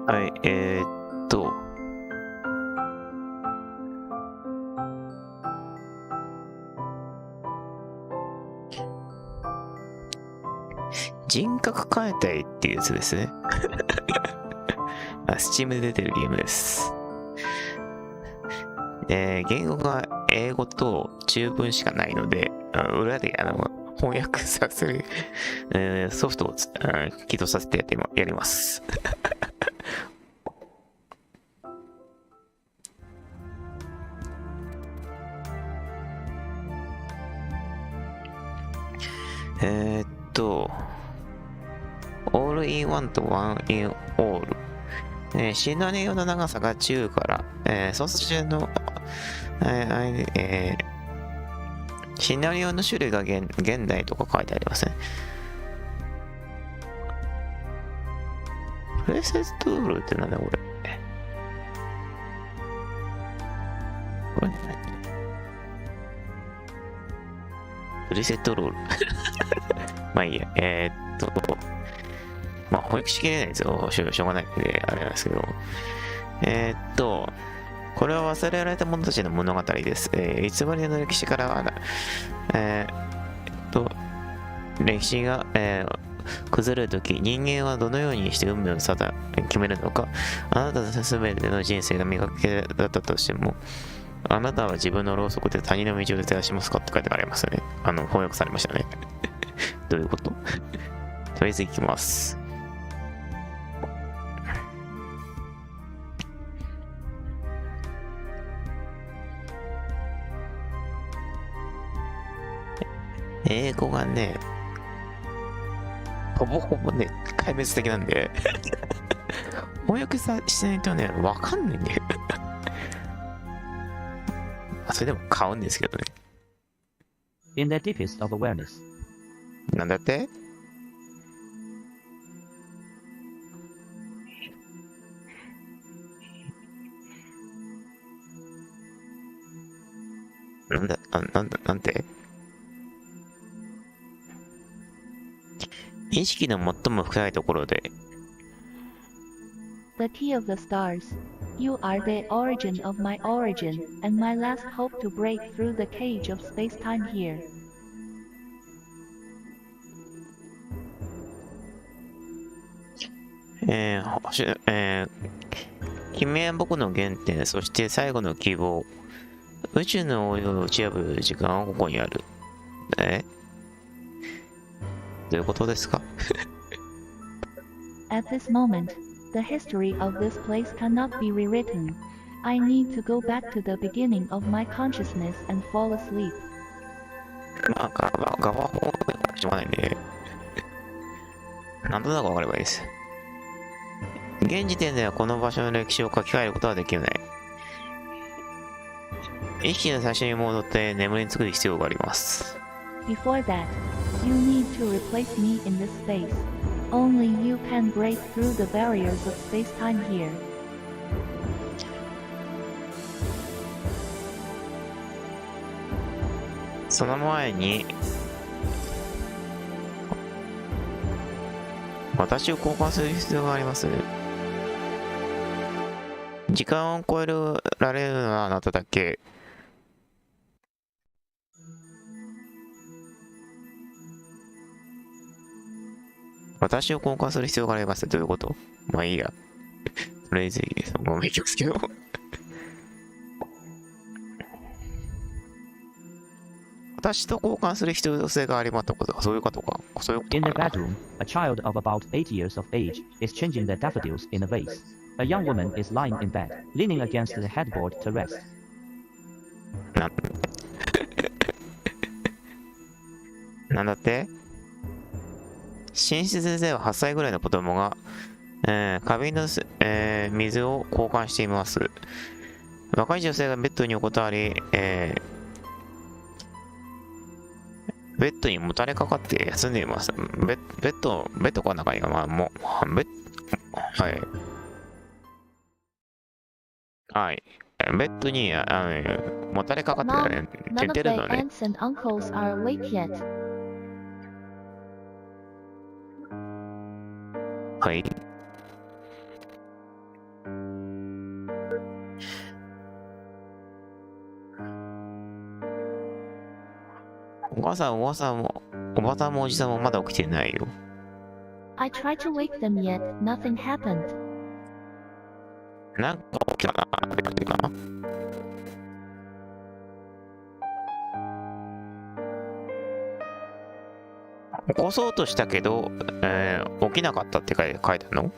はい、人格解体っていうやつですね。スチームで出てるゲームです。言語が英語と中文しかないので、裏で翻訳させる、ソフトを起動させてやります。all in one と one in all。シナリオの長さが10から、操作中の、シナリオの種類が現代とか書いてありますね。プレセストールってなんだこれ。これ何？プレセットロール。まあいいや。まあ、保育しきれないですよ。しょうがないんで、あれなんですけど。これは忘れられた者たちの物語です。偽りの歴史からは、歴史が、崩れるとき、人間はどのようにして運命を決めるのか。あなたの全ての人生が磨きだったとしても、あなたは自分のろうそくで他人の道を照らしますかって書いてありますね。翻訳されましたね。どういうこと？とりあえず行きます。英語がね、ほぼほぼね、壊滅的なんで、翻訳しないとね、わかんないんだよ。それでも買うんですけどね。In the deepest of awareness. なんだって？なんて？意識の最も深いところで。The key of the stars. You are the origin of my origin, and my last hope to break through the cage of space-time here. 君は僕の原点、そして最後の希望。宇宙の応用を打ち破る時間はここにある。どういうことですか？ At this moment, the history of this place cannot be rewritten. I need to go back to the beginning of my consciousness and fall asleep. まあ、側方面からしょうがないんで、なんとなくわかればいいです。現時点ではこの場所の歴史を書き換えることはできない。意識の最初に戻って眠りにつく必要があります。Before that, you need to replace me in this space. Only you can break through the barriers of space-time here. その前に、私を交換する必要があります。時間を超えられるのはあなただけ。私を交換する必要があります。どういうこと？まあいいや。とりあえず、もういきますけど。私と交換する必要性がありますとか、そういうことか。そういうことかな。 In the bedroom, a child of about 8 years of age is changing the daffodils in a vase. A young woman is lying in bed, leaning against the headboard to rest. なんだって？寝室では8歳ぐらいの子供が、花瓶の、水を交換しています。若い女性がベッドに横たわり、ベッドにもたれかかって休んでいます。ベッドか中には、まあ、もう、はい。はい。ベッドに、もたれかかってたね。None of 寝てる the のね。 aunts and uncles are awake yet. はい。お母さん、おばさんも、おばさんもおじさんもまだ起きてないよ。I tried to wake them yet nothing happened. なんか起きたな。ってかな。起こそうとしたけど、起きなかったって書いてあるの？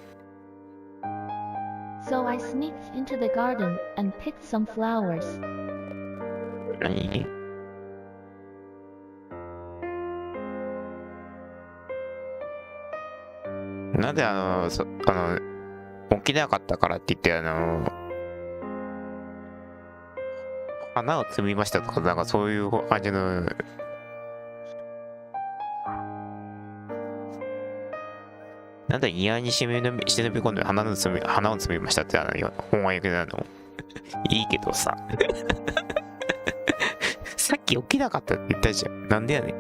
So I sneaked into the garden and picked some flowers. 何？なんで起きなかったからって言って花を摘みましたとか、なんかそういう感じの、なんで庭に忍び込んで花を摘みましたって翻訳なの？いいけどさ。さっき起きなかったって言ったじゃん。なんでやねん。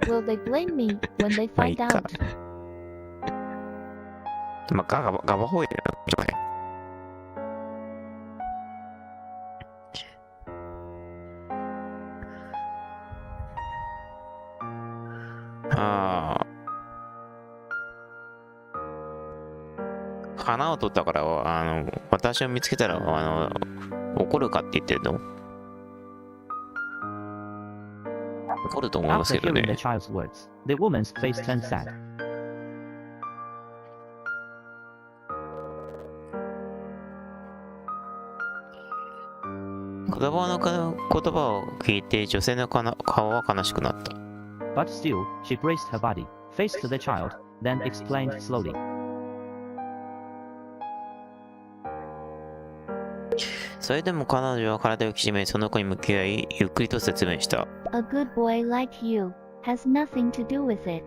Will they blame me when they まあいい find か。 out? まあガバホイでな。ああ。花を取ったから、私を見つけたら、怒るかって言ってるの？怒ると思います After けど hearing the ね。 child's words, the woman's face turned sad. 子供の言葉を聞いて女性の顔は悲しくなった。But still, she braced her body, faced the child, then explained slowly. それでも彼女は体を引き締め、その子に向き合い、ゆっくりと説明した。A good boy like you has nothing to do with it.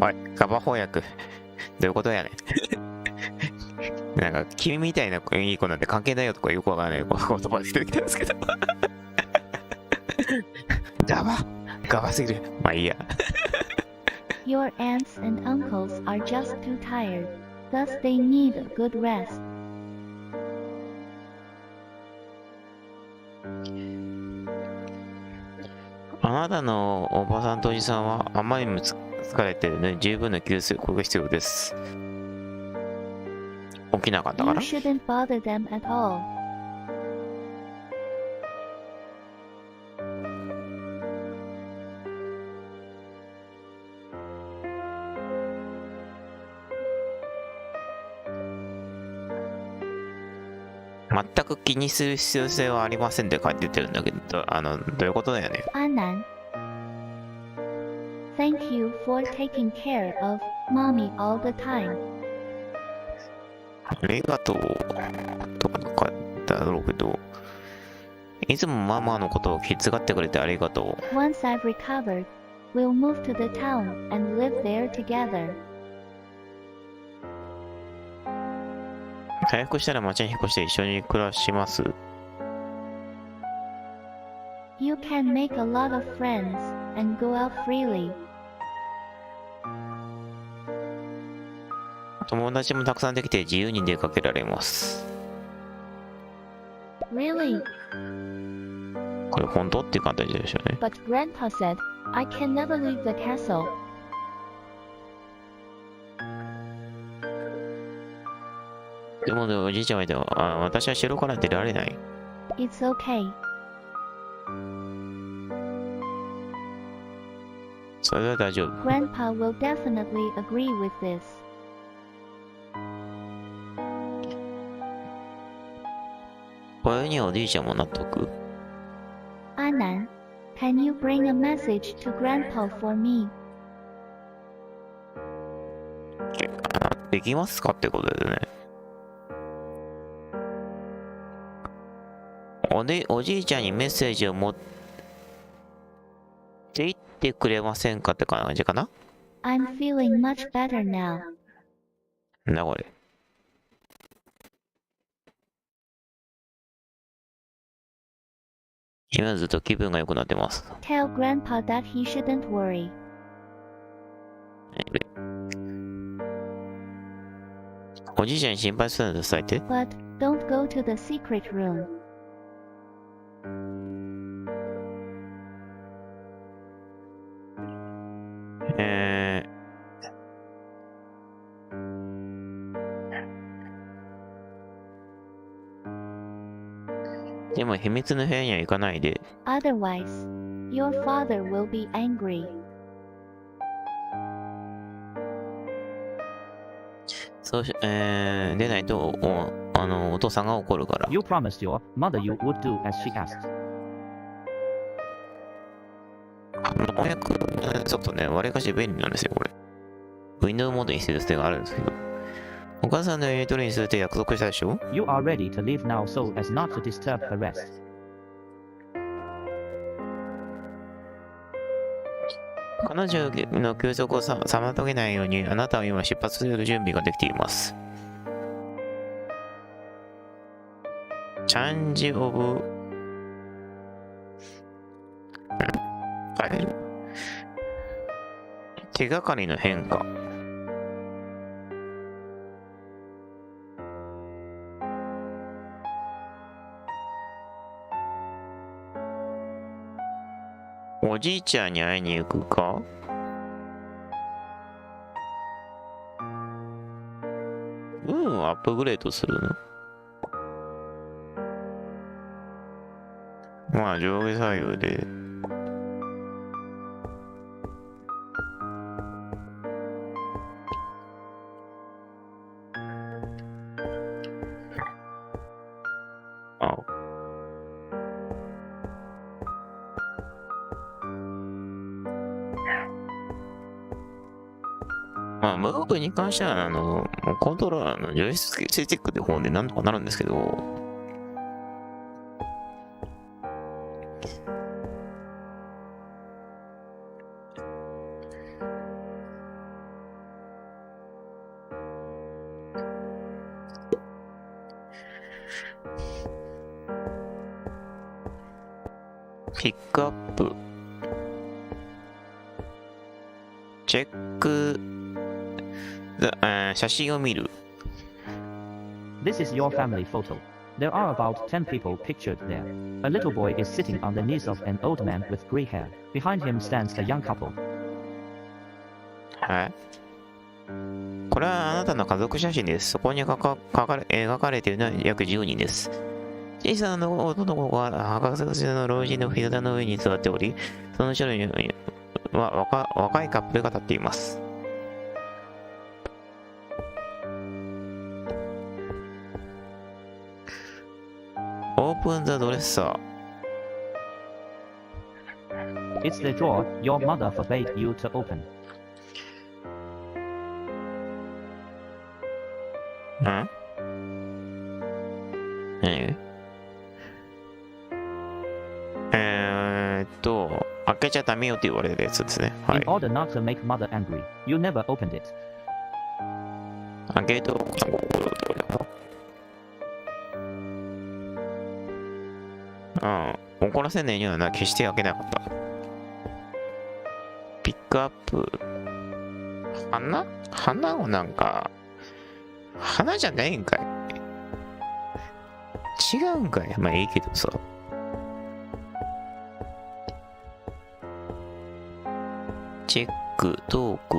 おい、ガバ翻訳。どういうことやねん。なんか、君みたいないい子なんて関係ないよとかよくわからない言葉で出てきたんですけど。ガバすぎる。まあいいや。Your aunts and uncles are just too tired. Thus they need a good rest. あなたのおばさんとおじさんはあまりにも疲れてるので十分な休息が必要です。起きなかったか You ら。 shouldn't bother them at all. 全く気にする必要性はありませんって書いてるんだけど、どういうことだよね。 Annan. Thank you for taking care of mommy all the time. ありがとうとか書いてあるけど、いつもママのことを気遣ってくれてありがとう。 Once I've recovered, we'll move to the town and live there together. 回復したら町に引っ越して一緒に暮らします。 You can make a lot of friends and go out freely. 友達もたくさんできて自由に出かけられます。 Really? これ本当っていう感じでしょうね。 But Grandpa said, I can never leave the castle. でもね、おじいちゃんは言っても、私は城から出られない。 It's okay. それは大丈夫。 Grandpa will definitely agree with this. これにはおじいちゃんも納得。 Annan, can you bring a message to Grandpa for me? できますかってことでね。おじいちゃんにメッセージを持っていってくれませんかって感じかな。 I'm feeling much better now. なんだこれ。今ずっと気分が良くなってます。 Tell Grandpa that he shouldn't worry. おじいちゃんに心配するのと伝えて。But don't go to the secret room. でも秘密の部屋には行かないで。Otherwise, your father will be angry. そうでないとお父さんが怒るから。 You promised your mother you would do as she asked. 翻訳ちょっとね、わりかし便利なんですよ、これ。ウィンドウモードにする手があるんですけど。お母さんのやり取りにするって約束したでしょ？ You are ready to leave now so as not to disturb her rest. 彼女の休息を妨げないように、あなたは今出発する準備ができています。チャンジオブ変える手がかりの変化。おじいちゃんに会いに行くか？運をアップグレードするの？まあ上下左右で。あ。まあ、ムーブに関しては、もうコントローラーのジョイスティックで方でなんとかなるんですけど、ピックアップ、チェック、写真を見る。This is your family photo. There are about 10 people pictured there. A little boy is sitting on the knees of an old man with gray hair. Behind him stands a young couple. はい。これはあなたの家族写真です。そこに描かれているのは約10人です。小さな男の子が博士の老人のフィルターの上に座っており、その後ろには若いカップルが立っています。オープンザドレッサー。 It's the drawer your mother forbade you to open. ん？何？開けちゃダメよって言われるやつですね。は In い。 order not to make mother angry, you never opened it. 開けると怒るってことだ。怒らせないような決して開けなかった。ピックアップ。花をなんか、花じゃないんかい。違うんかい。まあいいけどさ。チェック、トーク。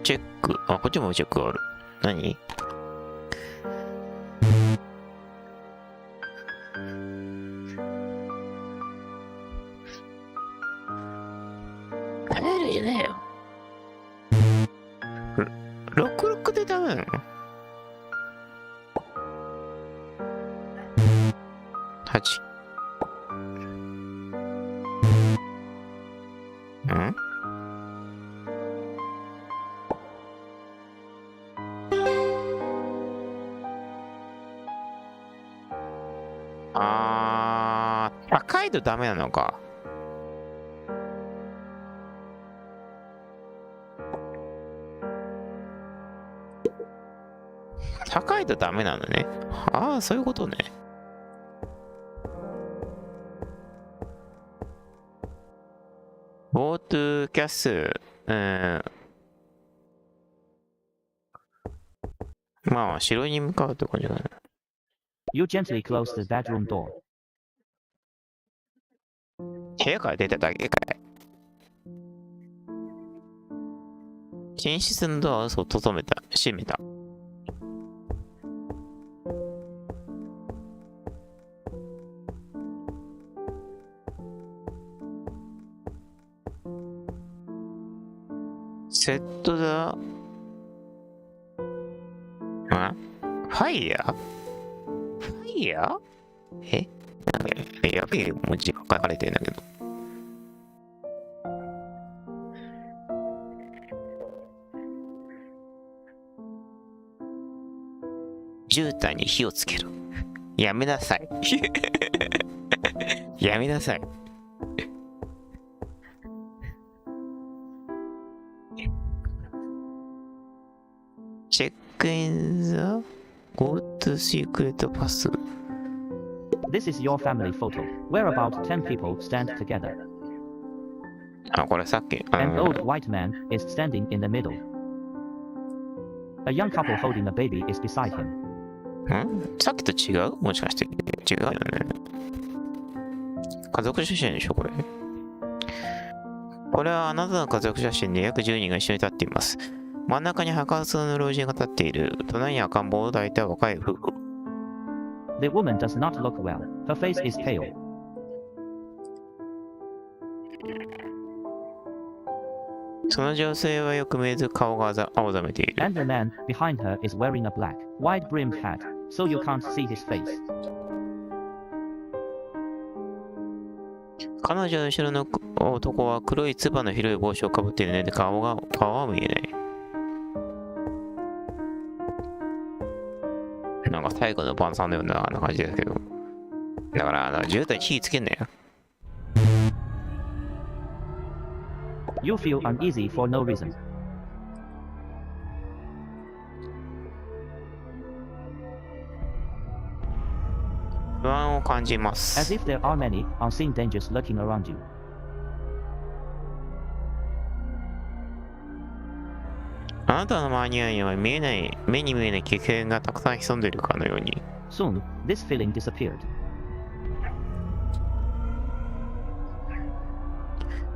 チェック。あ、こっちもチェックがある。何？帰るじゃねえよ。66でダメなの？8。ん？高いとダメなのか。高いとダメなのね。ああ、そういうことね。Go to castle。まあ、城に向かうって感じだね。You gently close the bedroom door. 部屋から出ただけかい。寝室のドアを閉めた。閉めた。セットだ。ファイヤーファイヤーなんかやべえ文字が書かれてるんだけど。絨毯に火をつける。やめなさい。やめなさい。チェックインザ Go to secret pass. This is your family photo, where about 10 people stand together. あ、これさっき。An old white man is standing in the middle. A young couple holding a baby is beside him. さっきと違う？もしかして違うよね。家族写真でしょ、これ。これはあなたの家族写真で約10人が一緒に立っています。真ん中に白髪の老人が立っている。隣に赤ん坊を抱いた若い夫婦。The woman does not look well. Her face is pale. その女性はよく見えず顔が青ざめている。And the man behind her is wearing a black, wide-brimmed hat, so you can't see his face. 彼女の後ろの男は黒いつばの広い帽子をかぶっているので顔は見えない。なんか最後の晩餐のような感じですけど。だから渋滞に火つけんなよ。You feel uneasy for no reason. 不安を感じま As す。 if there are many unseen dangers lurking around you. あなたの周りには目に見えない危険がたくさん潜んでいるかのように。Soon, this feeling disappeared.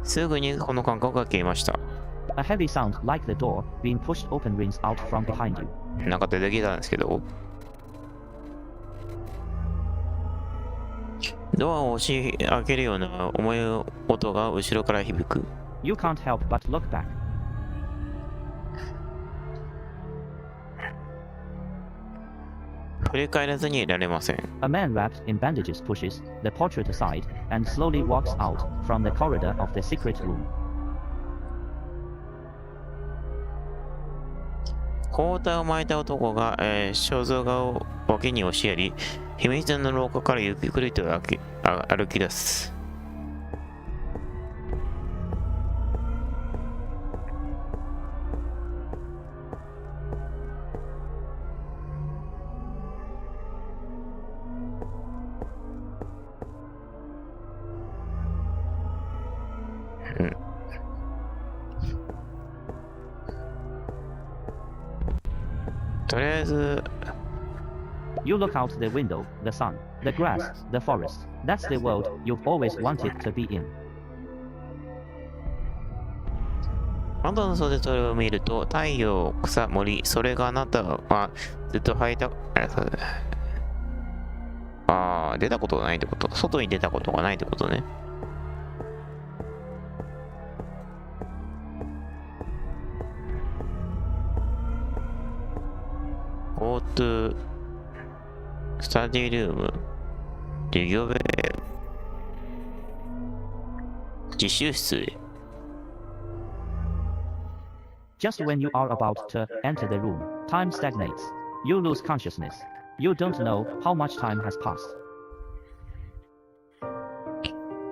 すぐにこの感覚が消えました。A heavy sound like the door being pushed open rings out from behind you. なんか出てきたんですけど、ドアを押し開けるような重い音が後ろから響く。You can't help but look back. 振り返らずにいられません。A man wrapped in bandages pushes the portrait aside and slowly walks out from the corridor of the secret room. 包帯を巻いた男が、肖像画を脇に押しやり、秘密の廊下からゆっくりと歩き出す。とりあえず、You look out the window, the sun, the grass, the forest. That's the world you've always wanted to be in. 窓の外でそれを見ると、太陽、草、森、それがあなたはずっと出たことがないってこと。外に出たことがないってことね。Go to study room 授業部自習室へ。Just when you are about to enter the room, time stagnates. You lose consciousness. You don't know how much time has passed.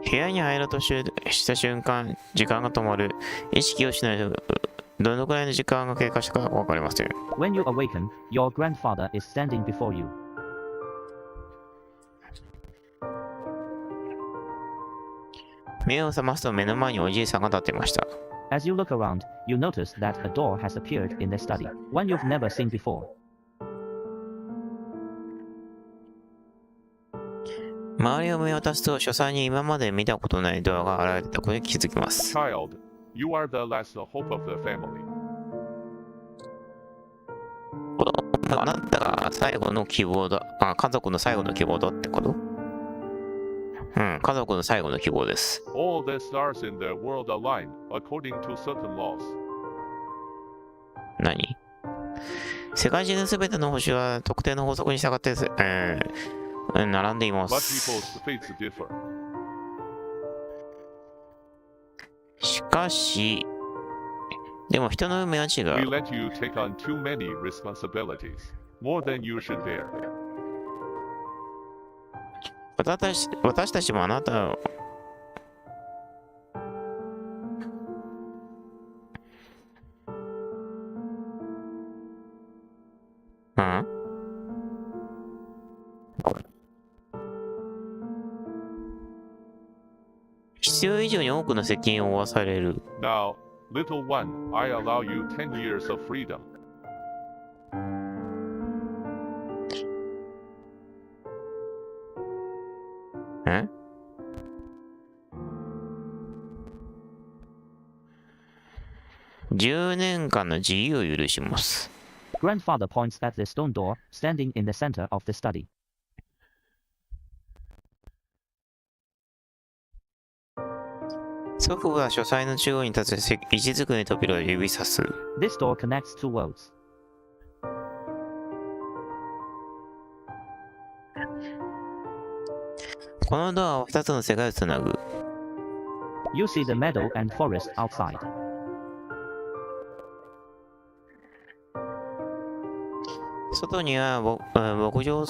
部屋に入ろうとした瞬間、時間が止まる。意識をしないとどのくらいの時間が経過したかわかりません。When you awaken, your grandfather is standing before you. 目を覚ますと目の前におじいさんが立っていました。As you look around, you notice that a door has appeared in the study, one you've never seen before. 周りを見渡すと書斎に今まで見たことないドアが現れたことに気づきます。Child, you are the last hope of the family. あなたが最後の希望だ。家族の最後の希望だってこと？うん、家族の最後の希望です。All the stars in the world align according to certain laws. 何？世界中のすべての星は特定の法則に従って、並んでいま But す。 people's fates differ. しかし、でも人の運命は違 We う。 let you take on too many responsibilities, more than you should bear. 私たちもあなたを必要以上に多くの責任を負わされる。 Now, little one, I allow you 10 years of freedom. ん10年間の自由を許します。 Grandfather points at the stone door standing in the center of the study. 祖父は書斎の中央に立つ石造りの扉を指さす。 This door connects two worlds. このドアは2つの世界をつなぐ。 You see the meadow and forest outside. 外には牧場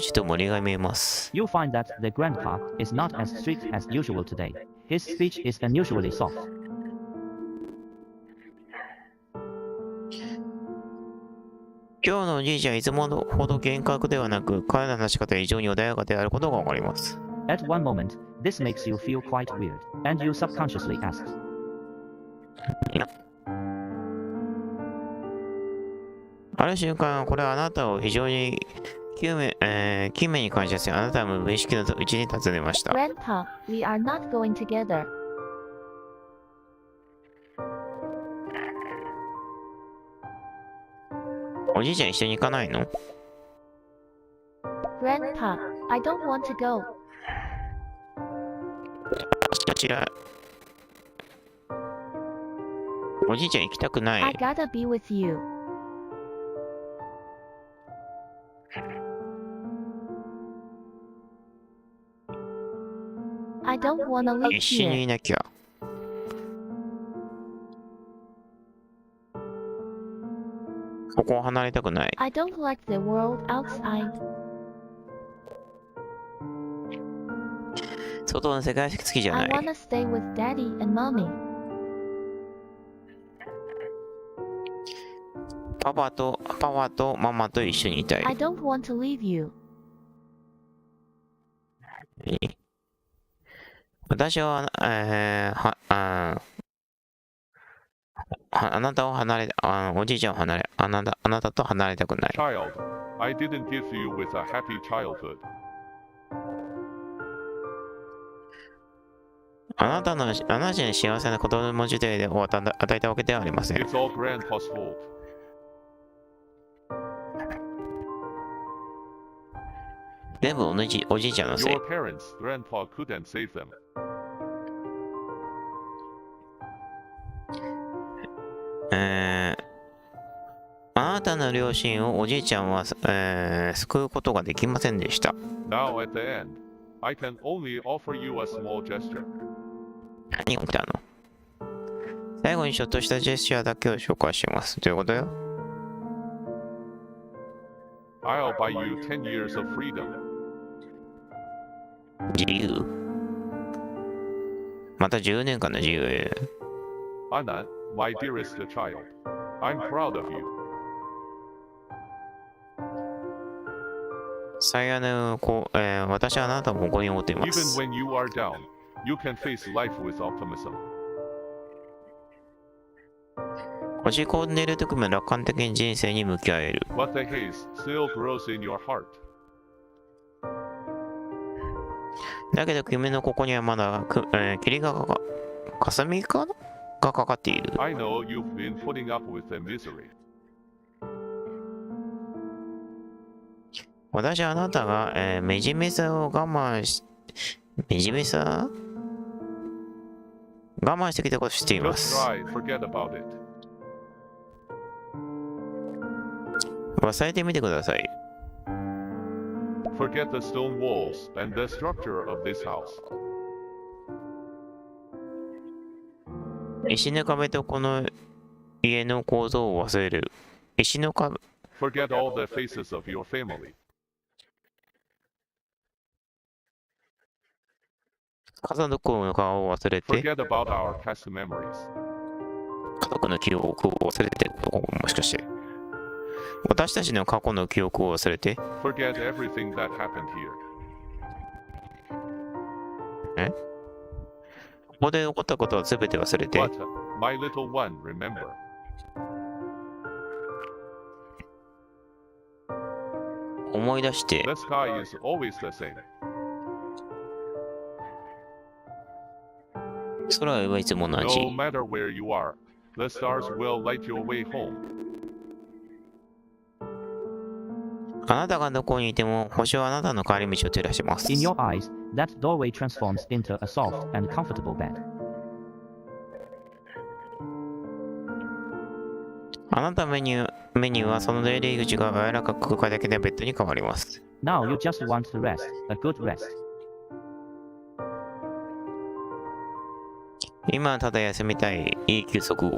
地と森が見えます。 You'll find that the grandpa is not as strict as usual today. His speech is unusually soft. 今日のおじいちゃんはいつもほど厳格ではなく、彼の話し方は非常に穏やかであることがわかります。 At one moment, this makes you feel quite weird, and you subconsciously ask, ある瞬間、これはあなたを非常に勤務に感謝し、あなたは無意識のうちに尋ねました。 Grandpa, we are not going together. おじいちゃん一緒に行かないの？ Grandpa, I don't want to go. 違う。おじいちゃん行きたくな I い。 gotta be with you. I don't wanna live 一緒に here. いなきゃ。ここを離れたくない。 I don't like the world outside. 外の世界好きじゃな I い。 wanna stay with Daddy and Mommy. パパとママと一緒にいたい。 I don't want to leave you. 私は、あなたを離れ、おじいちゃんを離れ、あなたと離れたくない。 Child, I didn't give you with a happy childhood. あなたに幸せな子供時代を与えたわけではありません。 It's all Grandpa's fault. 全部おじいちゃんのせい。 Your parents, Grandpa couldn't save them. あなたの両親をおじいちゃんは、救うことができませんでした。 Now at the end, I can only offer you a small gesture. 何が起きたの？最後にちょっとしたジェスチャーだけを紹介します。ということよ。 I'll buy you 10 years of freedom. 自由。また10年間の自由。 Anna, my dearest child, I'm proud of you. 最愛の子、私はあなたを誇りに思っていま Even す。 when you are down, You can face life with optimism. 落ち込んでいる時も楽観的に人生に向き合える。But the haze still grows in your heart. だけど君のここにはまだ霧が霞がかかっている。I know you've been putting up with the misery. 私はあなたが、惨めさを我慢してきたことを知っていま Just す。 try, forget about it. 忘れてみてください。 Forget the stone walls and the structure of this house. 石の壁とこの家の構造を忘れる。石の壁、Forget all the faces of your family. 家族の顔を忘れて、 Forget about our past memories. 家族の記憶を忘れて、もしかして。私たちの過去の記憶を忘れて、 Forget everything that happened here. ここで起こったことは全て忘れて、 But, my little one, remember. 思い出して、 The sky is always the same. 空はいつも同じ。 No matter where you are, the stars will light your way home. あなたがどこにいても、星はあなたの帰り道を照らします。 In your eyes, that doorway transforms into a soft and comfortable bed. あなたの目にはその出入り口が柔らかく快適なベッドに変わります。 Now you just want to rest, a good rest. 今はただ休みたい、いい休息を。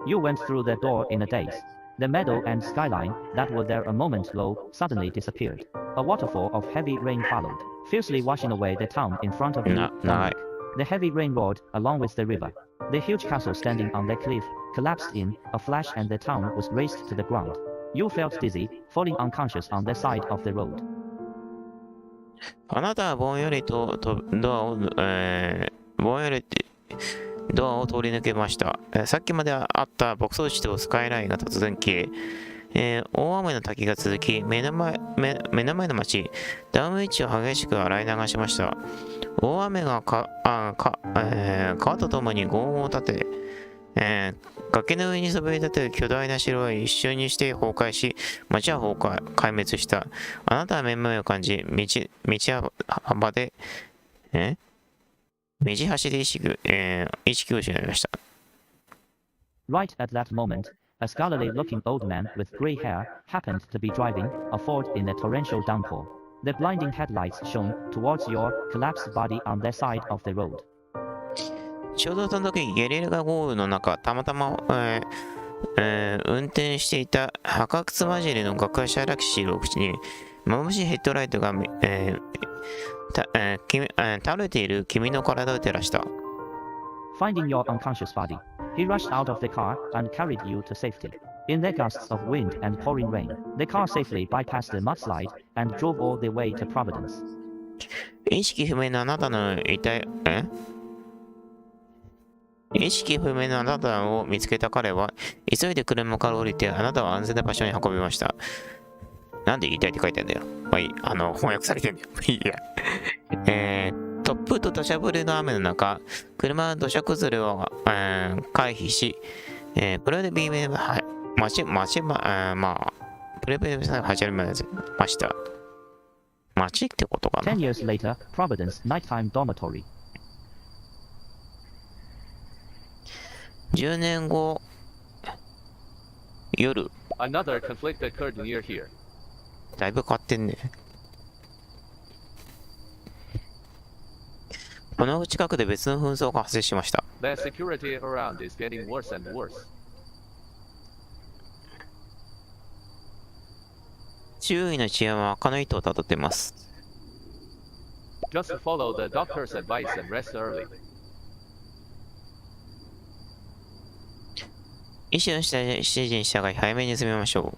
You went through the door in a daze. The meadow and skyline that were there a moment ago suddenly disappeared. A waterfall of heavy rain followed, fiercely washing away the town in front of you. 長い。 The heavy rain roared along with the river. The huge castle standing on the cliff collapsed in a flash and the town was razed to the ground. You felt dizzy, falling unconscious on the side of the road. あなたはぼんやりとドアを、ぼんやりドアを通り抜けました。さっきまであった牧草地とスカイラインが突然消え、大雨の滝が続き、目の前の町、ダウンウィッチを激しく洗い流しました。大雨が川とともに轟音を立て、崖の上にそびえ立てる巨大な城は一瞬にして崩壊し、町は壊滅した。あなたはめまいを感じ、道幅で、道端で意識を失いました。Right at that moment, a scholarly-looking old man with grey hair happened to be driving a Ford in a torrential downpour. The blinding headlights shone towards your collapsed body on the side of the road. ちょうどその時、ゲリラ豪雨の中、たまたま、運転していた白靴混じりの学者らしい路口に、眩しいヘッドライトが、倒れている君の体を照らした。Finding your unconscious body, he rushed out of the car and carried you to safety. In the gusts of wind and pouring rain, the car safely bypassed the mudslide and drove all the way to Providence. 意識不明のあなたの意識不明のあなたを見つけた彼は、急いで車から降りてあなたを安全な場所に運びました。なんで言いたいって書いてあるんだよ。まあいい、翻訳されてんだよ。いいや。突風と土砂降りの雨の中、車は土砂崩れを、回避し、プレベルが始まりました。街ってことかな。 10 years later, Providence nighttime dormitory. 10年後、夜、 Another conflict occurred near here. だいぶ変わってんね。この近くで別の紛争が発生しました。The security around is getting worse and worse. 周囲の治安は赤の糸をたどっています。 Just follow the doctor's advice and rest early. 医師の指示に従い早めに済みましょう。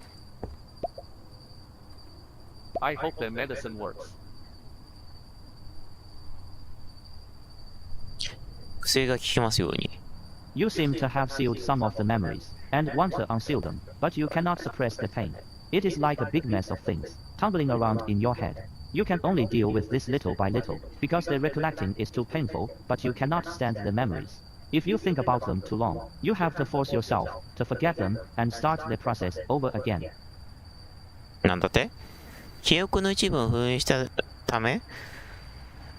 I hope the medicine works. 薬が効きますように。You seem to have sealed some of the memories, and want to unseal them, but you cannot suppress the pain. It is like a big mess of things, tumbling around in your head. You can only deal with this little by little, because the recollecting is too painful, but you cannot stand the memories. If you think about them too long, you have to force yourself to forget them and start the process over again. なんだって？記憶の一部を封印したため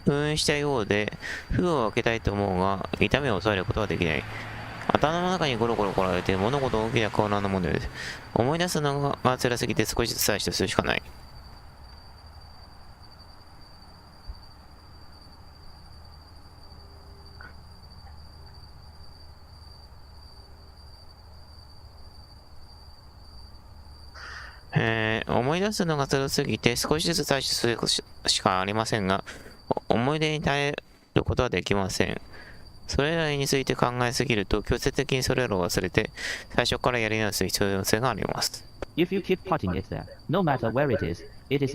封印したようで、封を開けたいと思うが、痛みを抑えることはできない。頭の中にゴロゴロ転がれて物事が大きな混乱のものです。思い出すのが辛すぎて少しずつ対処するしかない。思い出すのが辛すぎて少しずつ対処するしかありませんが、思い出に耐えることはできません。それらについて考えすぎると強制的にそれらを忘れて最初からやり直す必要性があります。If you keep putting it there, no matter where it is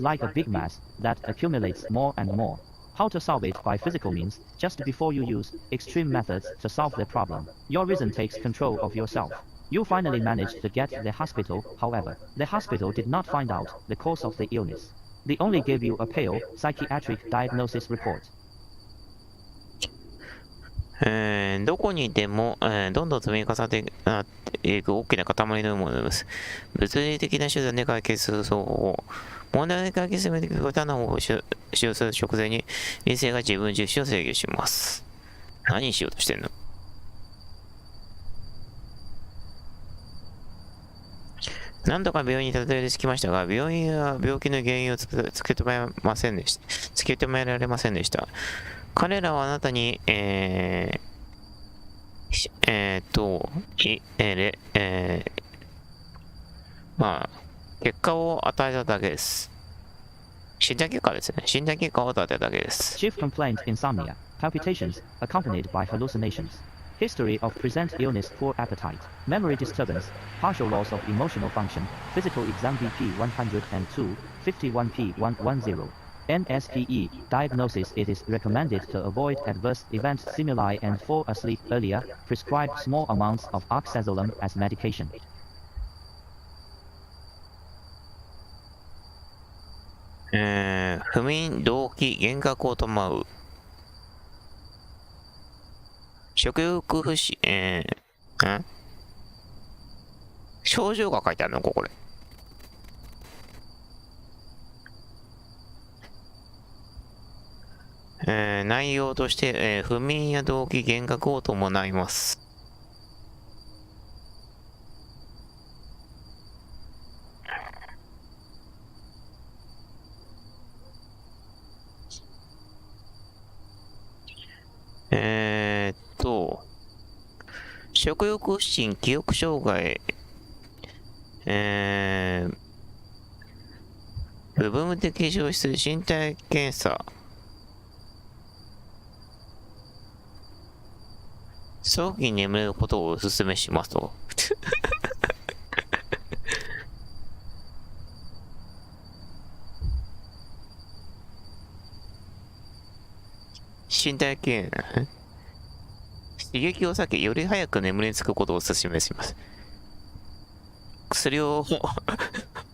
like a big mass that accumulates more and more. How to solve it by physical means, just before you use extreme methods to solve the problem. Your reason takes control of yourself. You finally managed to get to the hospital, however, the hospital did not find out the cause of the illness. They only gave you a pale, psychiatric diagnosis report. どこにいても、どんどん積み重ねていく大きな塊のものです。物理的な手段で解決する方法。問題を解決するために極端な方法を使用する直前に、理性が自分重視を制御します。何しようとしてんの？何度か病院にたどり着きましたが、病院は病気の原因を突き止められませんでした。彼らはあなたに、結果を与えただけです。診断結果ですね。診断結果を与えただけです。Chief complaint insomnia, palpitations, accompanied by hallucinations. History of present illness, poor appetite, memory disturbance, partial loss of emotional function, physical exam BP 102, 51P110. NSPE diagnosis. It is recommended to avoid adverse event stimuli and fall asleep earlier. Prescribe small amounts of oxazolone as medication. 不眠、動悸、幻覚を伴う。食欲不振、症状が書いてあるのこれ。内容として、不眠や動悸、幻覚を伴います。食欲不振、記憶障害、部分的消失、身体検査、早期に眠れることをお勧めしますと。身体検査。刺激を避け、より早く眠りにつくことをお勧めします。薬を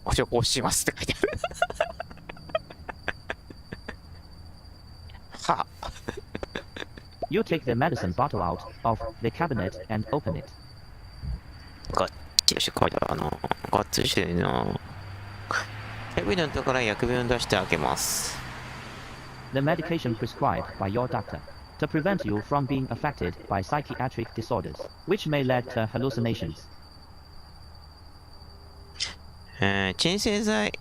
ご処方しますって書いてある。はあ。You take the medicine bottle out of the cabinet and open it. ガッチリして書いてあるな。ガッチリしてるな。キャビネットから薬瓶を出して開けます。The medication prescribed by your doctor to prevent you from being affected by psychiatric disorders, which may lead to hallucinations. 鎮静剤、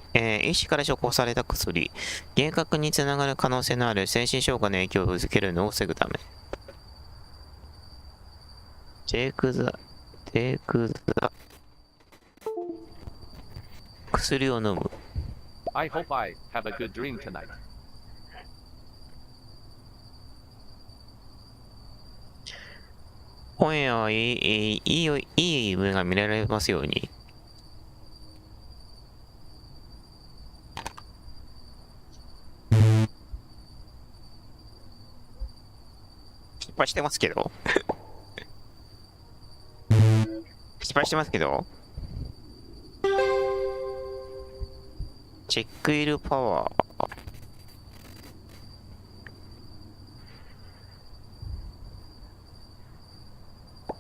医師から処方された薬、幻覚につながる可能性のある精神障害の影響を受けるのを防ぐため。テイクザ、薬を飲む。I hope I have a good dream tonight. 今夜はいい夢が見られますように。敗してますけど失敗してますけど、チェックイルパワー。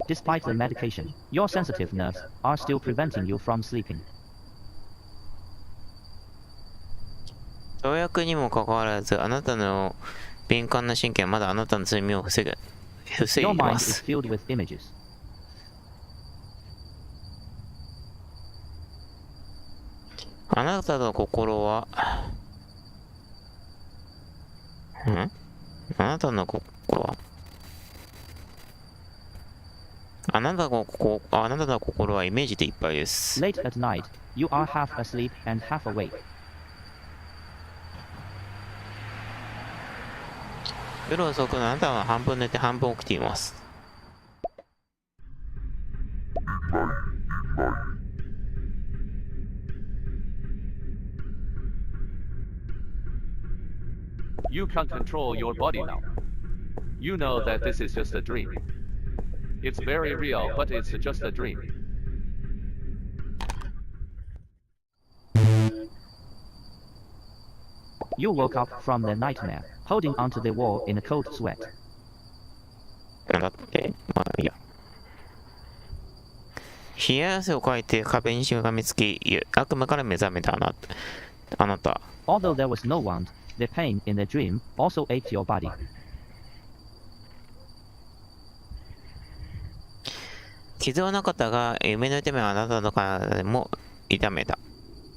Despite the medication, your sensitive nerves are still preventing you from sleeping. 投薬にもかかわらず、あなたの敏感な神経はまだあなたの睡眠を防い Your でま mind is す。 filled with images. あなたの心は、あなたの心は、あなたの心はイメージでいっぱいです。 Late at night, you are half asleep and half awake. 夜遅くのあなたは半分寝て半分起きています。You can't control your body now. You know that this is just a dream. It's very real, but it's just a dream. You woke up from the nightmare, holding onto the wall in a cold sweat. だって、まあいいや。冷や汗をかいて壁にしがみつき、悪夢から目覚めたあなた。Although there was no wound, the pain in the dream also ate your body. 傷はなかったが、夢の痛みはあなたの体でも痛めた。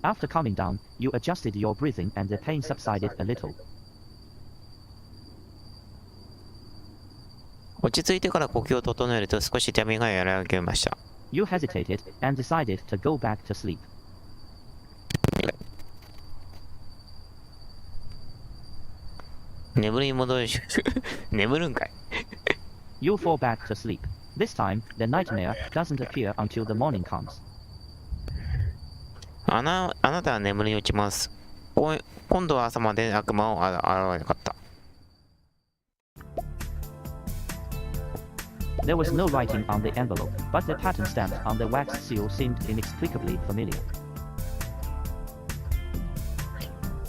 After calming down, you adjusted your breathing and the pain subsided a little. 落ち着いてから呼吸を整えると少し痛みが和らぎました。You hesitated and decided to go back to sleep. 眠りに戻るし、眠るんかい。You fall back to sleep. This time, the nightmare doesn't appear until the morning comes. あなたは眠りに落ちます。今度は朝まで悪魔を現れなかった。There was no writing on the envelope, but the pattern stamped on the wax seal seemed inexplicably familiar.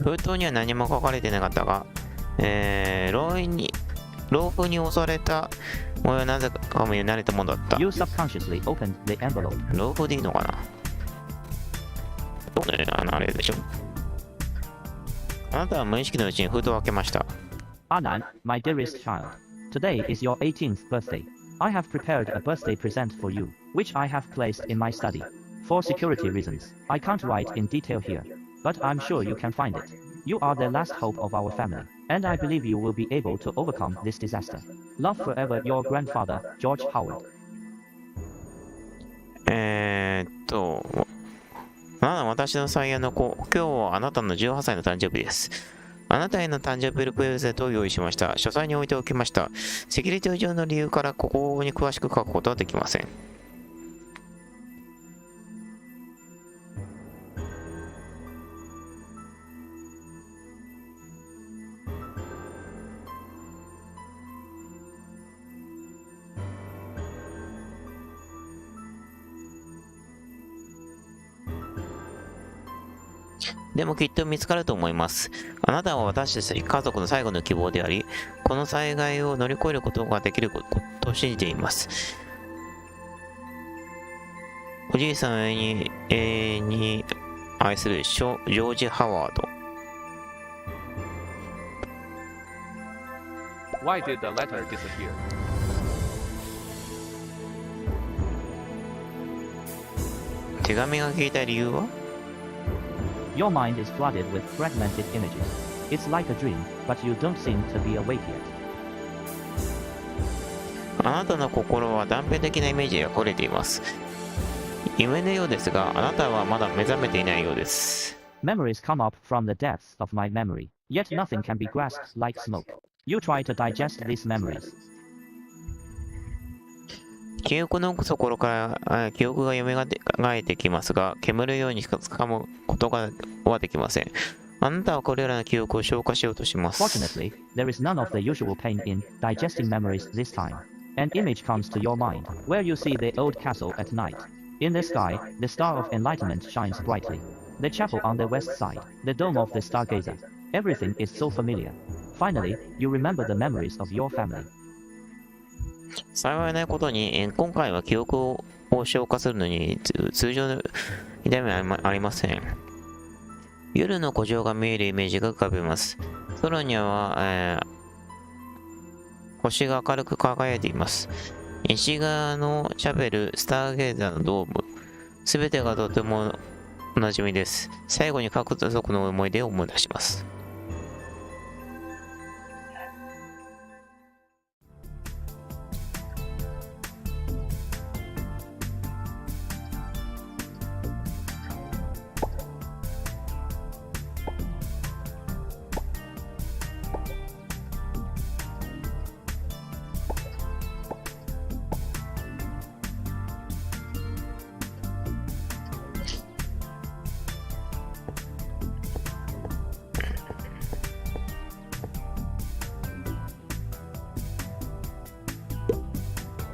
封筒には何も書かれていなかったが、老夫に襲われた模様はなぜかも慣れたものだった。You subconsciously opened the envelope. 老夫でいいのかな。そうね、あれでしょ。あなたは無意識のうちに封筒を開けました。Anand, my dearest child, today is your 18th birthday. I have prepared a birthday present for you, which I have placed in my study. For security reasons, I can't write in detail here, but I'm sure you can find it. You are the last hope of our family, and I believe you will be able to overcome this disaster. Love forever, your grandfather, George Howard. 私の最愛の子、今日はあなたの18歳の誕生日です。あなたへの誕生日プレゼントを用意しました。書斎に置いておきました。セキュリティ上の理由からここに詳しく書くことはできません。でもきっと見つかると思います。あなたは私たち家族の最後の希望であり、この災害を乗り越えることができることを信じています。おじいさんを永遠に愛するジョージ・ハワード。Why did the letter disappear? 手紙が消えた理由は？ Your mind is flooded with fragmented images. It's like a dream, but you don't seem to be awake yet. あなたの心は断片的なイメージが溢れています。夢のようですが、あなたはまだ目覚めていないようです。Memories come up from the depths of my memory, yet nothing can be grasped like smoke. You try to digest these memories. 記憶の奥底から記憶が蘇ってきますが、煙るようにしか掴むことができません。あなたはこれらの記憶を消化しようとします。 Fortunately, there is none of the usual pain in digesting memories this time. An image comes to your mind, where you see the old castle at night. In the sky, the star of enlightenment shines brightly. The chapel on the west side, the dome of the stargazer. Everything is so familiar. Finally, you remember the memories of your family. 幸いなことに、今回は記憶を消化するのに通常の痛みはありません。夜の古城が見えるイメージが浮かびます。空には、星が明るく輝いています。西側のチャペル、スターゲイザーのドーム、すべてがとてもおなじみです。最後に各族の思い出を思い出します。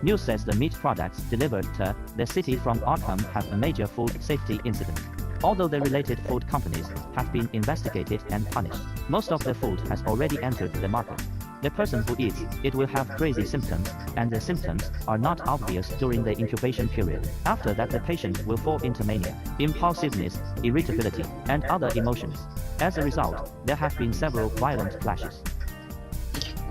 News says the meat products delivered to the city from Arkham have a major food safety incident. Although the related food companies have been investigated and punished, most of the food has already entered the market. The person who eats it will have crazy symptoms, and the symptoms are not obvious during the incubation period. After that, the patient will fall into mania, impulsiveness, irritability, and other emotions. As a result, there have been several violent clashes.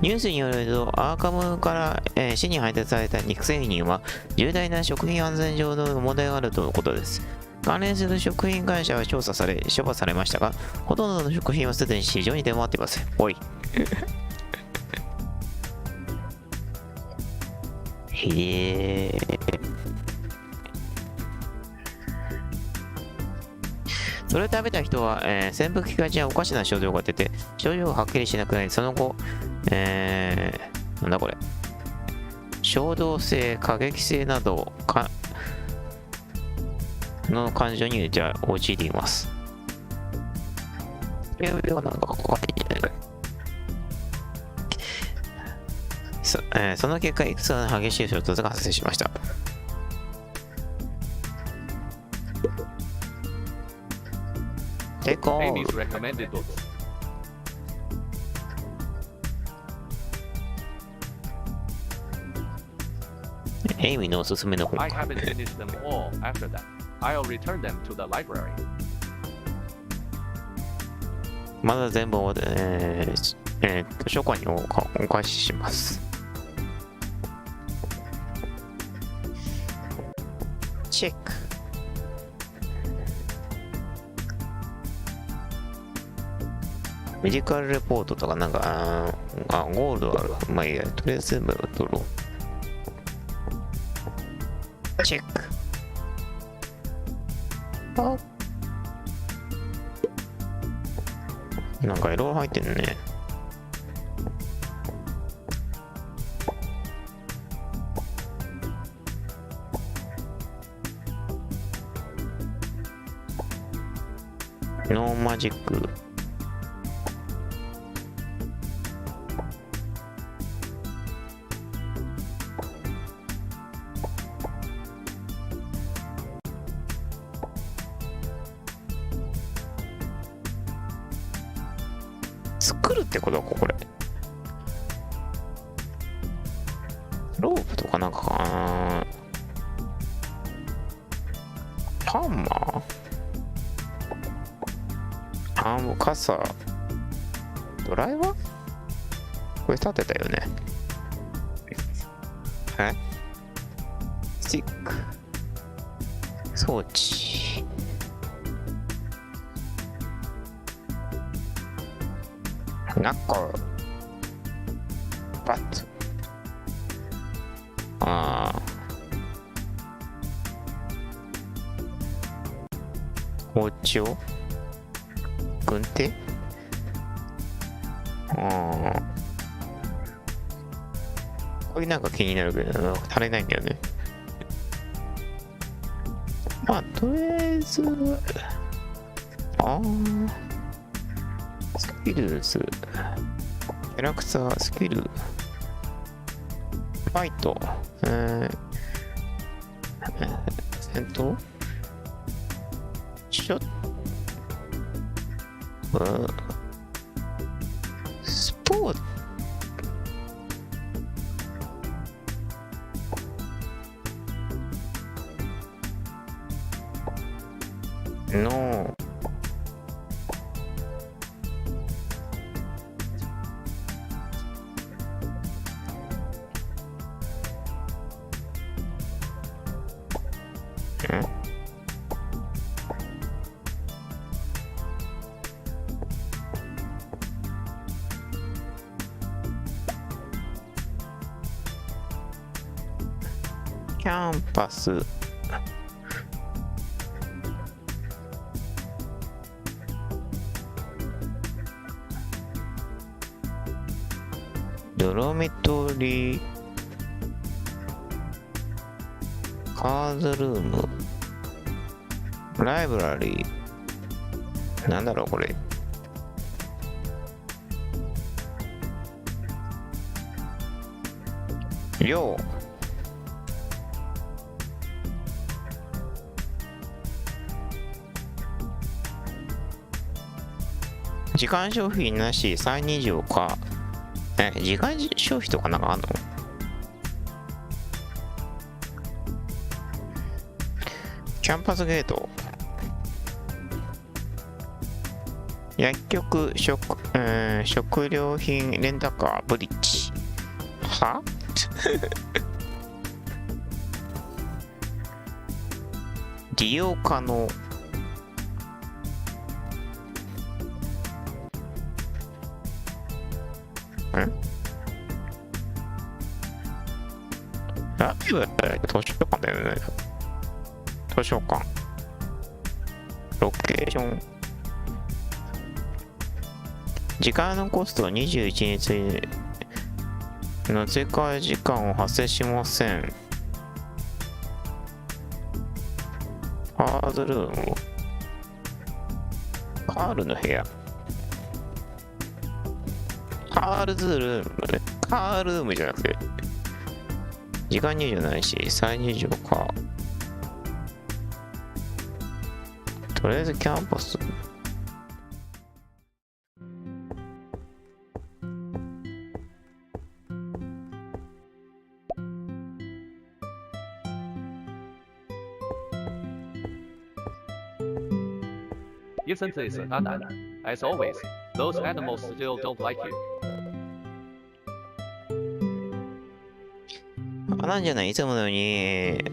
ニュースによると、アーカムから、市に配達された肉製品は重大な食品安全上の問題があるとのことです。関連する食品会社は調査され、処罰されましたが、ほとんどの食品はすでに市場に出回っています。おい。へえ。それを食べた人は、潜伏期間中におかしな症状が出て、症状がはっきりしなくなり、その後、なんだこれ。衝動性、過激性などの感情に陥ります。その結果、いくつかの激しい衝突が発生しました。Take all. Amy's recommended books. エイミーのおすすめの本 I か。 haven't finished them all after that. I'll return them to the library. まだ全部を、図書館にお返しします。チェック。メディカルレポートとかなんか、ゴールドある。まあいいや、とりあえず全部取ろう。チェック。なんかいろいろ入ってるね。ノーマジック。作るってことかこれ。ロープとかなんかかな。ハンマー、アーム、傘、ドライバー、これ立てたよね。スティック、装置、ナッコル、バット、包丁、軍手、これなんか気になるけど足りないんだよね。まあとりあえずスキルズ、キャラクター、スキル、ファイト、戦闘ちょっと、スポーツのキャンパス、ドロメトリー、カードルーム、ライブラリー、なんだろうこれ。寮、時間消費なし再入場か。時間消費とかなんかあんの？キャンパスゲート、薬局、食料品レンタカー、ブリッジ。は利用可能。ライブ図書館だよね。図書館。ロケーション。時間のコストは21日の追加時間を発生しません。カードルーム。カールの部屋。カールズルームね。カールームじゃなくて。時間入場ないし、再入場か。とりあえずキャンパス。Isn't this Anna? As always, those animals still don't like you. なんじゃない、いつものように、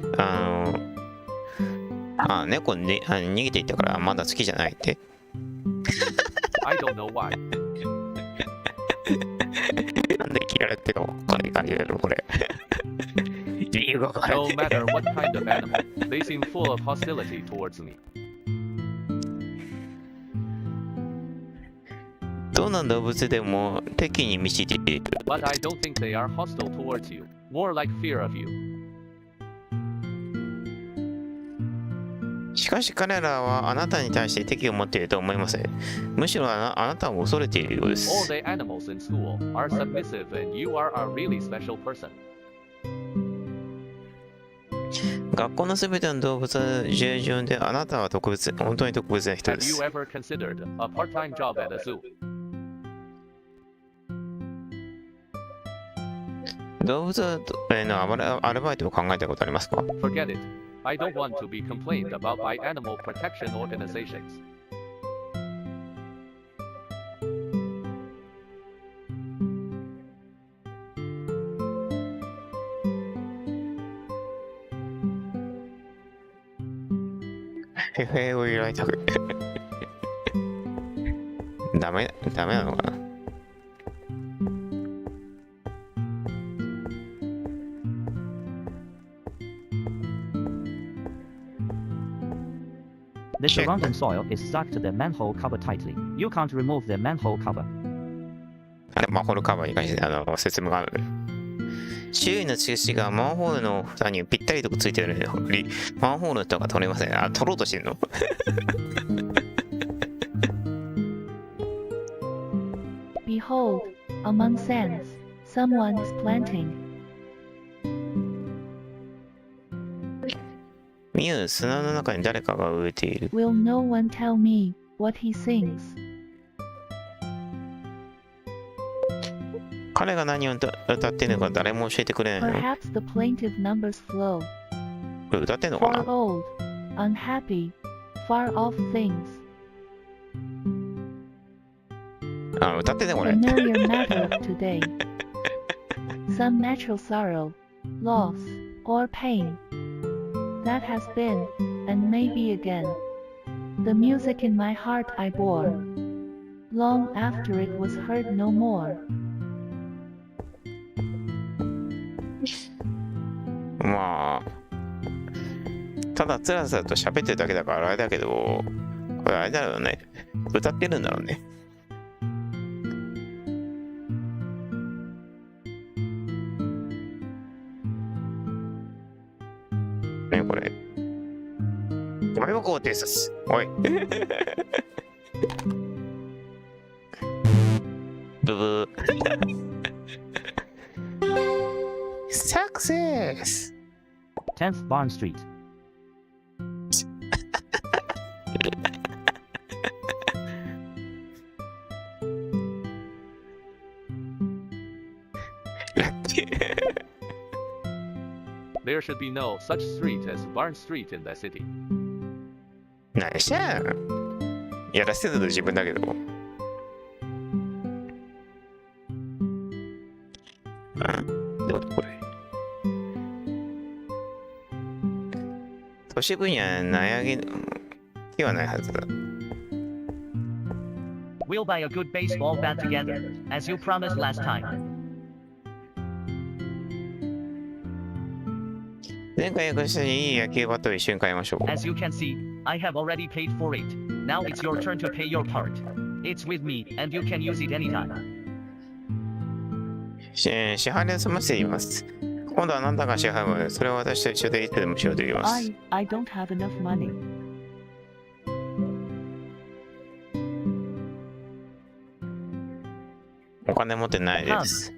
猫に、逃げていったからまだ好きじゃないって。I don't know why. なんで切られてるのかって感じだろ、これ。理由がわからない。 No matter what kind of animal, they seem full of hostility towards me. どんな動物でも敵に満ちている。But I don't think they are hostile towards you, more like fear of you. しかし彼らはあなたに対して敵を持っていると思いません。むしろあなたを恐れているようで All す。 the animals in school are submissive and you are a really special person. 学校のすべての動物は従順で、あなたは特別、本当に特別な人で Have you す。 ever considered a part-time job at a zoo? 動物へのアルバイトを考えたことありますか？ Forget it. I don't want to be complained about by animal protection organizations. へへを依頼たく。ダメなのかな。The surrounding soil is stuck to the manhole cover tightly. You can't remove the manhole cover. マンホールカバーに関して説明がある。周囲の中心がマンホールの蓋にぴったりとくっついているので、マンホールの蓋が取れません。取ろうとしてるの Behold, among sands, someone is planting. ミュウ、砂の中に誰かが植えている。 Will no one tell me what he sings? 彼が何を歌ってるのか誰も教えてくれないの。 Perhaps the plaintive numbers flow これ歌ってんのか for な。 old, unhappy, far off things. あ、歌ってんねこれ。 Familiar matter of today. Some natural sorrow, loss, or pain that has been, and may be again. The music in my heart I bore, long after it was heard no more. まあ、ただつらつらと喋ってるだけだからあれだけど、これあれだろうね。歌ってるんだろうね。ねこれ。ゴミ箱を提出す。おい。ブブー。Success! 10th Barn Street. There should be no such street as Barn Street in the city. 何しゃん。やらせてるの自分だけど。でもこれ。都市部には悩げ気はないはずだ。We'll buy a good baseball bat together, as you promised last time. 前回約したいい野球バットを一緒に買いましょう。 As you can see, I have already paid for it. Now it's your turn to pay your part. It's with me, and you can use it anytime. 支払いを済ませています。今度は何だか支払うので、それは私と一緒でいつでも使用できます。I don't have enough money. お金持ってないです。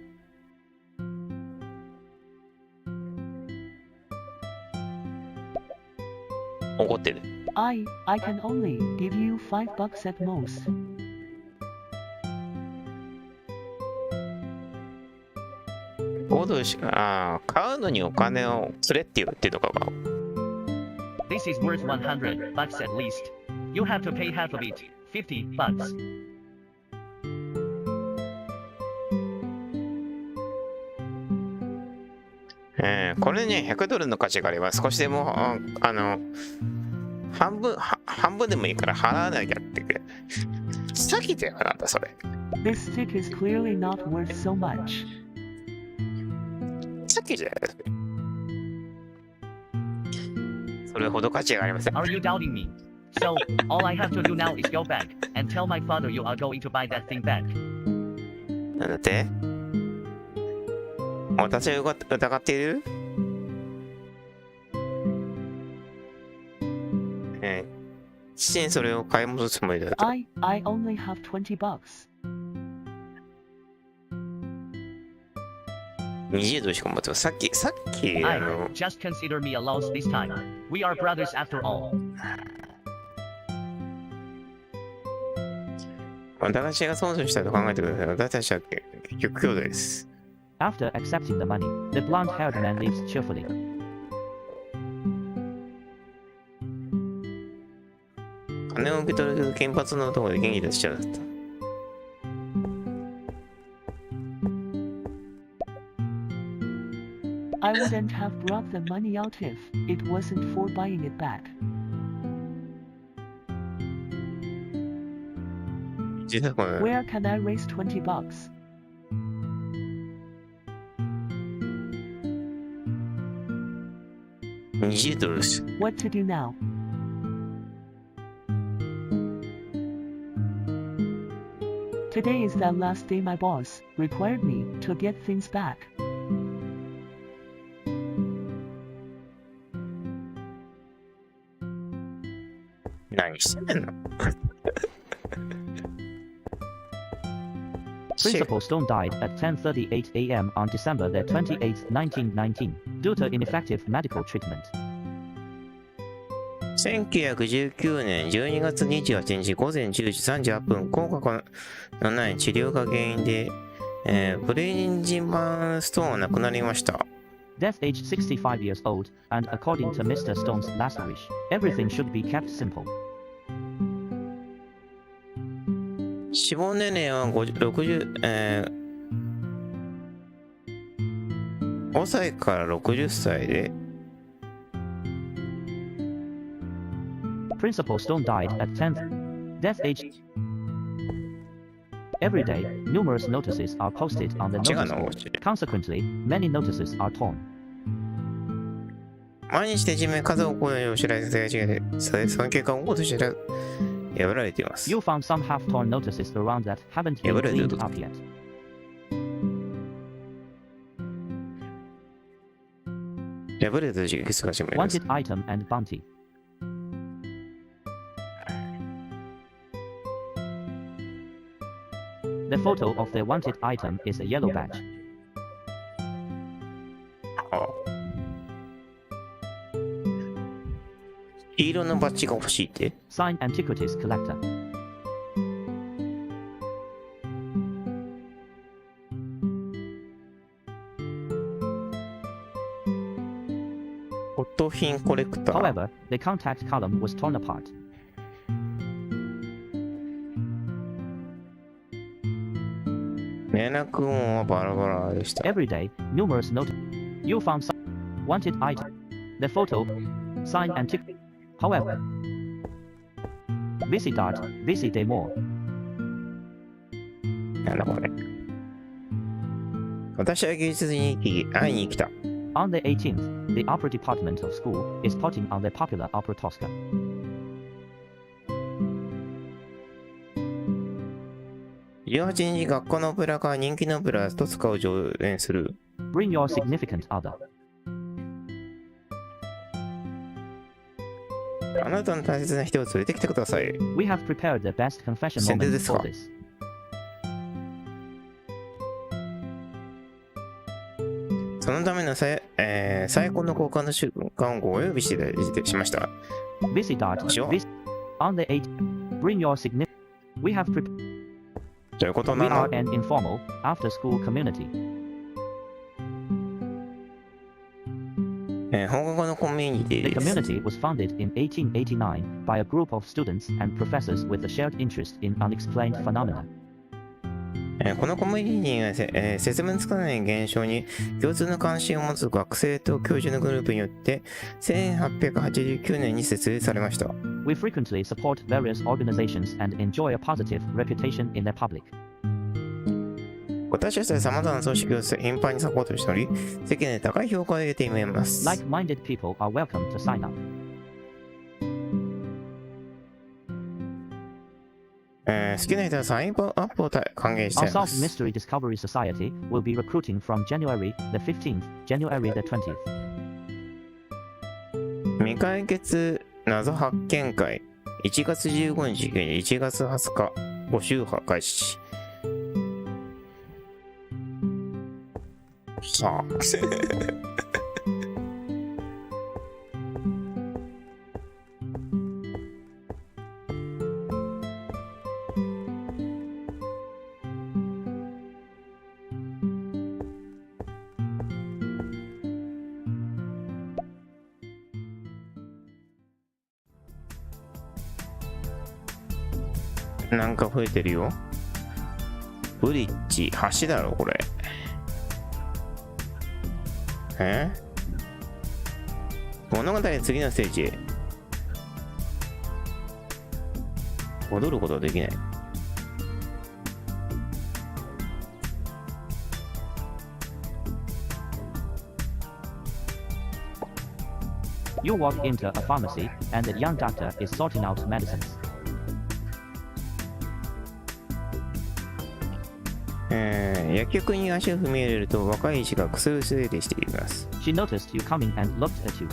怒ってる。I can only give you $5 at most. 買うのにお金をくれって言ってるのかが。 This is worth $100 at least. You have to pay half of it, $50. これには100ドルの価値があれば少しでも半分でもいいから払わなきゃって詐欺だよなんだそれ。 This stick is clearly not worth so much. 詐欺じゃないですか。それほど価値がありません。 Are you doubting me? So, all I have to do now is go back and tell my father you are going to buy that thing back. なんだって私を疑っている？父にそれを買い戻すつもりだと。I only have $20. 20ドルしか持ってます。さっきI just consider me a loss this time. We are brothers after all. 私が損したと考えてください。私たちは結局兄弟です。After accepting the money, the blonde-haired man leaves cheerfully. 金を受け取るけど金髪の男で元気出しちゃうだった。I wouldn't have brought the money out if it wasn't for buying it back. 実はこれ Where can I raise $20? 20ドルです。 What to do now? Today is the last day my boss required me to get things back. 何してんの Principal Stone died at 10:38 a.m. on December the 28th, 1919, due to ineffective medical treatment. 1919年12月28日午前10時38分、効果のない治療が原因で、ブレインジンバーストーンは亡くなりました。Death aged 65 years old, and according to Mr. Stone's last wish, everything should be kept simple. 死亡年齢は5歳から60歳で、Principal Stone died at 10th. Death age. Every day, numerous notices are posted on the 違う notice の board. Consequently, many notices are torn. 毎日手締め数を超えるお知らせが違い、その結果をとして破られています。 You found some half-torn notices around that haven't been cleaned up yet. 破れた時期が始まります。 Wanted item and bounty. The photo of the wanted item is a yellow badge. 黄色のバッジが欲しいって？ Sign antiquities collector.骨董品コレクター。 However, the contact column was torn apart. 連絡網はバラバラでした。 Every day, numerous notices. You found some wanted item. The photo. Sign antiquity. However, Visidart, Viside more. なんだこれ。私は芸術に会いに来た。On the 18th, the opera department of school is putting on the popular opera Tosca. 18日、学校のオペラが人気のオペラトスカを上演する。 Bring your significant other. あなたの大切な人を連れてきてください。 We have prepared the best confession 宣伝 moment ですか？ for this. そのための最高の交換の瞬間をごお呼びしました。 Visidart, Sure. on the 8th, bring your significant. We have prepared. ということ We な are の。 an informal, after-school community. 放課後のコミュニテ The ィです。 community was founded in 1889 by a group of students and professors with a shared interest in unexplained phenomena. このコミュニティには説明つかない現象に共通の関心を持つ学生と教授のグループによって1889年に設立されました。 We frequently support various organizations and enjoy a positive reputation in the public. 私たちは様々な組織を頻繁にサポートしており、世間で高い評価を得ています。 Like-minded people are welcome to sign up. 好きな人はサインアップを歓迎してい Our ま Solved す。 Mystery Discovery Society will be recruiting from January the 15th, January the 20th. 未解決謎発見会1月15日1月20日募集開始。さあなんか増えてるよ。ブリッジ、橋だろこれ。物語の次のステージへ。戻ることはできない。You walk into a pharmacy, and the young doctor is sorting out medicines. 薬局に足を踏み入れると若い医師が薬を整理しています。 She noticed you coming and looked at you.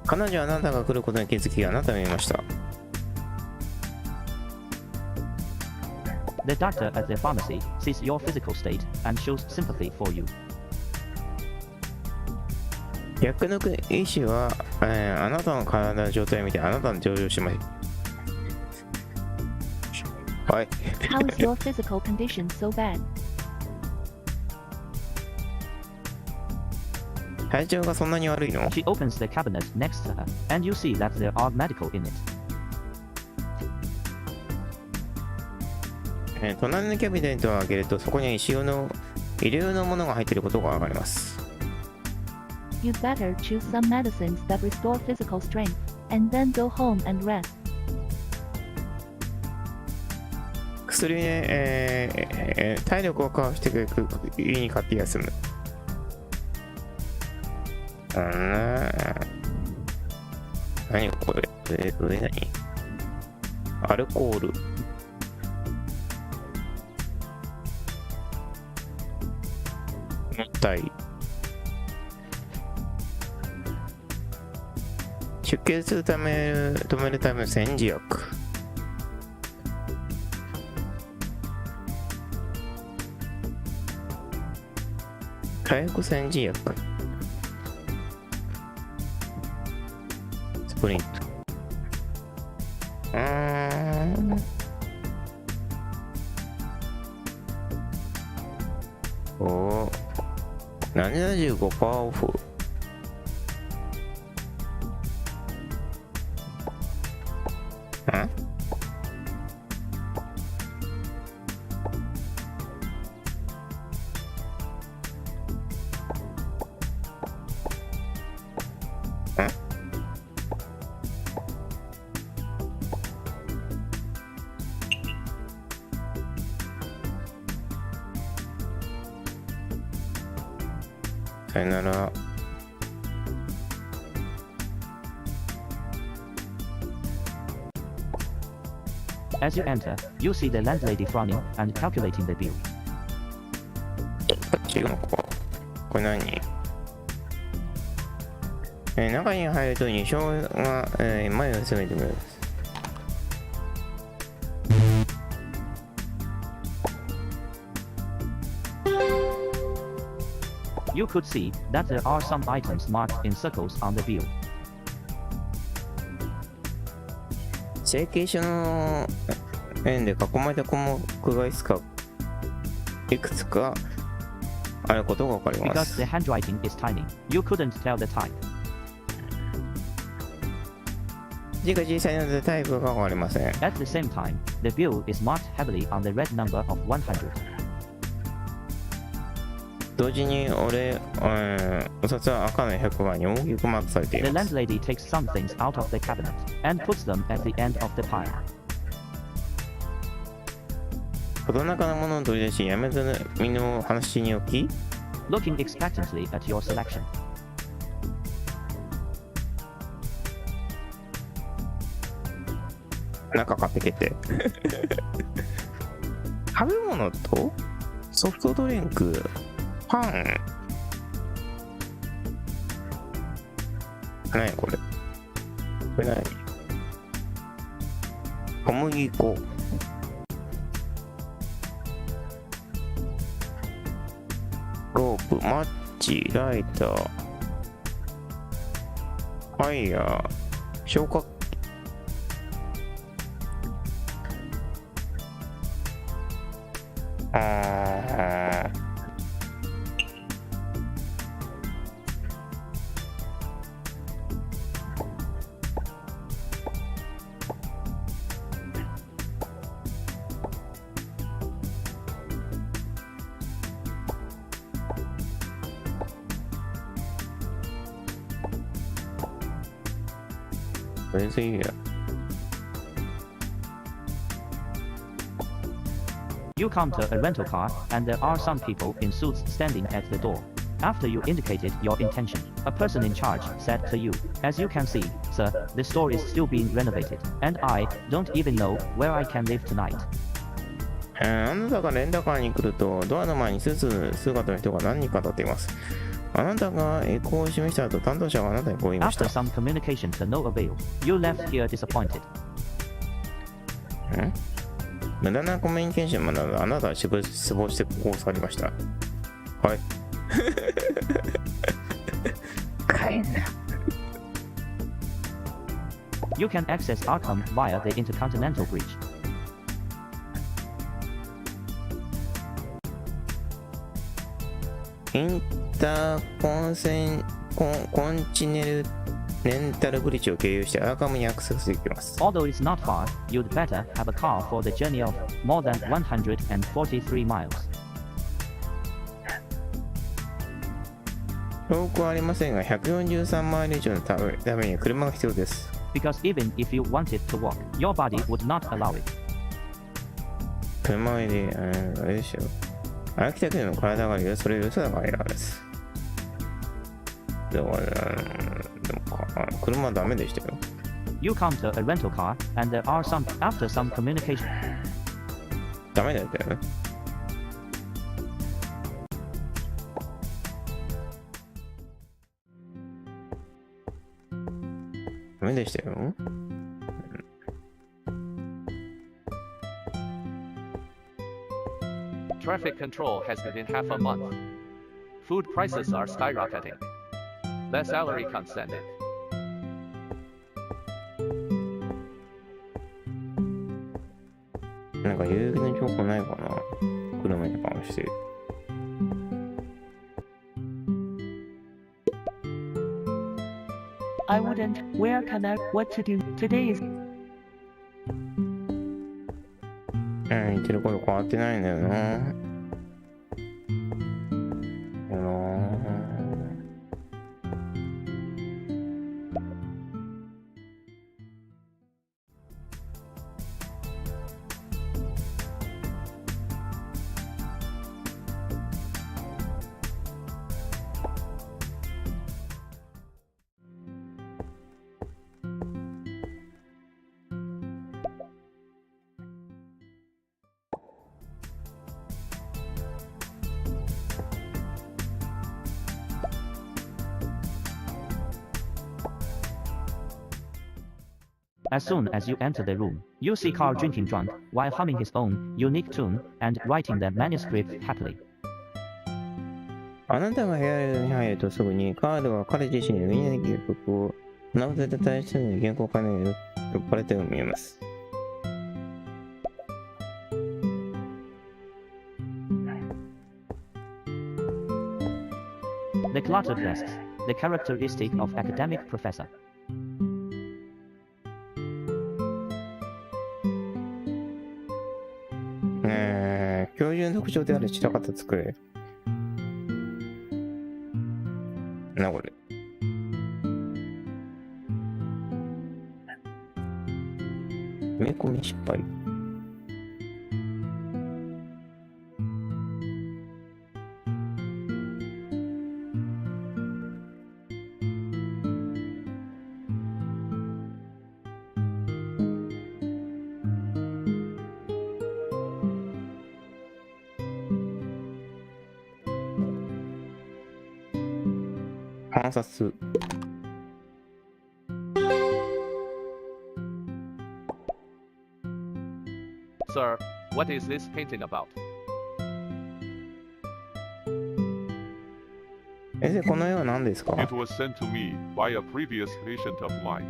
彼女はあなたが来ることに気づき、あなたを見ました。The doctor at the pharmacy sees your physical state and shows sympathy for you. 薬の医師は、あなたの体の状態を見てあなたの上場します。はい。How is your physical condition so bad? 体調がそんなに悪いの？ She opens the cabinet next to her, and you see that there are medical in it. 隣のキャビネットを開けるとそこに医療のものが入っていることがわかります。You'd better choose some medicines that restore physical strength, and then go home and rest. 薬で、体力を回復してくれる家に買って休む。何これ？上何？アルコール。もったい。出血を止めるための煎じ薬。火薬煎じ薬。スプリント。おー。75% オフ。さよなら。As you enter, you see the landlady frowning and calculating the bill. 違うのか。これ何？中に入ると2章が、前を進めてくれます。You could see that there are some items marked in circles on the bill. 成形書の円で囲まれた項目がいくつかあることがわかりま Because す。 the handwriting is tiny, you couldn't tell the type. 字が小さいのでタイプがわかりません。 At the same time, the bill is marked heavily on the red number of 100. 同時にお札は赤の100番に大きくマークされてい The ます。 landlady takes some things out of the cabinet and puts them at the end of the pile. この中のものを取り出し、やめず身の話に置き、 Looking expectantly at your selection. 中買ってけて。食べ物とソフトドリンク、パン。何これ？これ何？小麦粉。ロープ、マッチ、ライター、ファイヤー、消火器。Where's he here? You counter a rental car, and there are some people in suits standing at the door. After you indicated your intention, a person in charge said to you, "As you can see, sir, the store is still being renovated, and I don't even know where I can live tonight." あなたがレンタカーに来ると、ドアの前にスーツ姿の人が何人か立っています。あなたが意向を示した後、担当者があなたにこう言いました。 After some communication to no avail, you left here disappointed. 無駄なコミュニケーションなどあなたは死亡してこうされました。はい。帰んな。You can access Arkham via the Intercontinental Bridge. インターコンチネルレンタルブリッジを経由してアーカムにアクセスできます。Although it's not far, you'd better have a car for the journey of more than 143 miles. 遠くはありませんが、143マイル以上のために車が必要です。Because even if you wanted to walk, your body would not allow it. 車入り、あれでしょ。秋田県の体がそれ嘘だからです。だから、でも車はダメでしたよ。You come to a rental car, and there are after some communication. ダメだったよね。ダメでしたよ。Traffic control has been in half a month. Food prices are skyrocketing. The salary can't stand it. なんか有益な情報ないかな、車に関して。I wouldn't. Where can I? What to do? Today is. 言ってること変わってないんだよな。As soon as you enter the room, you see Carl drinking drunk while humming his own unique tune and writing the manuscript happily. あなたが部屋に入るとすぐにカールは彼自身のみんなできる曲を直せて対しての原稿家に酔っ払って見えます。The cluttered desks, the characteristic of academic professor. 教授の特徴である散らかった机。なこれ。埋め込み失敗。観察。Sir, what is this painting about? 先生、この絵は何ですか？ It was sent to me by a previous patient of mine.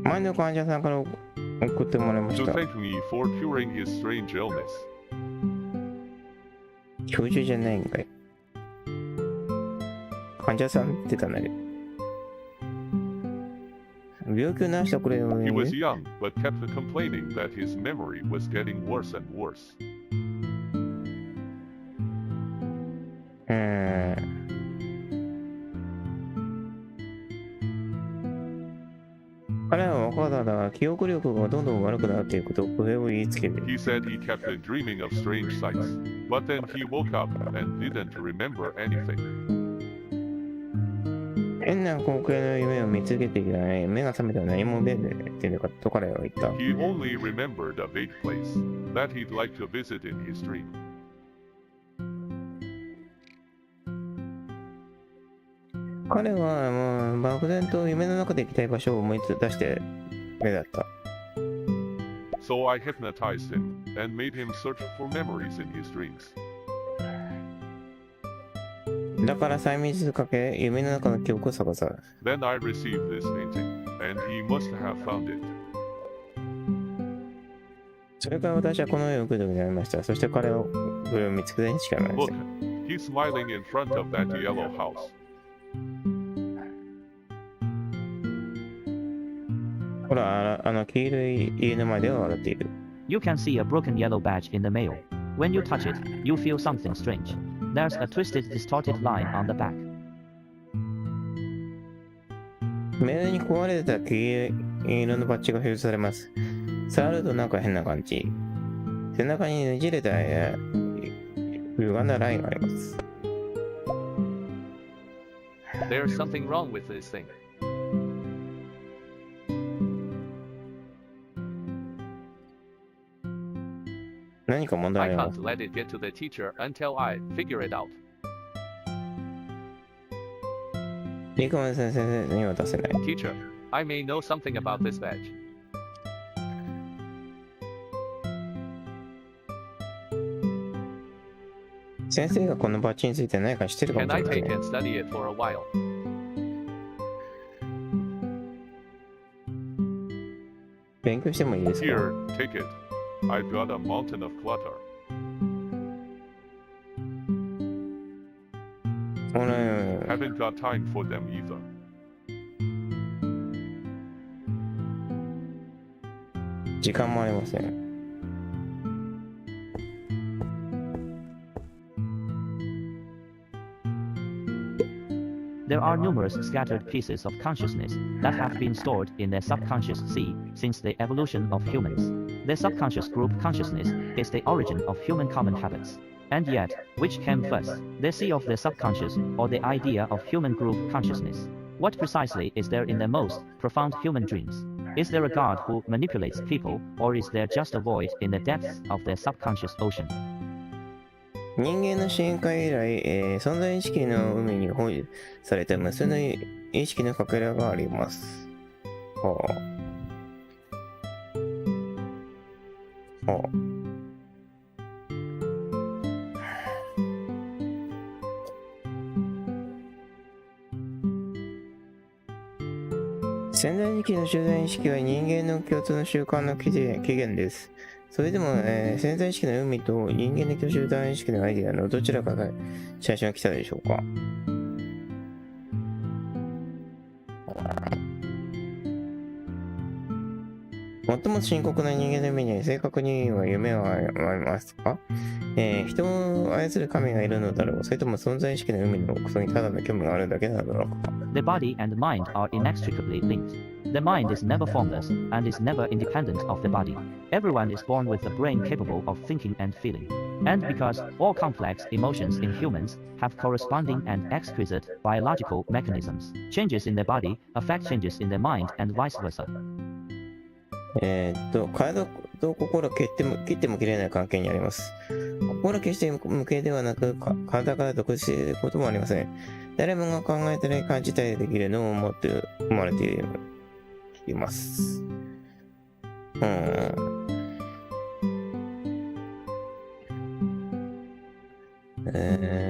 前の患者さんから送ってもらいまし To た。 thank me for curing his strange illness. 教授じゃないんかい。患者さんって言ってたんだけど。病気を治してくれるの He was に、 young, but kept complaining that his memory was getting worse and worse. 彼は若かったが記憶力がどんどん悪くなっていくと不平を言いつける。 He said he kept dreaming of strange sights, but then he woke up and didn't remember anything. 変な光景の夢を見つけていたら目が覚めたら何も見えないっていうかと彼は言った。 He only remembered a vague place that he'd like to visit in his dream. 彼はもう漠然と夢の中で行きたい場所を思い出して目だった。So I hypnotized him and made him search for memories in his dreams. だから催眠術かけ、夢の中の記憶を探さ。Then I received this painting, and he must have found it. それから私はこの絵を受け取りになりました。そして彼をこれを見つけてしかめまし Look, た。 he's smiling in front of that yellow house. ほら、あの黄色い家の前では笑っている。You can see a broken yellow badge in the mail. When you touch it, you feel something strange. There's a twisted, distorted line on the back. メールに壊れた黄色のバッジが表示されます。触るとなんか変な感じ。背中にねじれた歪んだラインがあります。There's something wrong with this thing. 何か問題 I ありま can't す。 let it get to the teacher until I figure it out. リカマン先生には出せない。 Teacher, I may know something about this badge. 先生がこのバッジについて何か知ってるかも Can し I れません take ね。 and study it for a while? 勉強してもいいですか？ Here, take it. I've got a mountain of clutter. これ Haven't got time for them either. 時間もありません。There are numerous scattered pieces of consciousness that have been stored in the subconscious sea since the evolution of humans. The subconscious group consciousness is the origin of human common habits. And yet, which came first, the sea of the subconscious or the idea of human group consciousness? What precisely is there in the most profound human dreams? Is there a God who manipulates people, or is there just a void in the depths of the subconscious ocean? 人間の進化以来、存在意識の海に保持された無数の意識のかけらがあります。ほう。ほう。潜在意識の集団意識は人間の共通の習慣の起源です。それでも、潜在意識の海と人間の集団意識のアイデアのどちらかが最初に来たでしょうか。最も深刻な人間の夢に正確には夢はありますか？人を愛する神がいるのだろう。それとも存在意識の海の奥底にただの興味があるだけなのだろうか。The body and mind are inextricably linked. The mind is never formless and is never independent of the body. Everyone is born with a brain capable of thinking and feeling. And because all complex emotions in humans have corresponding and exquisite biological mechanisms, changes in the body affect changes in the mind and vice versa. 体と心は切っても切れない関係にあります。心は決して無形ではなく、体から独立していることもありません。誰もが考えたり感じたりできるのを思われています。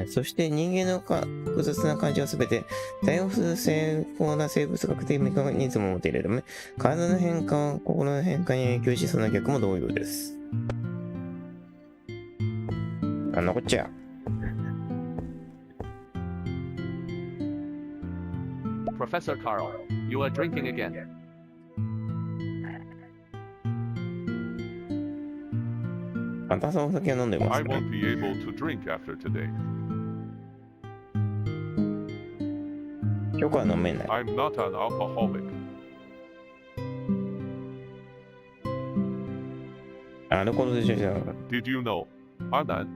そして人間の複雑な感情はすべて対応する精巧な生物学的メカニズムを持っているため、体の変化は心の変化に影響し、その逆も同様です。なんのこっちゃ。Professor Carl, you are drinking again. またお酒を飲んでま I すね。 won't be able to drink after today. 今日は飲めない。 I'm not an alcoholic. アルコールでしょじゃあ。 Did you know, Anand,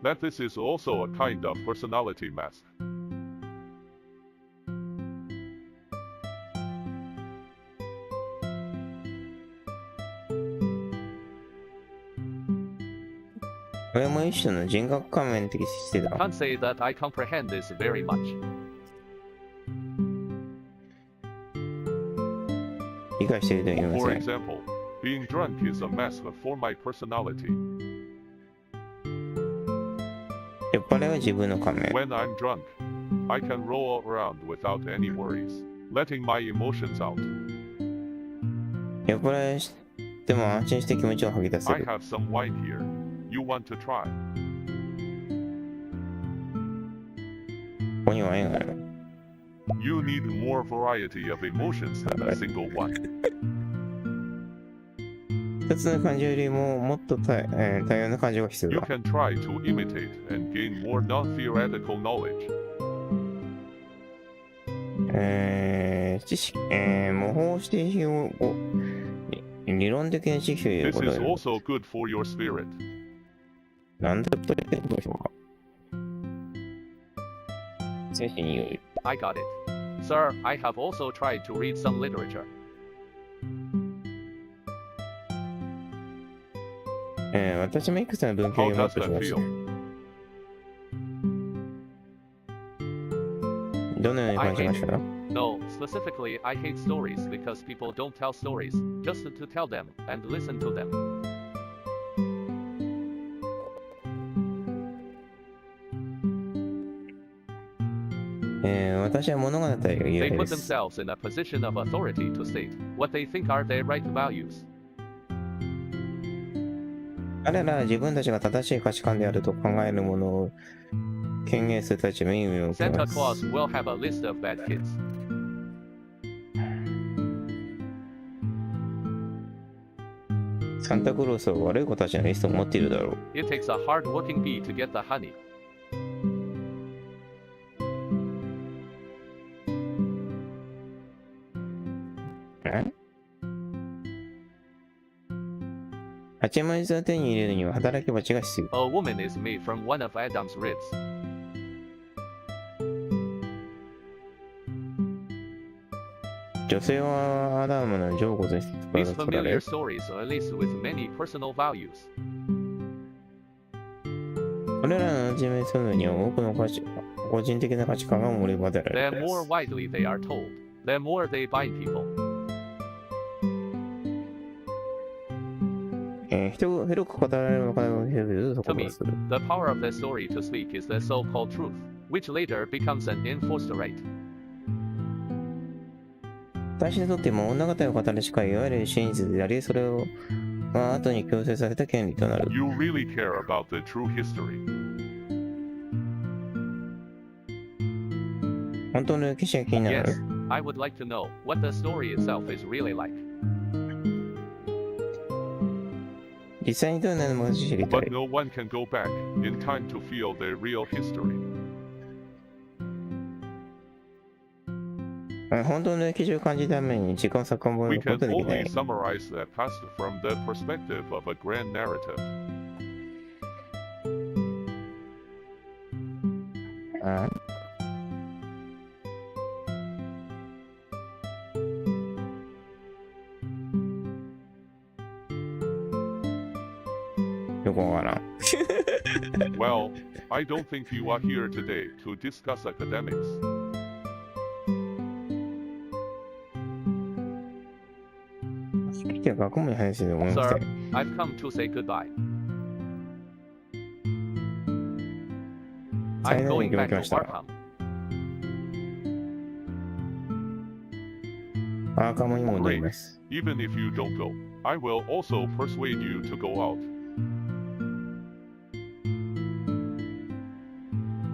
that this is also a kind of personality mask? これも一種の人格仮面的してた。 Can't say that I comprehend this very much. 理解しているとは言いま For せん。 example, Being drunk is a mask for my personality. 酔っ払いは自分の仮面。 When I'm drunk, I can roll around without any worries, letting my emotions out. 酔っ払いしても安心して気持ちを吐き出せ I る。 have some wine here. You want to try? ここにワインがある。 You need more variety of emotions than a single one. 一つの感情よりももっと多様な感情が必要 You だ。 can try to imitate and gain more non-theoretical knowledge. 知識、模倣して理論的な知識という This こと is で。 also good for your spirit. なんだと言ってることでしょうか。精神による。 I got it. Sir, I have also tried to read some literature. 私もいくつかの文献を How 読もう does とし that ました feel?。どのように感じましたか？ No, specifically, I hate stories because people don't tell stories, just to tell them and listen to them. 私は物語が嫌 They い put です。 themselves in a position of authority to state what they think are their right values. 彼らは自分たちが正しい価値観であると考えるものを権限するたちの意味を受け Santa ます。 Claus will have a list of bad kids. サンタクロースは悪い子たちのリストを持っているだろう。 It takes a hard-working bee to get the honey. 蜂蜜を手に入れるには働き蜂が必要。 A woman is made from one of Adam's ribs. 女性はアダムの上骨に作 These られ familiar stories are laced with many personal values. これらの馴染みするには多くの個人的な価値観が盛り込まれ The られてい more ます。 widely they are told, the more they bind people. 人が広く語られるのかを広げるとこ To ろ me, をする。 the power of the story to speak is the so-called truth, which later becomes an enforced right. 私にとっても物語を語るしかいわゆる真実であり、それを後に強制された権利となる。 You really care about the true history. 本当の歴史が気になる。 Yes, I would like to know what the story itself is really like. 実際にどうなるのか知りた But い。 no one can go back in time to feel the real history. 本当の歴史を感じるために時間を遡 We るこ can とができな only い。 summarize the past from the perspective of a grand narrative. あよくわからん。Well, I don't think you are here today to discuss academics. 来て学問に話して思いませ Sir, ん。 I've come to say goodbye. 最 I'm 後に going 行き back ま to した。 Arkham. アーカムに戻ります。 Even if you don't go, I will also persuade you to go out.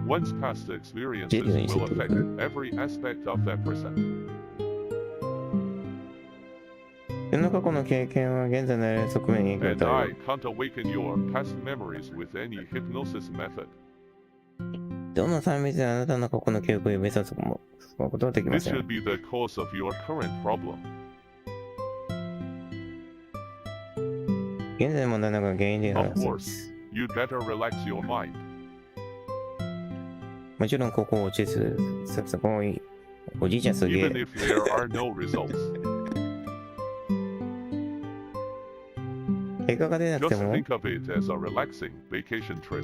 One's past experiences will affect every aspect of that person. 世の過去の経験は現在のあらゆる側面に影 And 響を与え I る。 can't awaken your past memories with any hypnosis method. どの3密であなたの過去の記憶を呼び覚ますことはできま This せん should。be the cause of your current problem. 現在の問題の中が原因である Of そう course, です。 you'd better relax your mind. もちろんここを落ちす、そこにおじいちゃんすげ Even え。 if there are no results. 結果が出なくて Just も、 think of it as a relaxing vacation trip.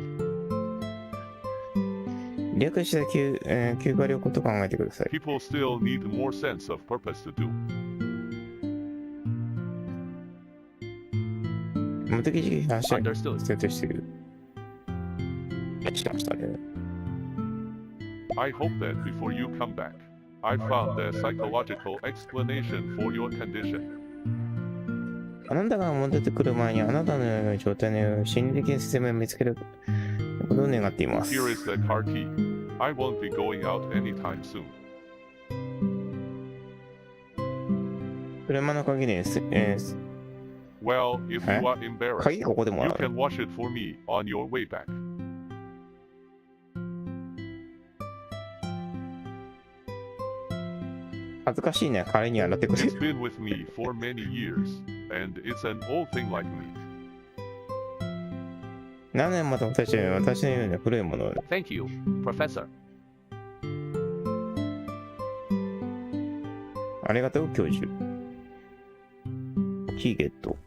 略した休暇旅行と考えてください。 People still need more sense of purpose to do. 無敵時期発射 Understood. 設定してる。しましたね。I hope that before you come back, I found a psychological explanation for your condition. あなたが戻ってくる前にあなたの状態の心理的な説明を見つけることを願っています。 Here is the car key. I won't be going out anytime soon. 車の鍵です。Well, if you are embarrassed, 鍵ここでも you らう。 can wash it for me on your way back. 恥ずかしいね。彼に洗ってくれ It's been with me for many years, and it's an old thing like me. 何年まで私のような古いものを Thank you, Professor. ありがとう、教授。キーゲット。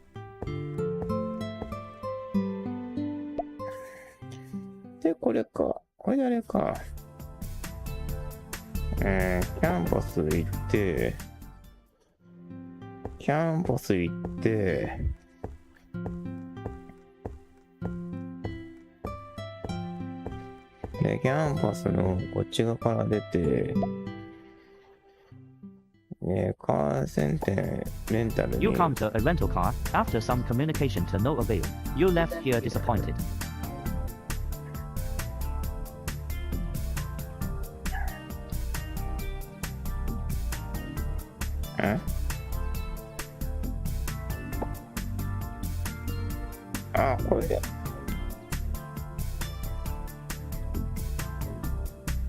で、これか。これであれか。キャンパス行って、で、キャンパスのこっち側から出て、カーセン店レンタルに You come to a rental car after some communication to no avail. You left here disappointed. これで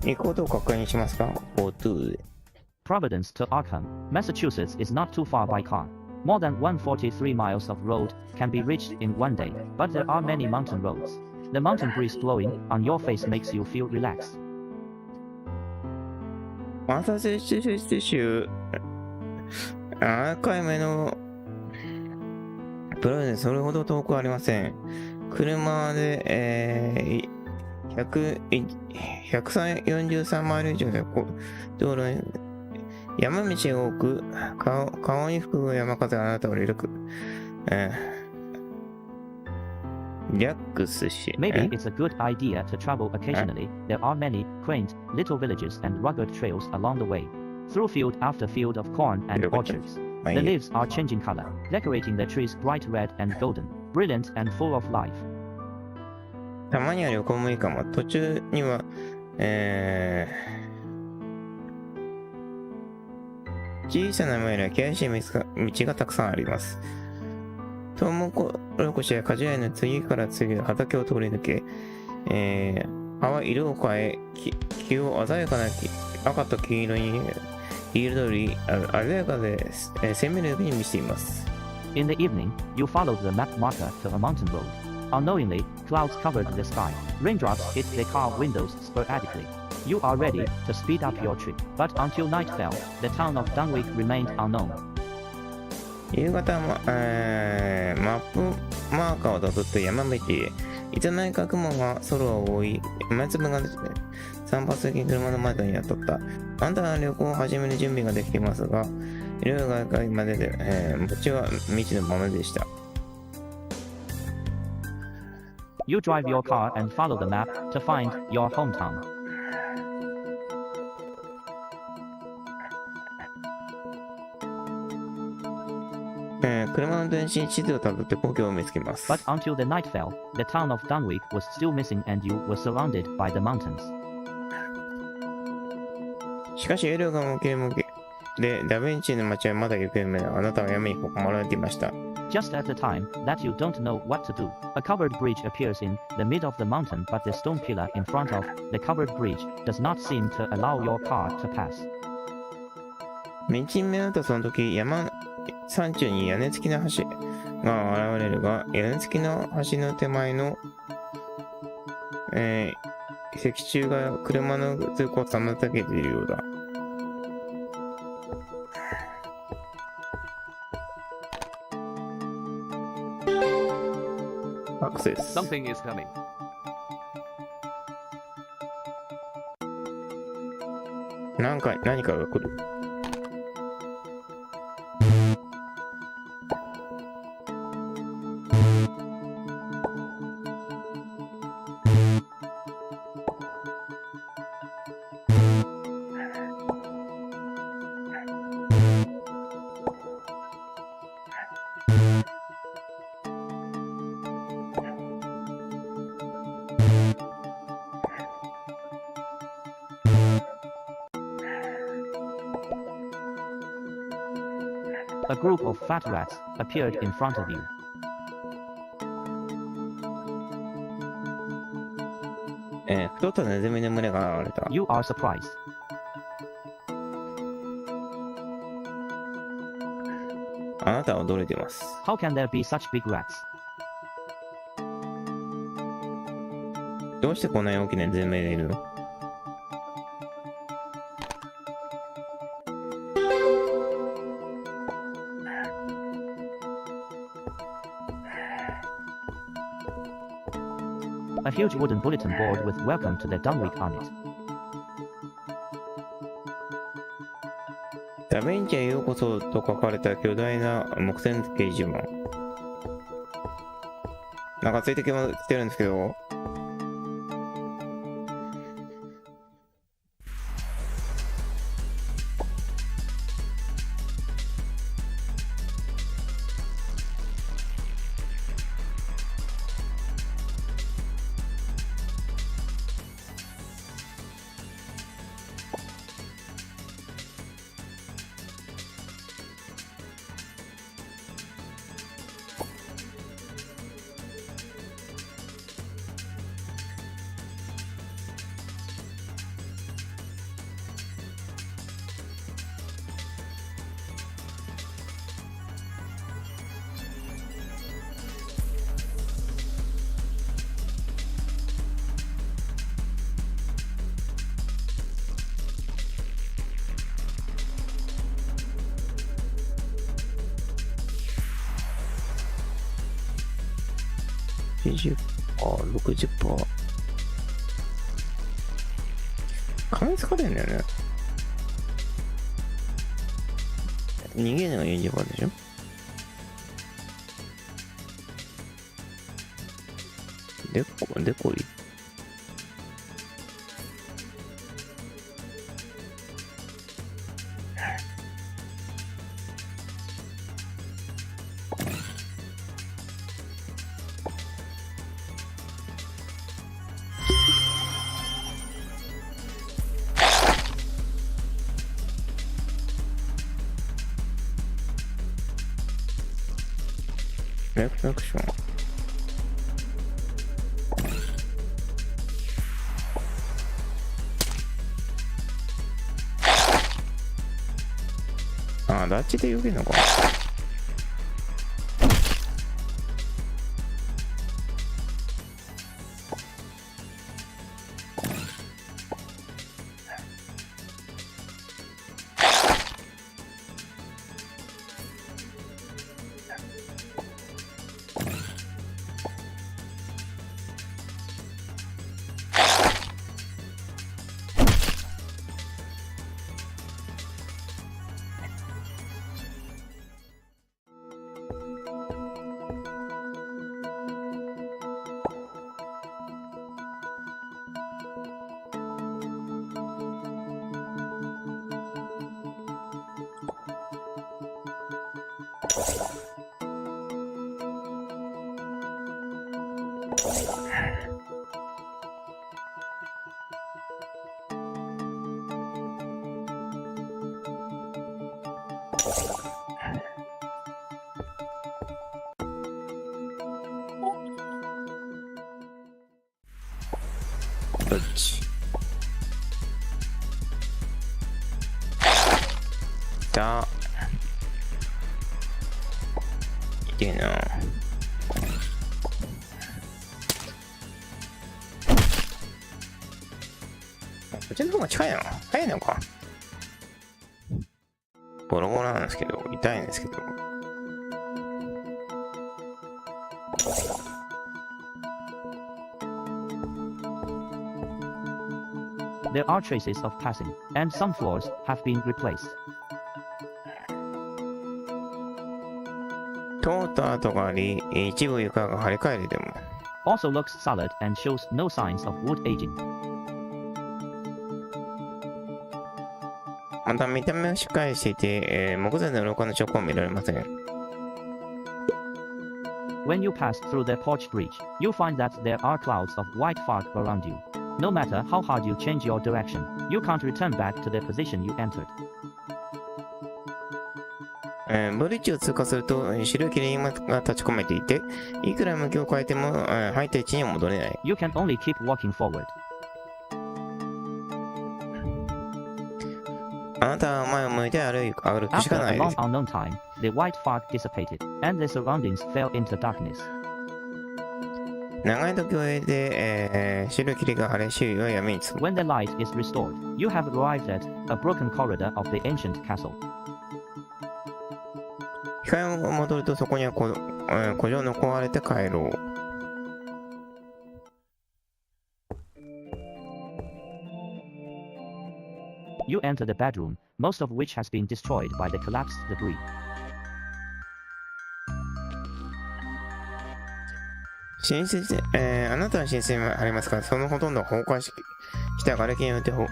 行くことを確認しますか ?GoTo で。Providence to Arkham, Massachusetts is not too far by car. More than 143 miles of road can be reached in one day, but there are many mountain roads. The mountain breeze blowing on your face makes you feel relaxed. マサチューセッツ州赤い目のプロでそれほど遠くありません。車で、143マイル以上で道路に山道が多く顔に吹く山風があなたをリラックスし Maybe it's a good idea to travel occasionally. There are many quaint little villages and rugged trails along the way, through field after field of corn and orchards. The leaves are changing color, decorating the trees bright red and golden, brilliant and full of life. たまには旅行もいいかも。途中には、小さな山や険しい道がたくさんあります。トウモロコシや果樹園の次から次へ畑を通り抜け、葉は色を変え、木を鮮やかな赤と黄色に彩り、鮮やかで鮮明な色に見せています。In the evening, you follow the map marker to a mountain road. Unknowingly, clouds covered the sky. Raindrops hit the car windows sporadically. You are ready to speed up your trip, but until night fell, the town of Dunwich remained unknown. 夕方も、マップマーカーをたどって山道へ。いつの間にか雲が空を覆い、雨粒がですね、散髪先車の窓に当たった。あんたは旅行を始める準備ができていますが、いろいろがかりまでで、道は未知のままでした。You drive your car and follow the map to find your hometown. 車の運転し地図をたどって故郷を見つけます。But until the night fell, the town of Dunwich was still missing and you were surrounded by the mountains. しかしエルガ向けでダヴィンチの町はまだ行方不明なあなたは闇に囲まれていました。Just at the time that you don't know what to do, a covered bridge appears in the middle of the mountain, but the stone pillar in front of the covered bridge does not seem to allow your car to pass. 道に迷うとその時山中に屋根付きの橋が現れるが、屋根付きの橋の手前の、石柱が車の通行を妨げているようだ。アクセス。Something is coming. 何かが来る。A group of fat rats appeared in front of you. 太ったネズミの群れが現れた。You are surprised. あなたは驚いています。How can there be such big rats? どうしてこんなに大きなネズミがいるの？ A huge wooden bulletin board with "Welcome to the Dumb Week" on it. ダヴィンチへようこそと書かれた巨大な木製掲示板。なんかついてきてるんですけど。20%、60%。金疲れんだよね。逃げるのが40%でしょ。でこい。レクアクション。ああ、ダッチで避けるのか。どっちだいけな。こっちの方が近いの早いのか。ボロボロなんですけど、痛いんですけど。There are traces of passing, and some floors have been replaced. 通った跡があり、一部床が張り替えるでも。Also looks solid and shows no signs of wood aging. また見た目をしっかりしていて、木材の廊下の証拠は見られません。When you pass through the porch bridge, you find that there are clouds of white fog around you. No matter how hard you change your direction, you can't return back to the position you entered. ブリッジを通過すると白い霧が立ち込めていて、いくら向きを変えても入った位置には戻れない。You can only keep walking forward. あなたは前を向いて歩くし After かな a いで long す。 unknown time, the white fog dissipated, and the surroundings fell into darkness. 長い時を経て、白い霧が晴れ、周囲は闇に包む。 When the light is restored, you have arrived at a broken corridor of the ancient castle. 光が戻るとそこには古城の壊れて帰ろう。You enter the bedroom, most of which has been destroyed by the collapsed debris. 寝室、あなたの寝室にありますが、そのほとんどは崩壊した瓦礫によって破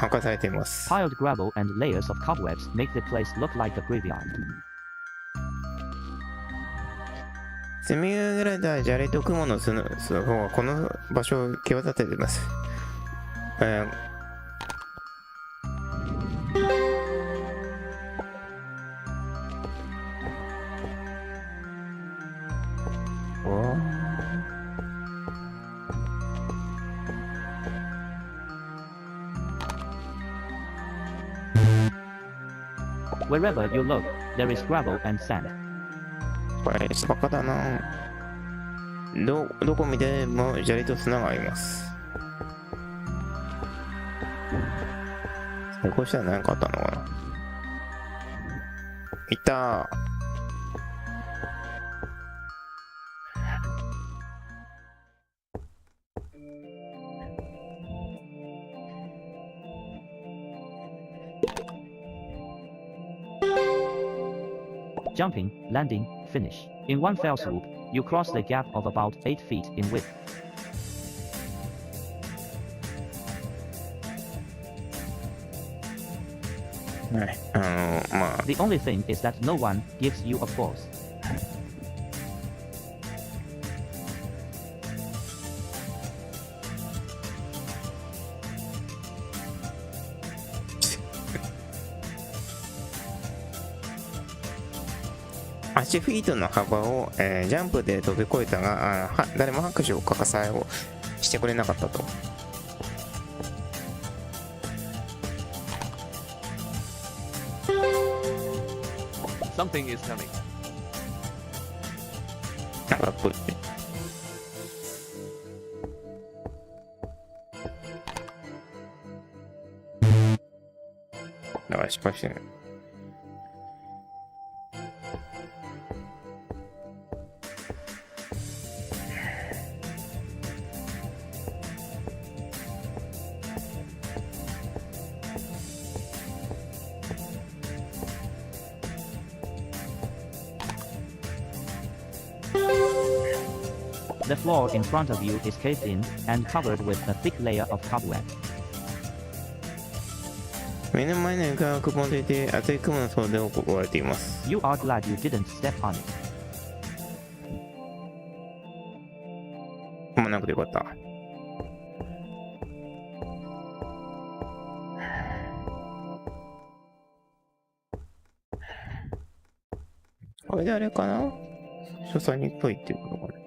壊されています。 Piled gravel and layers of cobwebs make the place look like a graveyard. 積み上げられた砂利と雲の巣がこの場所を際立てています。Wherever you look, there is gravel and sand. これバカだな。どこ見ても砂利と砂があります。こうしたら何かあったのかな。いた。Jumping, landing, finish. In one fell swoop, you cross the gap of about 8 feet in width. はい、まあ The only thing is that no one gives you applause. 8フィートの幅を、ジャンプで飛び越えたが、誰も拍手を欠かさをしてくれなかったと。Something is coming. なんかこれだから失敗してる。The floor in front of you is caved in and covered with a thick layer of cobweb. 目の前の床がくぼんでいて、厚い雲の層で覆われています。You are glad you didn't step on it. もうなくてよかった。これであれかな？書斎にっぽいっていうことかな。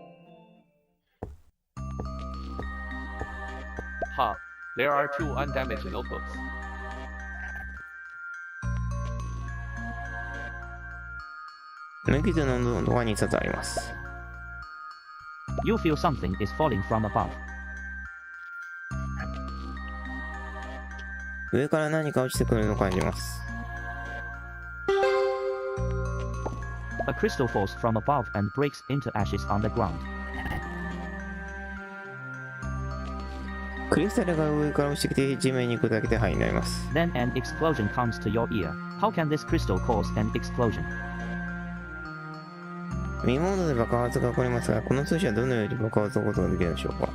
Ha, there are 2 undamaged notebooks. 無傷のドアに2冊あります。You feel something is falling from above. 上から何か落ちてくるのを感じます。A crystal falls from above and breaks into ashes on the ground. クリスタルが上から落ちてきて地面に砕けて灰になります。Then an explosion comes to your ear. How can this crystal cause an explosion? 見モードで爆発が起こりますが、この通信はどのように爆発を起こすことができるでしょうか。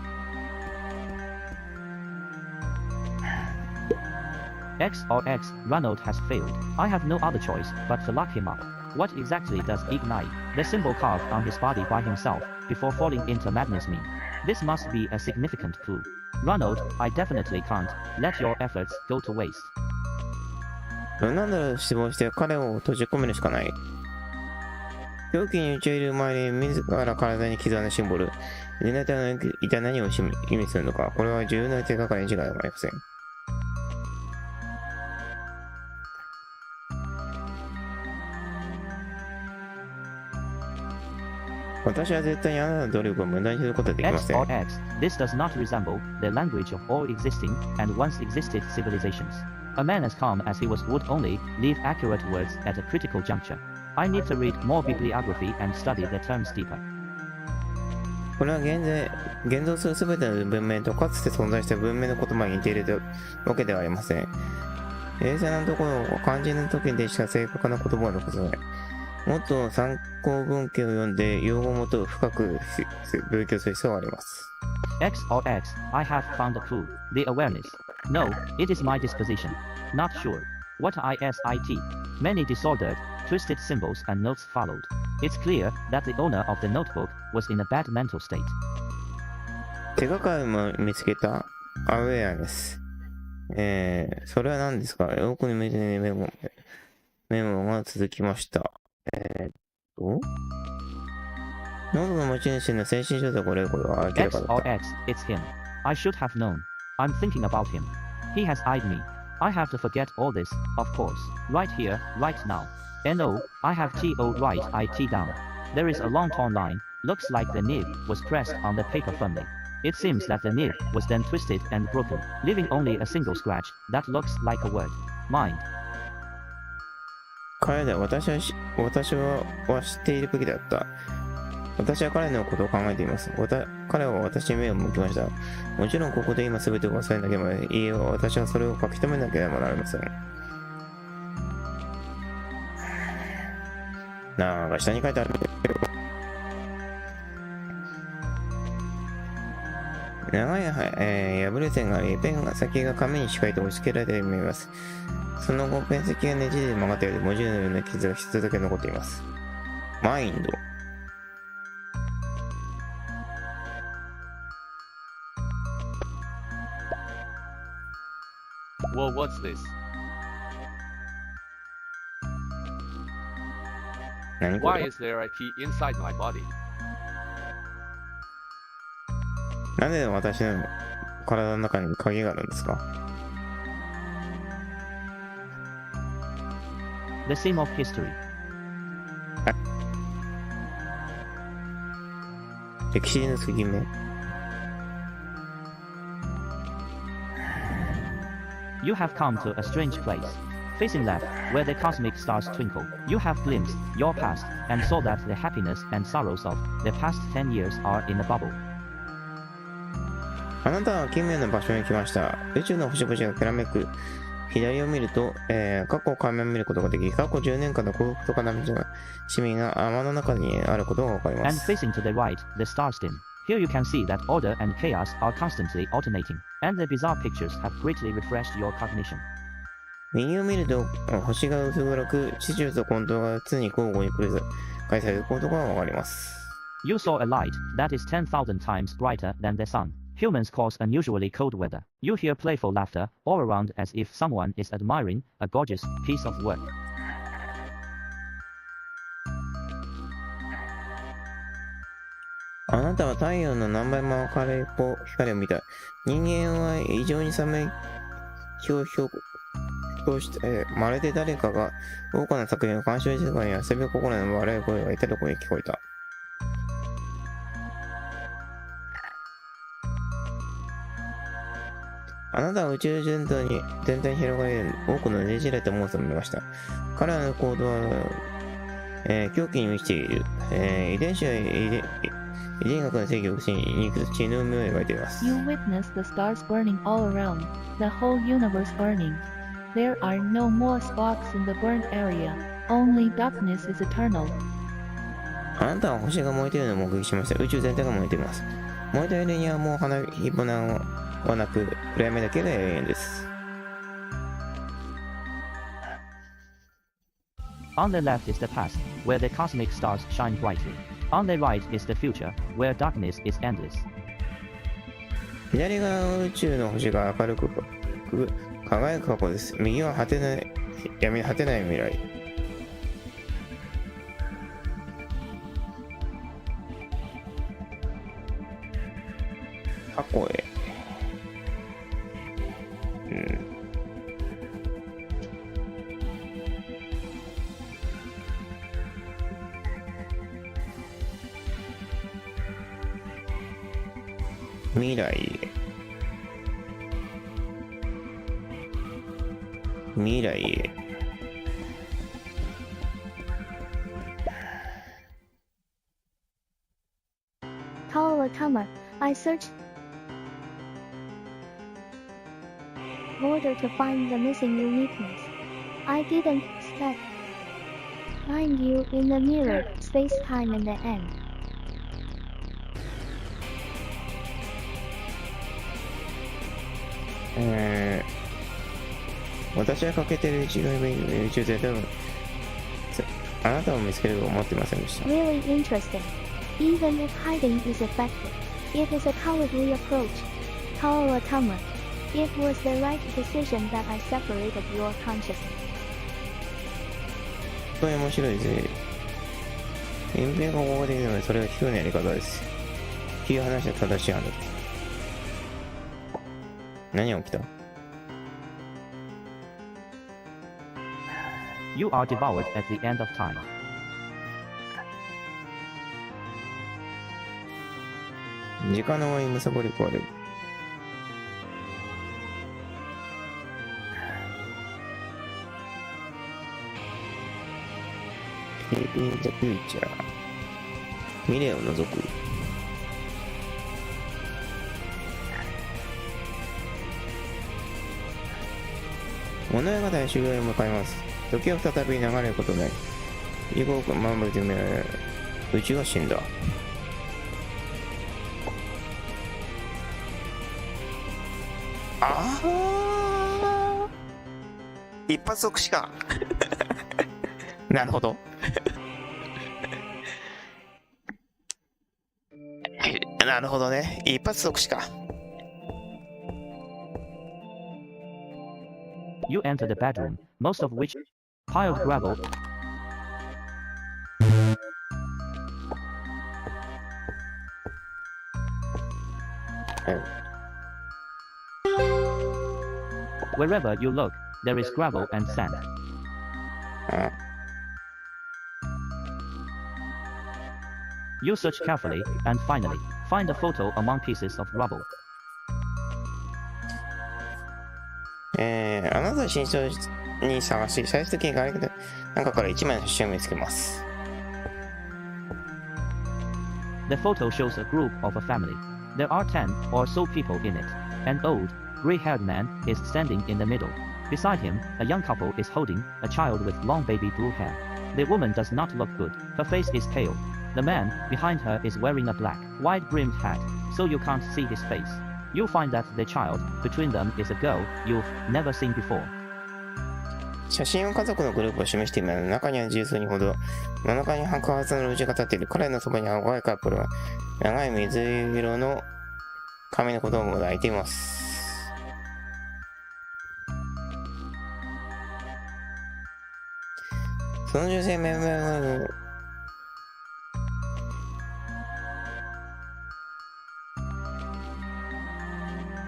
X or X, Ranald has failed. I have no other choice but to lock him up. What exactly does ignite, the symbol carved on his body by himself, before falling into madness mean? This must be a significant clue. Ronald, I definitely can't let your efforts go to waste. ロナルドを死亡して彼を閉じ込めるしかない。狂気に打ち入れる前に自ら体に刻んだシンボル、ルナタの一体何を意味するのか、これは重要な手がかりに違いはありません。私は絶対にあなたの努力を無駄にすることはできま X せん。 or X, this does not resemble the language of all existing and once existed civilizations. A man as calm as he was would only leave accurate words at a critical juncture. I need to read more bibliography and study the terms deeper. これは現存するすべての文明とかつて存在した文明の言葉に似ているわけではありません。冷静なところ、肝心な時でしか正確な言葉を残さない。もっと参考文献を読んで用語をもと深く勉強する必要があります。X or X, I have found a clue. The awareness. No, it is my disposition. Not sure. What ISIT? Many disordered, twisted symbols and notes followed. It's clear that the owner of the notebook was in a bad mental state. 手がかりも見つけたアウェアネス。それは何ですか？奥に見てメモが続きました。ノートの持ち主の精神状態これは明らかだった。X or X, it's him. I should have known. I'm thinking about him. He has eyed me. I have to forget all this, of course. Right here, right now. No, I have TO right IT down. There is a long torn line. Looks like the nib was pressed on the paper firmly. It seems that the nib was then twisted and broken, leaving only a single scratch that looks like a word. Mind. 彼だ、私は知っているべきだった。私は彼のことを考えています。彼は私に目を向きました。もちろんここで今全てを忘れなければいいよ。私はそれを書き留めなければなりません。なんか下に書いてある。長い、破れ線があり、ペンが先が紙にしっかりと押し付けられて見えます。その後、ペン先がねじれて曲がったようで文字のような傷が一つだけ残っています。マインド。Well, what's this? 何こ Why れ？ is there a key inside my body? なんで私の体の中に鍵があるんですか？ The seam of history. 歴史の継ぎ目。You have come to a strange place. Facing left, where the cosmic stars twinkle, you have glimpsed your past and saw that the happiness and sorrows of the past 10 years are in a bubble. あなたは奇妙な場所に来ました。宇宙の星々がきらめく。左を見ると、過去を垣間見ることができ、過去10年間の幸福と悲しみが泡の中にあることがわかりま And す。 facing to the right, the stars dim. Here you can see that order and chaos are constantly alternating, and the bizarre pictures have greatly refreshed your cognition. 右を見ると、星が薄暗く、秩序と混沌が常に交互に繰り返されることがわかります。You saw a light that is 10,000 times brighter than the sun. Humans cause unusually cold weather. You hear playful laughter all around as if someone is admiring a gorgeous piece of work. あなたは太陽の何倍も明るい光を見た。人間は異常に寒い気を表して、まるで誰かが豪華な作品を鑑賞しているかに遊び心の笑い声が至るところに聞こえた。あなたは宇宙全体に広がり多くのねじれたモンスターを見ました。彼らの行動は、狂気に満ちている。遺伝子や遺伝学の制御をしに血の海を描いています。You witness the stars burning all around, the whole universe burning. There are no more sparks in the burnt area, only darkness is eternal. あなたは星が燃えているのを目撃しました。宇宙全体が燃えています。燃えているにはもう花火花はなく、暗闇だけが永遠です。On the left is the past, where the cosmic stars shine brightly. On the right is the future, where darkness is endless. 左側は宇宙の星が明るく輝く過去です。右は闇果てない未来。過去へ。未来へ。未来へ。Call a comer. I searched order to find the missing uniqueness. I didn't step. Find you in the mirror, space-time in the end. 私は欠けてる一概に宇宙で多分あなたを見つけると思ってませんでした。 Really interesting. Even if hiding is effective, it is a cowardly approach. Call a comer. It was the right decision that I separated your consciousness. 本当に面白いですね。隠蔽が合法的なのでそれが卑怯なやり方です。っていう話は正しい話です。何が起きた？ You are devoured at the end of time. 時間の終わりに貪り食われる。In the future 未来を除く。物語は終了へ向かいます。時は再び流れることない。以後万物で見られる。うちが死んだ。ああ一発即死か。なるほど。なるほどね。一発即死か。You enter the bedroom, most of which piled gravel. Wherever you look, there is gravel and sand. You search carefully, and finally, find a photo among pieces of rubble. あなたの真相に探し、最終的に外国で中から一枚の写真を見つけます。The photo shows a group of a family. There are 10 or so people in it. An old, gray-haired man is standing in the middle. Beside him, a young couple is holding a child with long baby blue hair. The woman does not look good. Her face is pale. The man behind her is wearing a black, wide-brimmed hat, so you can't see his face. You'll find that the child between them is a girl you've never seen before. 写真は家族のグループを示しています。中には十数人ほど、真ん中に白髪の内が立っている。彼のそばに青いカップルは、長い水色の髪の子供が抱いています。その女性は、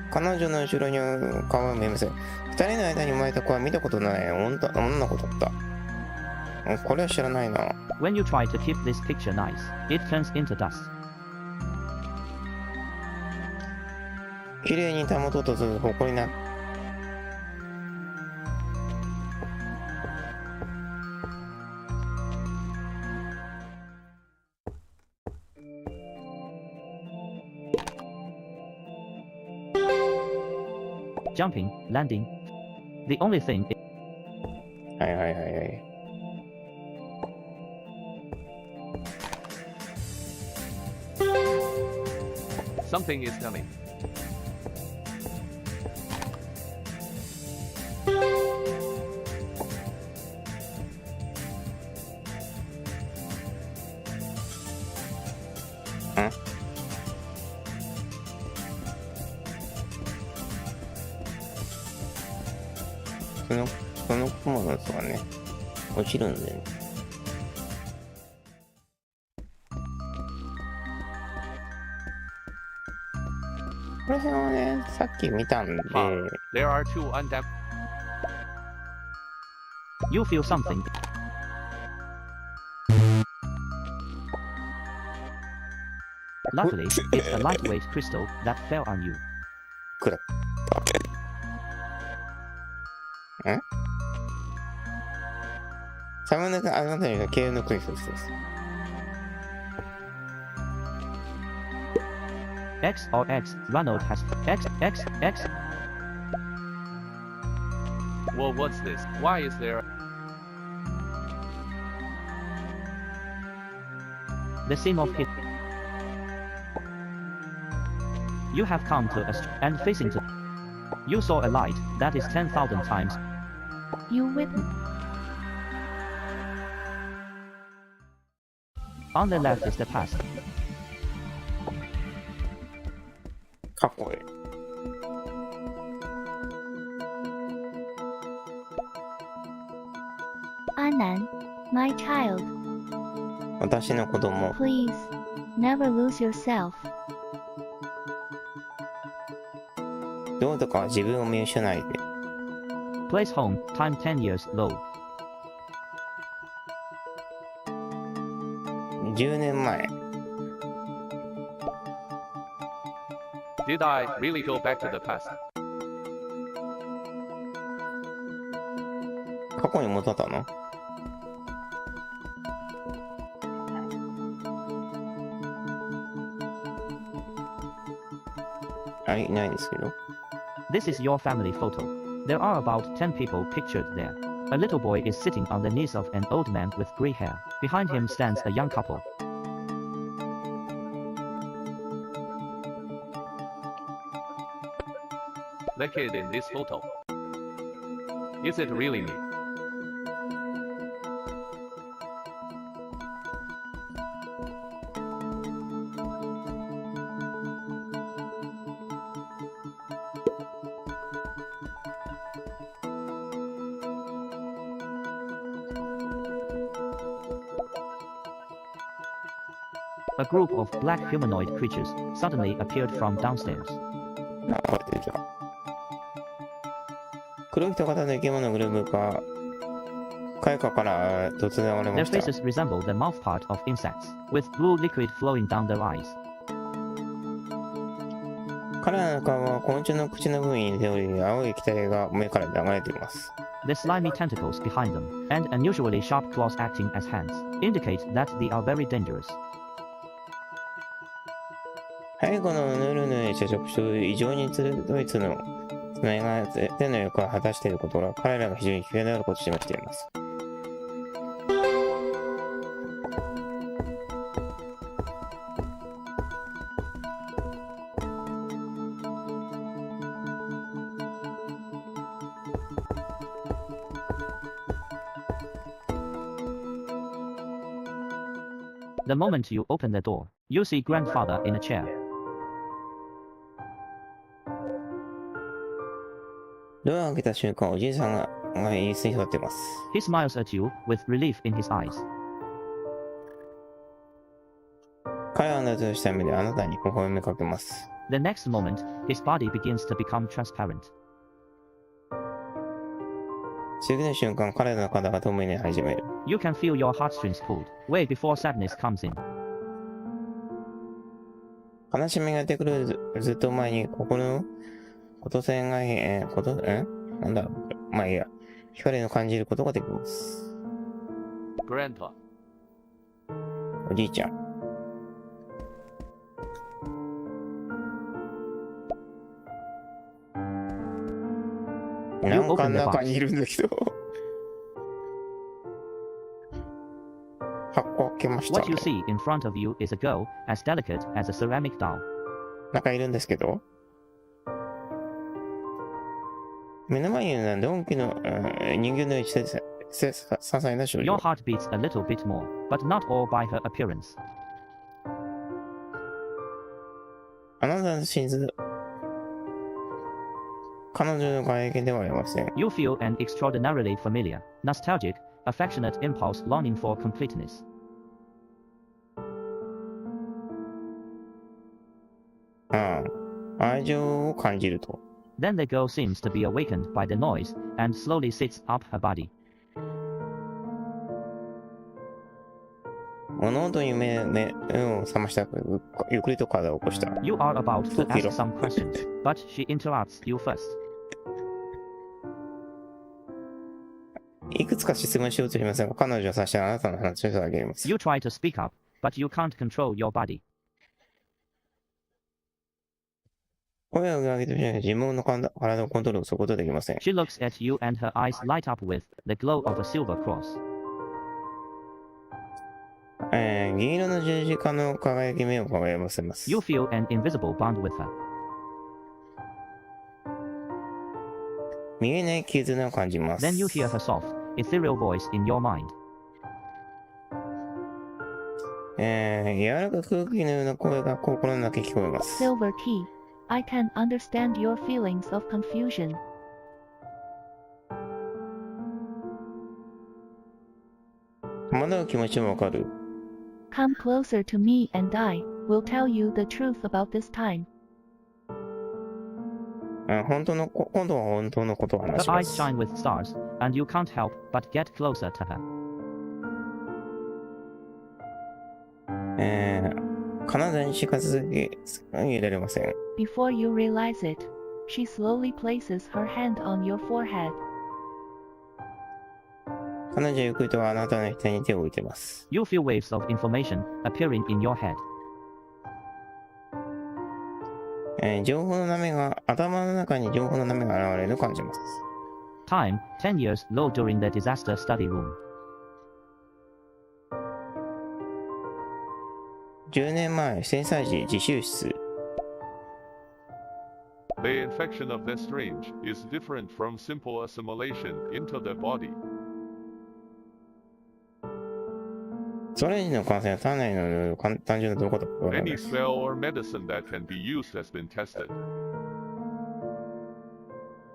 彼女の後ろに顔が見えません。二人の間に生まれた子は見たことない女の子だった。これは知らないな。When you try to keep this picture nice, it turns into dust. 綺麗に保とうとする誇りな。Jumping, landing. The only thing is はいはいはいはい。Something is coming. Huh? その雲のやつがね、落ちるんでね。これはね、さっき見たんで、 There are two undamaged. You feel something. Luckily, it's a lightweight crystal that fell on you. くらった。ん？サムネがあなたには経由のクリスです。X or X, Ronald has X. Well, what's this? Why is there? The sim of his. You have come to us and facing to. You saw a light that is 10,000 times. You witness. On the left is the past. 過去へ。Anand, my child, 私の子供、 please, never lose yourself. どうとか自分を見失ないで。 Place home, time 10 years low. 10年前、 Did I really go back to the past? 過去に戻ったの？いないですけど。 This is your family photo. There are about 10 people pictured there. A little boy is sitting on the knees of an old man with gray hair. Behind him stands a young couple. The kid in this photo. Is it really me? A group of black humanoid creatures suddenly appeared from downstairs. これ出た。黒い人型の生き物のグループが開花から突然現れ Their ました。 faces resemble the mouth part of insects, with blue liquid flowing down their eyes. 彼らの顔は昆虫の口の部分に似ており、青い液体が目から流れています。 The slimy tentacles behind them, and unusually sharp claws acting as hands, indicate that they are very dangerous. 背後のヌルヌルした触手と異常に鋭い角が手の横を果たしていることが彼らが非常に危険であることを示しています。The moment you open the door, you see grandfather in a chair. ドアを開けた瞬間、おじいさんが椅子に座っています。 He smiles at you with relief in his eyes. 彼は夏をした目であなたに微笑みかけます。 The next moment, his body begins to become transparent. 次の瞬間、彼の体が透明に始める。 You can feel your heartstrings pulled, way before sadness comes in. 悲しみがやってくるずっと前に、心のこと線がなんだまあいいや。光を感じることができます。 Grandpa. おじいちゃん。なんか中にいるんだけど。箱開けました、ね。What you see in front of you is a girl as delicate as a ceramic doll. 中いるんですけど。目の前にいるのはドンキの人間の些細な少女。 Your heart beats a little bit more, but not all by her appearance. あなたの心臓、彼女の外見ではありません。 You feel an extraordinarily familiar, nostalgic, affectionate impulse longing for completeness. ああ、愛情を感じると。Then the girl seems to be awakened by the noise and slowly sits up her body. 物音に目を覚ましたく、ゆっくりと体を起こした。You are about to Look, ask some questions, but she interrupts you first. いくつか質問しようとしますが、彼女はさしてあなたの話をしてあげます。You try to speak up, but you can't control your body. 声を上げてみない自分の体をコントロールすることができません。She looks at you and her eyes light up with the glow of a silver cross. 銀色の十字架の輝き目を輝かせます。You feel an invisible bond with her. 見えない絆を感じます。 Then you hear her soft, ethereal voice in your mind. 柔らか空気のような声が心の中に聞こえます。 Silver key. I can understand your feelings of confusion. 戸惑う気持ちもわかる。Come closer to me and I will tell you the truth about this time. 今度は本当のことを話 Her しま eyes す。 shine with stars, and you can't help but get closer to her. 体に近づけられません。 Before you realize it, she slowly places her hand on your forehead. 彼女はゆっくりとあなたの額に手を置いています。 You feel waves of information appearing in your head. 情報の波が、頭の中に情報の波が現れるのを感じます。 Time, 10 years low during the disaster study room. 10年前、震災時自習室。 The infection of the strange is different from simple assimilation into the body. ストレンジの感染は体内の単純などこだかわからない Any です。 spell or medicine that can be used has been tested.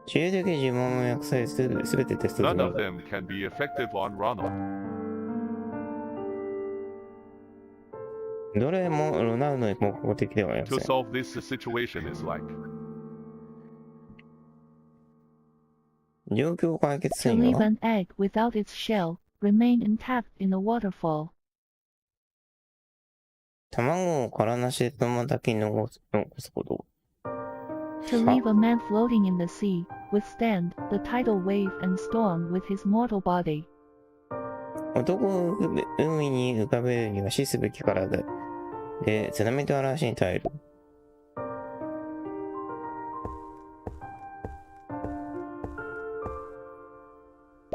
治療的呪文を薬剤すべてテスト済 None み of them can be effective on Ronald. どれもロナウドに目的ではありま To せん。 solve this, the situation is like 状況を解決す To るに leave は an egg without its shell, remain intact in a waterfall. 卵を殻なしでそのままだけ残すこと。 To leave a man floating in the sea, withstand the tidal wave and storm with his mortal body. 男を海に浮かべるには死すべき体で津波と嵐に耐える。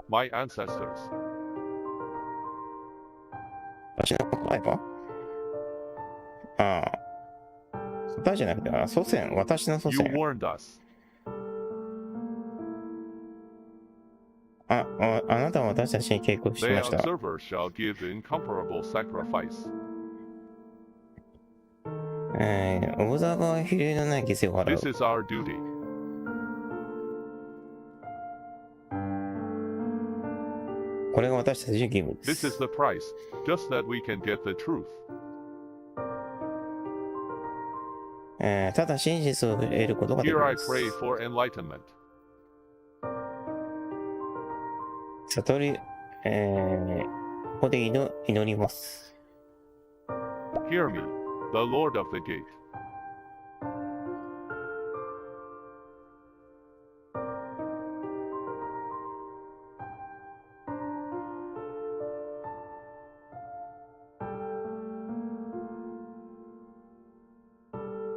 my ancestors. 私の答えは答えじゃなくて、祖先、私の祖 You 先。 warned us. あなたは私たちに警告し The ました。 observer shall give incomparable sacrifice. オブザーバーは比例のない犠牲を払 This う。 is our duty. これが私たちの義務で This す is。the price, just that we can get the truth. ただ真実を得ることができ Here ま I す。 pray for enlightenment. 悟り、ここで祈ります。 Hear me, the Lord of the gate.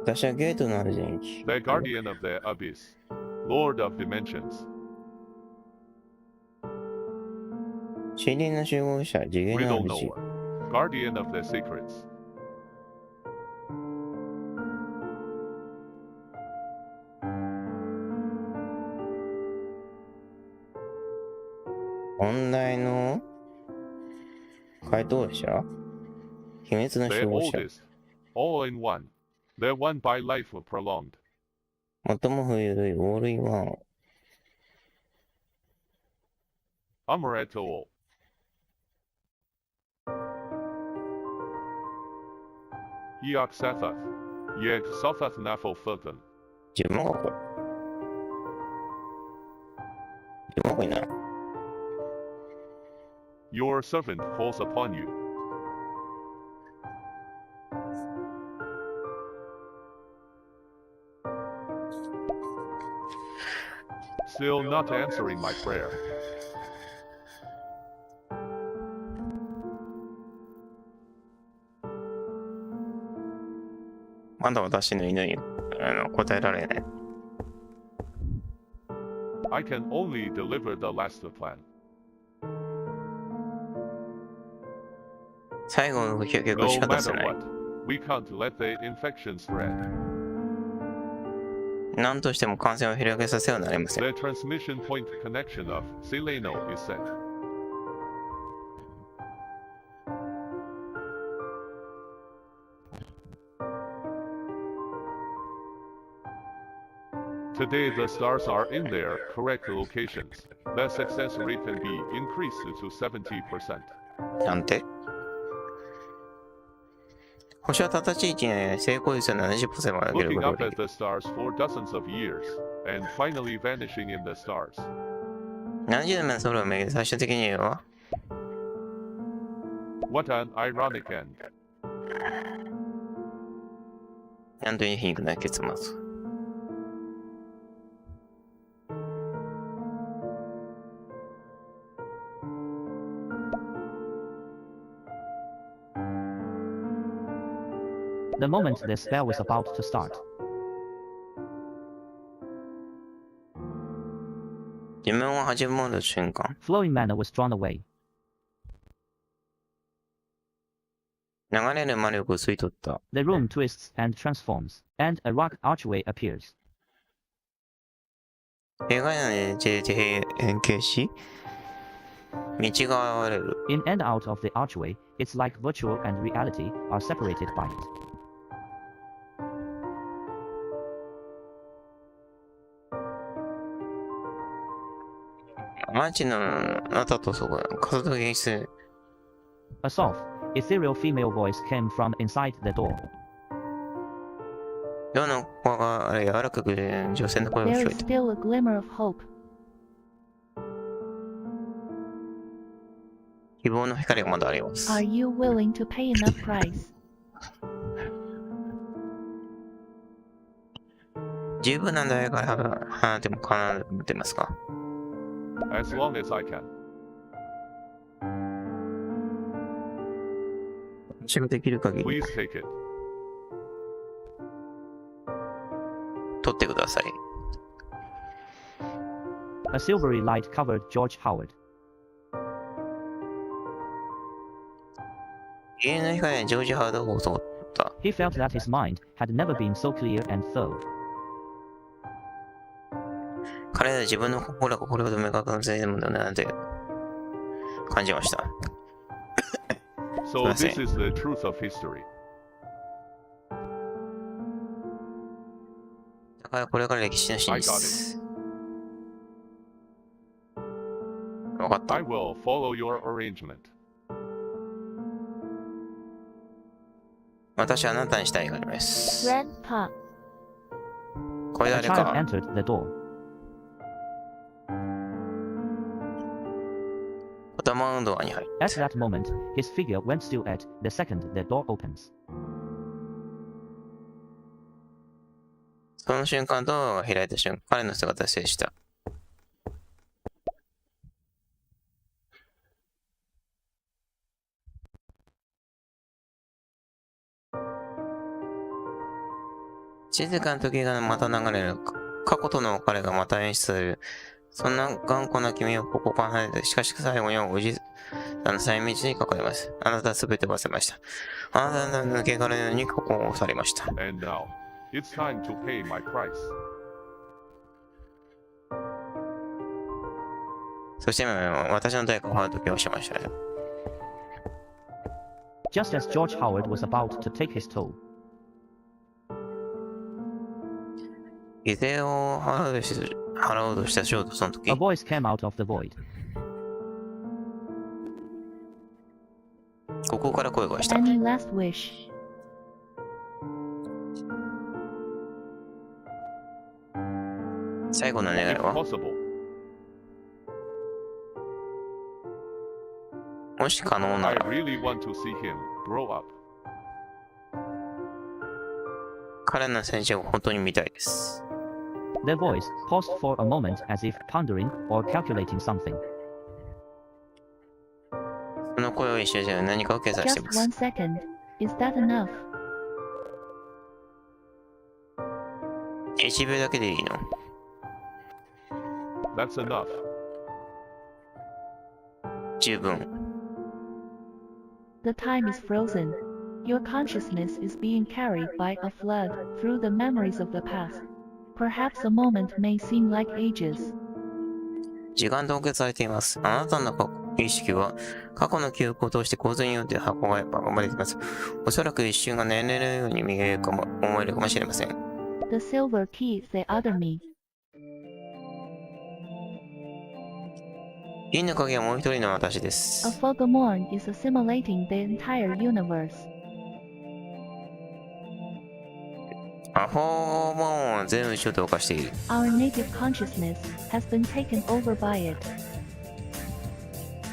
私はゲートのある人気。 The guardian of the abyss, Lord of dimensions. 森林の集合者、次元の Riddle 主。 knower, guardian of the secrets. 問題の回答者、秘密の The 守護者。 oldest, all in one. The one by life prolonged. 最も古いオールインワン。 Amaretto. Yog Sathath. Yeg Sothath Nafo Futhan. 自分がこう。自分がこういな。Your servant calls upon you. Still not answering my prayer. まだ私の祈りに答えられない。I can only deliver the last plan. 最後の結局 No しか出せ matter ない。 what, we can't let the infection spread. 何としても感染を広げさせはなりません。 The transmission point connection of Sileno is set. Today the stars are in their correct locations. The success rate can be increased to 70%. なんて星は正しい位置に成功率を 70% まで上げる Looking こと up が at でき the stars for dozens of years, and finally vanishing in the stars. る。70年目の空を巡り最終的には What an ironic end. なんという皮肉な結末。The moment the spell was about to start, 自分を始める瞬間、 flowing manna was drawn away. 流れる魔力を吸い取った。 The room twists and transforms, and a rock archway appears. 映画内で変形し、道が現れる。 In and out of the archway, it's like virtual and reality are separated by it. アーチのあなたとそこ、活動現実。 A soft, ethereal female voice came from inside the door. 世の声が柔らかく女性の声が There 聞こ is えた。 still a glimmer of hope. 希望の光がまだあります。 Are you willing to pay enough price? 十分な代から放っても叶ってますか？ As long as I can. 私ができる限り Please take it. 取ってください。 A silvery light covered George Howard. 永遠の光にジョージ・ハードを襲った。 He felt that his mind had never been so clear and thorough. 彼ら自分の心がこれほど明確な全員だなって感じました。So this is the truth of history. だからこれから歴史の真実。わかった I。will follow your arrangement. 私はあなたにしたいがあります。 Grandpa, これ A 誰 child か entered the door. 子供のドアに入る。 At that moment, his figure went still at the second the door opens. その瞬間、ドアが開いた瞬間、彼の姿が静止した。静かな時がまた流れる。過去との別れがまた演出される。そんな頑固な君をここから離れて、しかし最後にはおじさんの際道にかかります。あなたは全て忘れました。あなたの抜け殻のようにここを去りました。 And now, it's time to pay my price. そして今、私の代価を払う時をしましたよ。 Just as George Howard was about to take his toll, 犠牲を払おうとしたショートその時 a、voice came out of the void. ここから声がした。 any last wish? 最後の願い if は possible. もし可能な I ら really want to see him grow up. 彼の成長を本当に見たいです。The voice paused for a moment as if pondering or calculating something. その声を一瞬で何かを計算してい Just ます。 1 second. Is that enough? 1秒だけでいいの？ That's enough. 十分。The time is frozen. Your consciousness is being carried by a flood through the memories of the past. Perhaps a moment may seem like ages. 時間凍結されています。あなたの意識は過去の記憶を通して洪水によって運ばれています。おそらく一瞬が年齢のように見えるかも思えるかもしれません。The silver key, the other me. 銀の影はもう一人の私で A す。 Fogamorn is assimilating the entire universe. アホーモンを全宇宙と化している。Our native consciousness has been taken over by it.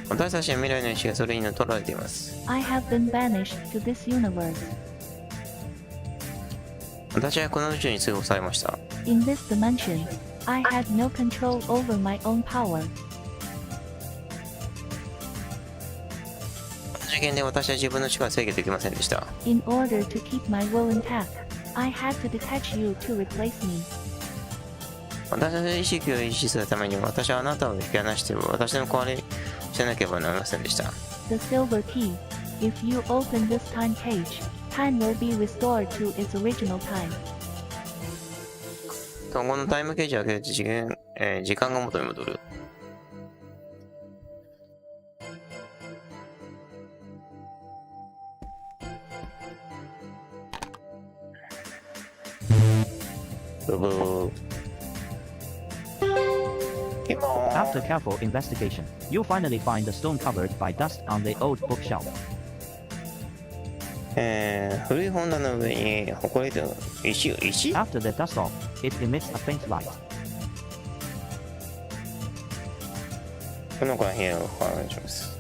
私たちの未来の意識がそれに取られています。I have been banished to this universe. 私はこの宇宙に通報されました。In this dimension, I had no control over my own power. この次元で私は自分の力を制御できませんでした。In order to keep my will intact, I had to detach you to replace me. 私の意識を維持するために私はあなたを引き離して私の代わりにしなければなりませんでした。The silver key. If you open this time cage, time will be restored to its original time. 今後のタイムケージを開けると時間が元に戻る。ブブー。After careful investigation, you finally find the stone covered by dust on the old bookshelf. 古い本棚の上に埃と石 After the dust off, it emits a faint light. この子は部屋をお願いします。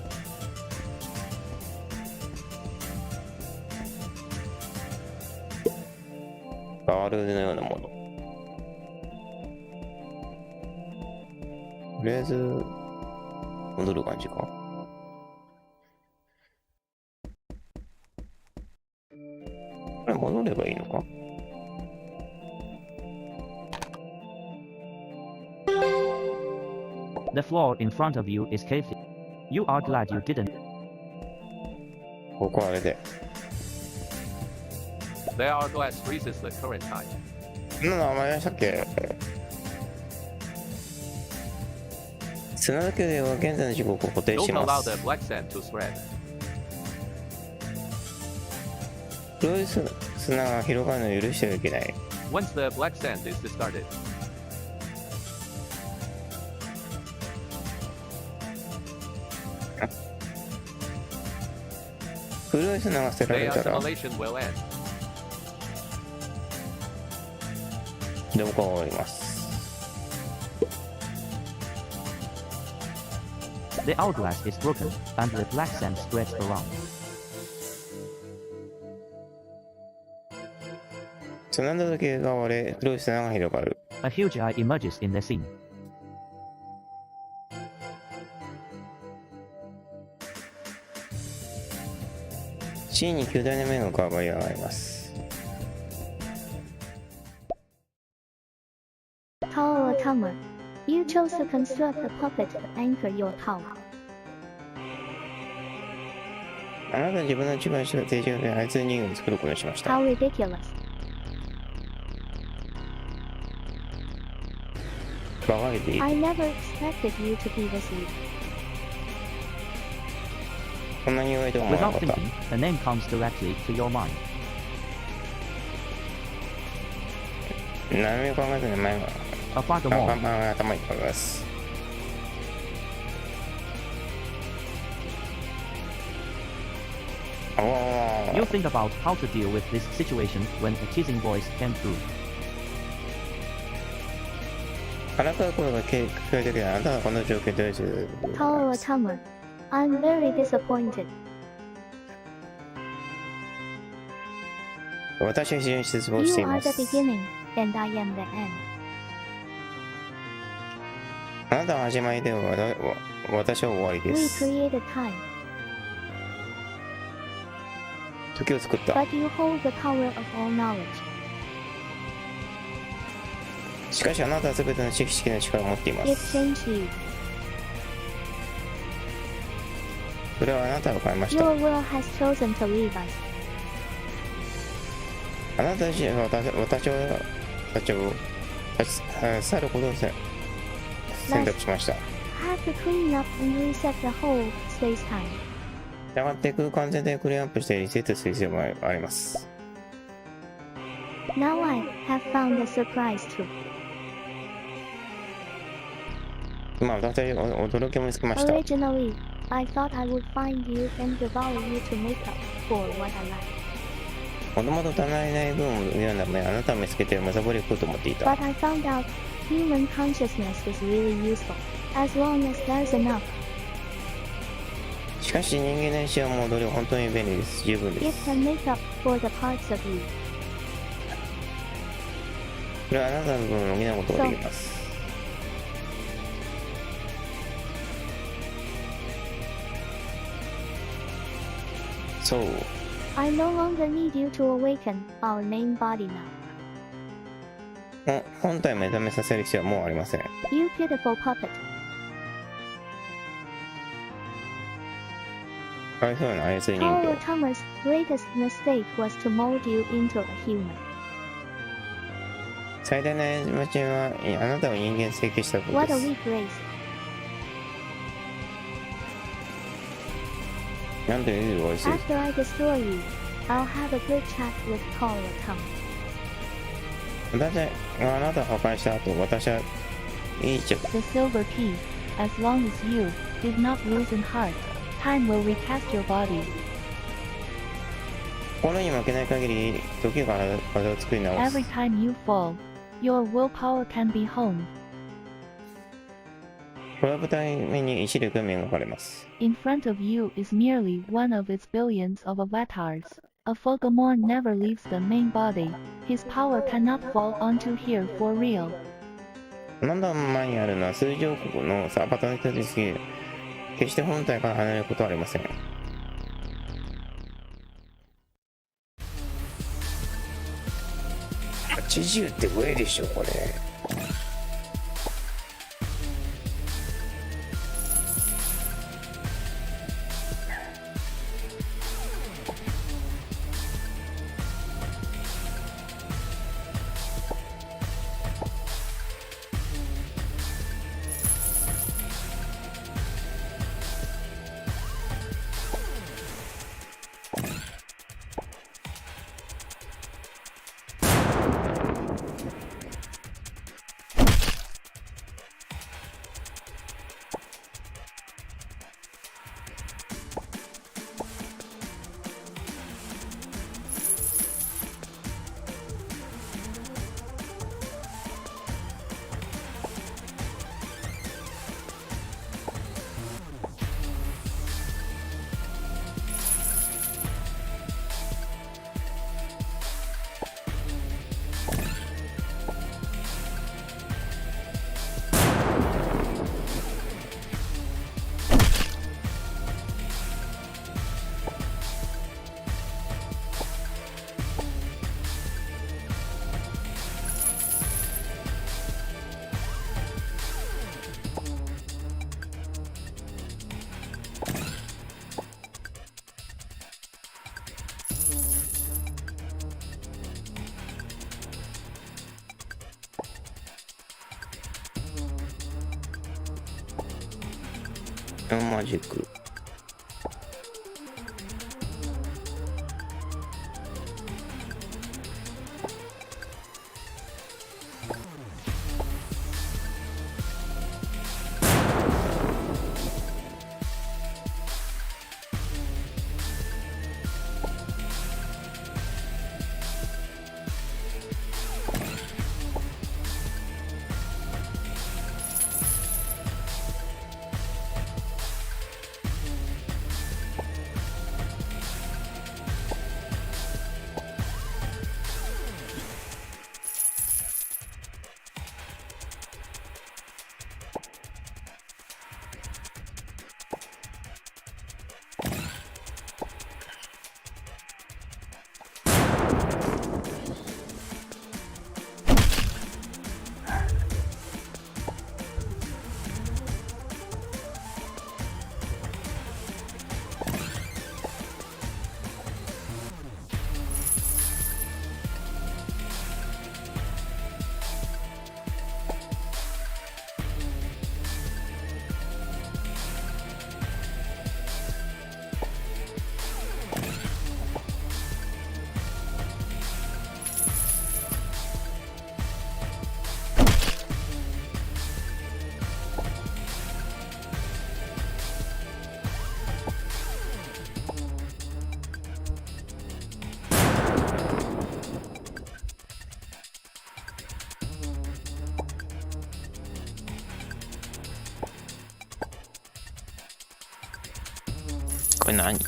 バールのようなもの。とりあえず戻る感じか。これ戻ればいいのか。The floor in front of you is caved in. You are glad you didn't. ここあれで。 The hourglass freezes the current time. そんなの名前でしたっけ。砂だけでは現在の時刻を固定 Don't しま allow す。 the black sand to spread. 黒い砂が広がるのを許してはいけない。 Once the black sand is discarded, 黒い砂が捨てら the れたら assimilation will end. どこかが終わります。 The hourglass is broken, and the black sand spreads around. 砂の時計が割れ、黒い砂が広がる。 A huge eye emerges in the scene. シーンに巨大な目が浮かび上がります。 Tower Tower. You chose to construct a puppet to anchor your tower. あなたは自分の力を定着で操り人形を作ることにしました。 How ridiculous. バカげていい。 I never expected you to be this weak. こんなに弱いとは思わな Without かった。 thinking, a name comes directly to your mind. 何も考えずに前が A Fagamorn. 頭に浮かびます。おー You think about how to deal with this situation when a teasing voice came through. からかう声が聞こえてきて、あなたはこの状況でどういう Tall Atomer. I'm very disappointed. 私は非常に失望し You てい are ま the す。 beginning, and I am the end. あなたは始まりで私は終わりで We す。 created time, 時を作った。 but you hold the power of all knowledge. しかしあなたは全ての知識の力を持っていま It す。 changed you. それはあなたを変えました。 Your will has chosen to leave us. あなた自身は私を去ることを選択しました。 Have to clean up and reset the whole space-time. したがって空間全体をクリーンアップしてリセットする必要もあります。 Now I have found a surprise too. 今私は驚きを見つけました。 Originally, I thought I would find you and devour you to make up for what I lacked. もともと足りない分を言うためあなたを見つけてむさぼり食うと思っていた。 But I found out human consciousness is really useful, as long as there's enough. しかし人間の意志は戻り本当に便利です。十分で It す。 can make up for the parts of you. これはあなたの部分を補うことができます。そう。 I no longer need you to awaken our main body now. 本体を目覚めさせる必要はもうありません。 You pitiful puppet. かわいそうな操り人 Tall 形。 Atomer's greatest mistake was to mold you into a human. 最大の間違いはあなたを人間に整形したこと What で a す。 weak race. なんというごいす。 After I destroy you, I'll have a good chat with Tall Atomer. 私があなたを破壊した後、私はいい The silver key. As long as you did not lose in heart, time will recast your body. 心に負けない限り時が体を作り直 Every す。 time you fall, your willpower can be honed. 転ぶために意志力が磨かれます。 In front of you is merely one of its billions of avatars. A Fogamorn never leaves the main body. His power cannot fall onto here for real. あなたの前にあるのは数十億のアバターの人ですが、決して本体から離れることはありません。80って上でしょこれ。マジック。これ何？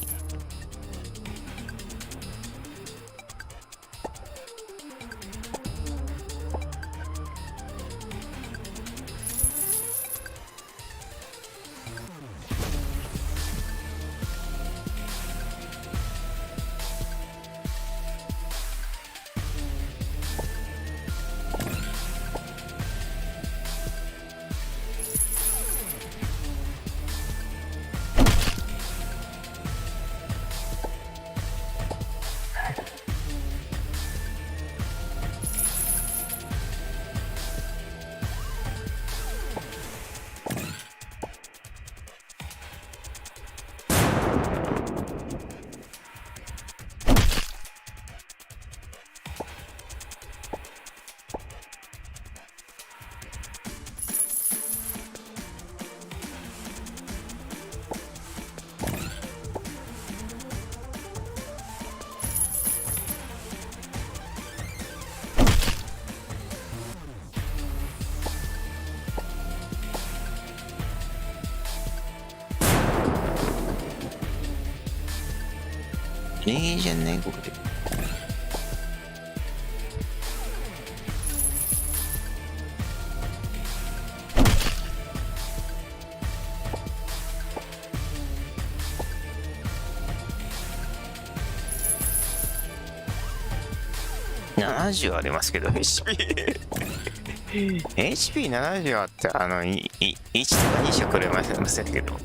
いいじゃんね、これで。70ありますけど、HP。HP70 あって、1とか2しかくれませんけど。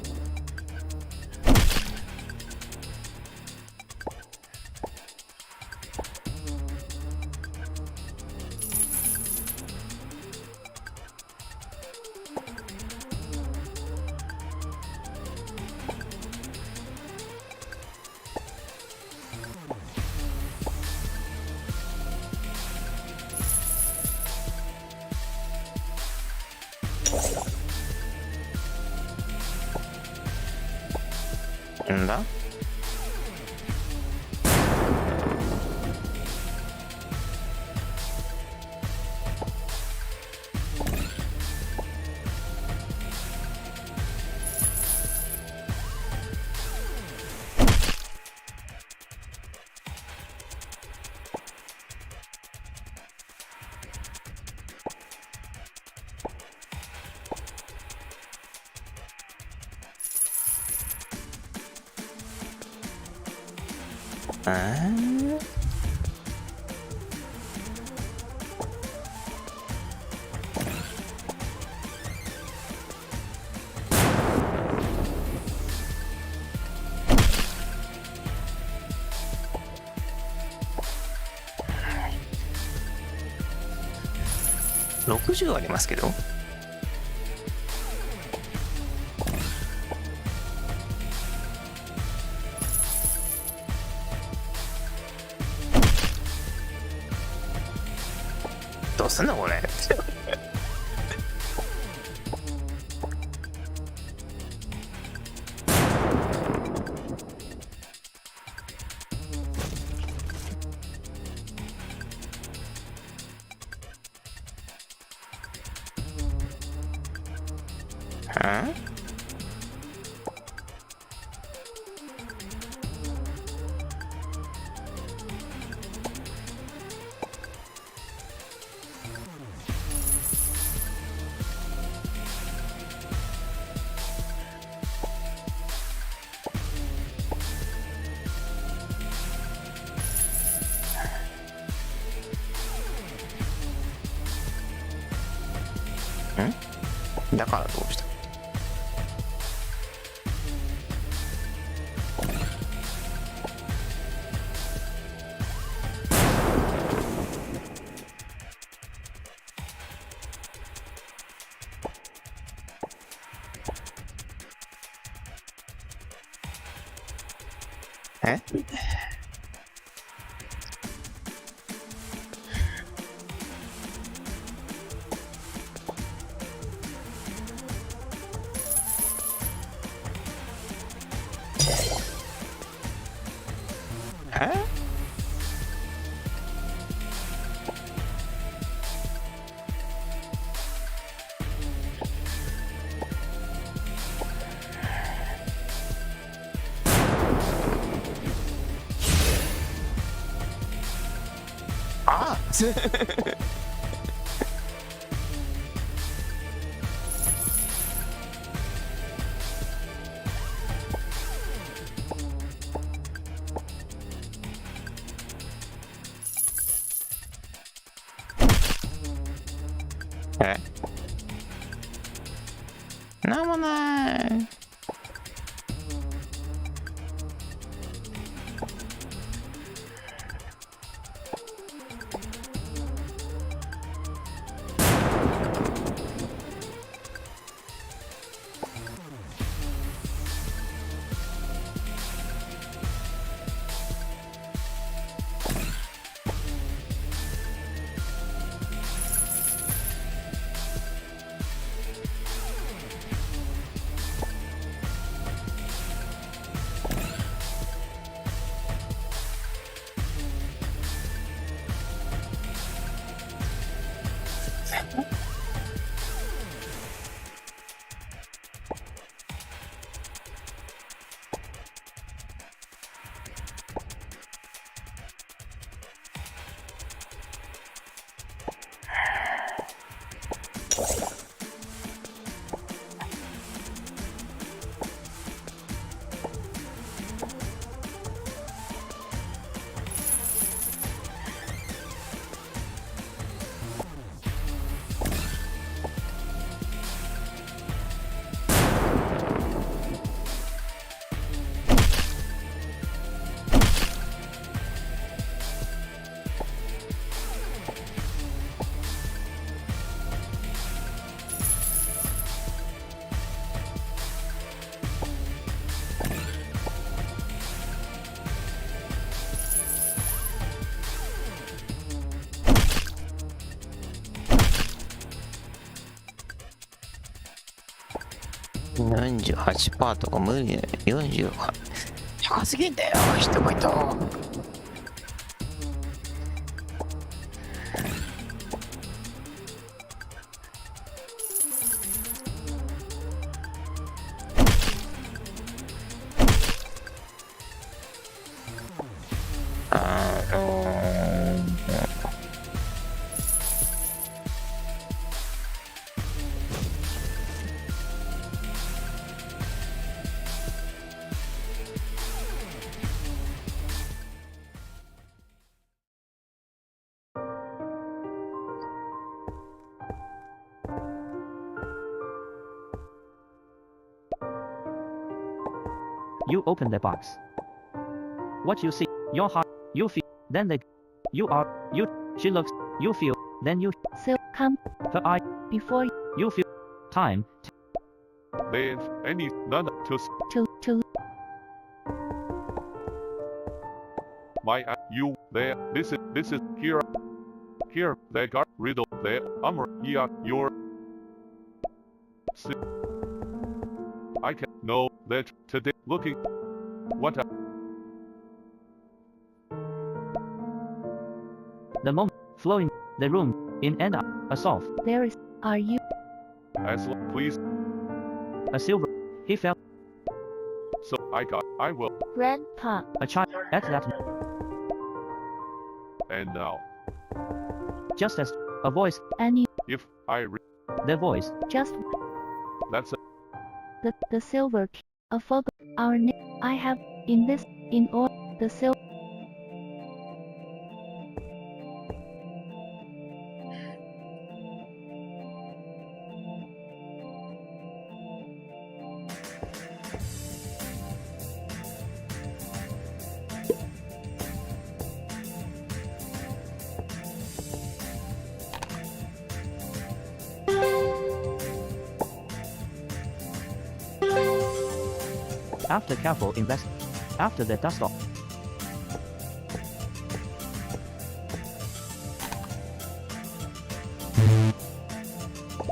んだ60ありますけど。どうすんのこれ。だからどうした？え？あえなんもない。48% とか無理だよ。40は高すぎんだよ、一言。You open the box. What you see, your heart, you feel, then they, you are, you, she looks, you feel, then you, So come her eye, before you feel, time, There's any none to my you there. This is here. Here they got riddle there. Yeah, your. I can know that today looking. What a the moment, flowing, the room, in and out, a soft, there is. Are you as please. a silver, he felt, So I will. grandpa? a child, at that, And now, just as, a voice, Any if I the voice, just that's a, the silver key. A photo. Our name. I have in this in all the silver. after careful invest, after the dust off.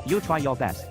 You try your best.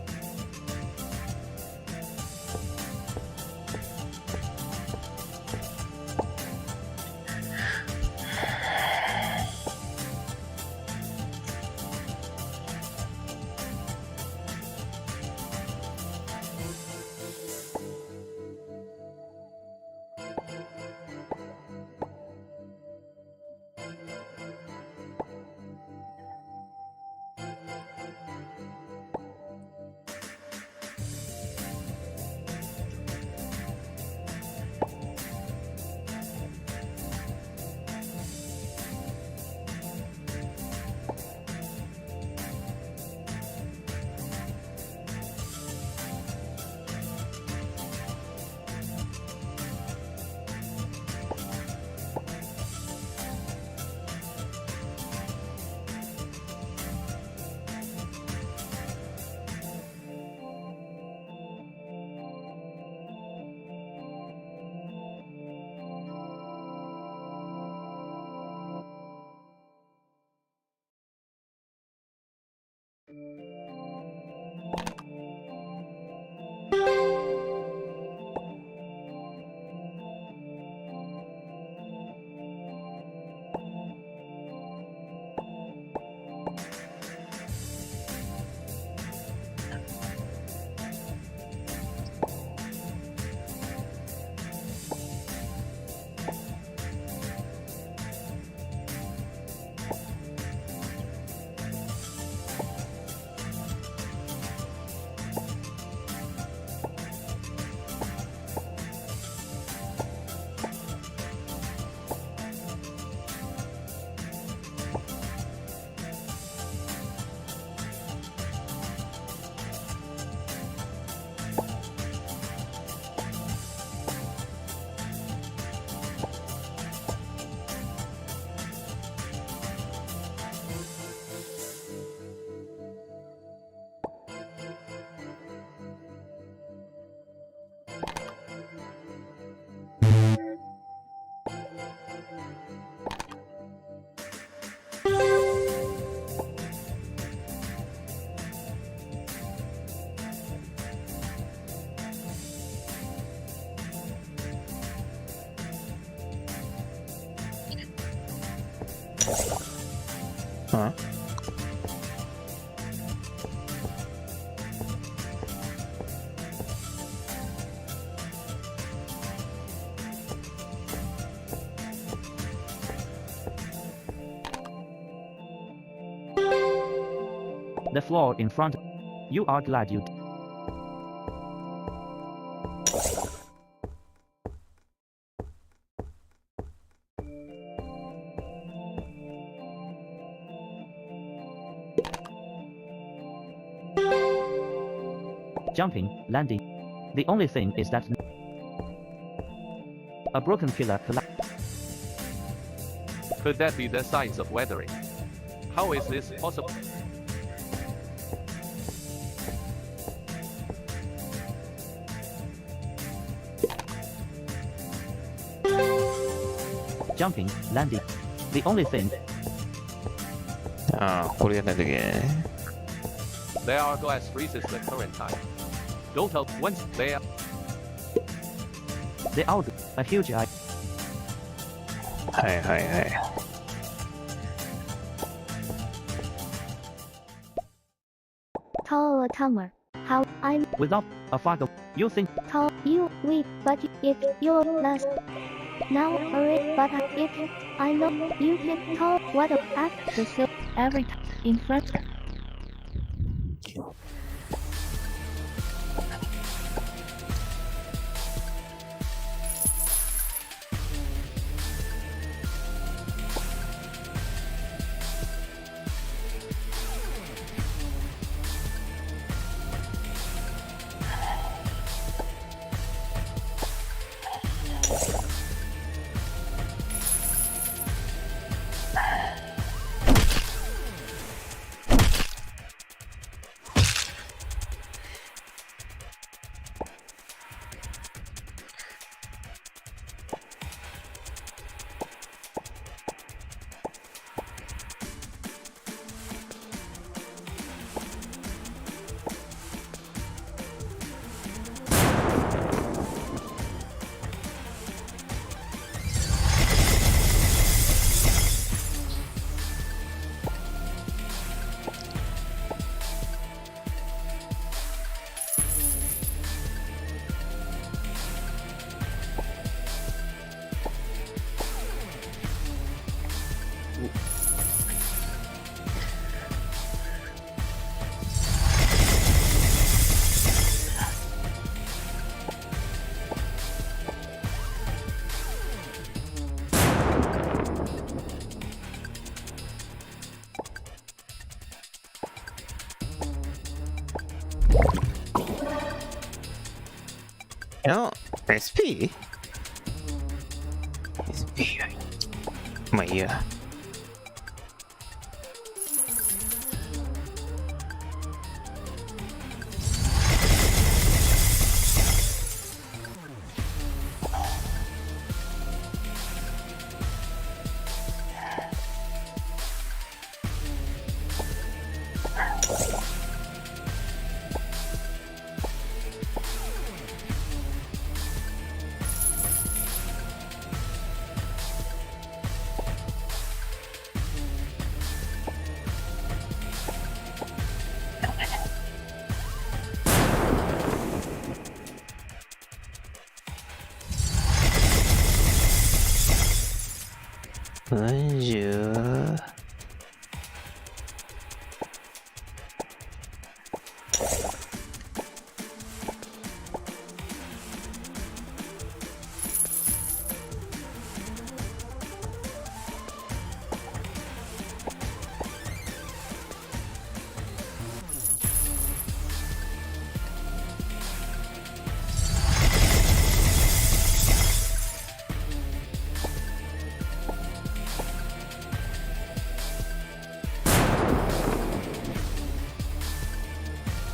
Huh? The floor in front. You are glad you. Jumping, landing. The only thing is that a broken pillar collapsed. Could that be the signs of weathering? How is this possible? Jumping, landing. The only thing. ああ、これやんないといけないね。Their hourglass freezes the current time. Don't help once they are. The out. A huge eye. はいはいはい。Tall Tomer. How I'm Without a fog. You think tall, you weak, but it's your last. Now hurry, but if I know you can tall, what a act the so every time in front. SP? SP まあいいや。40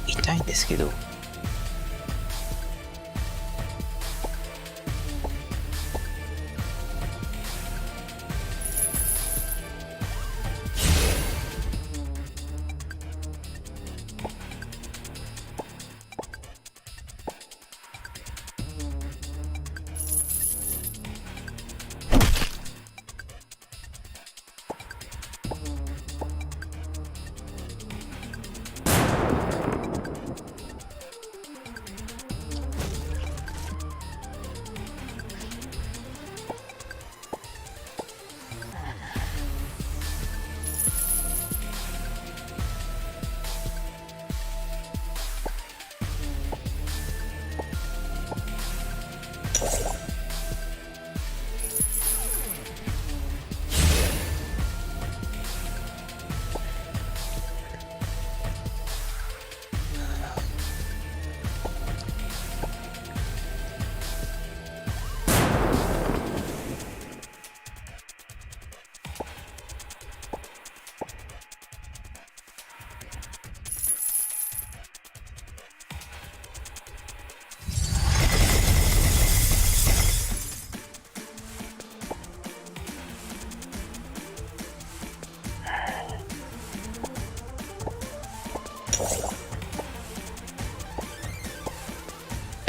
痛いんですけど、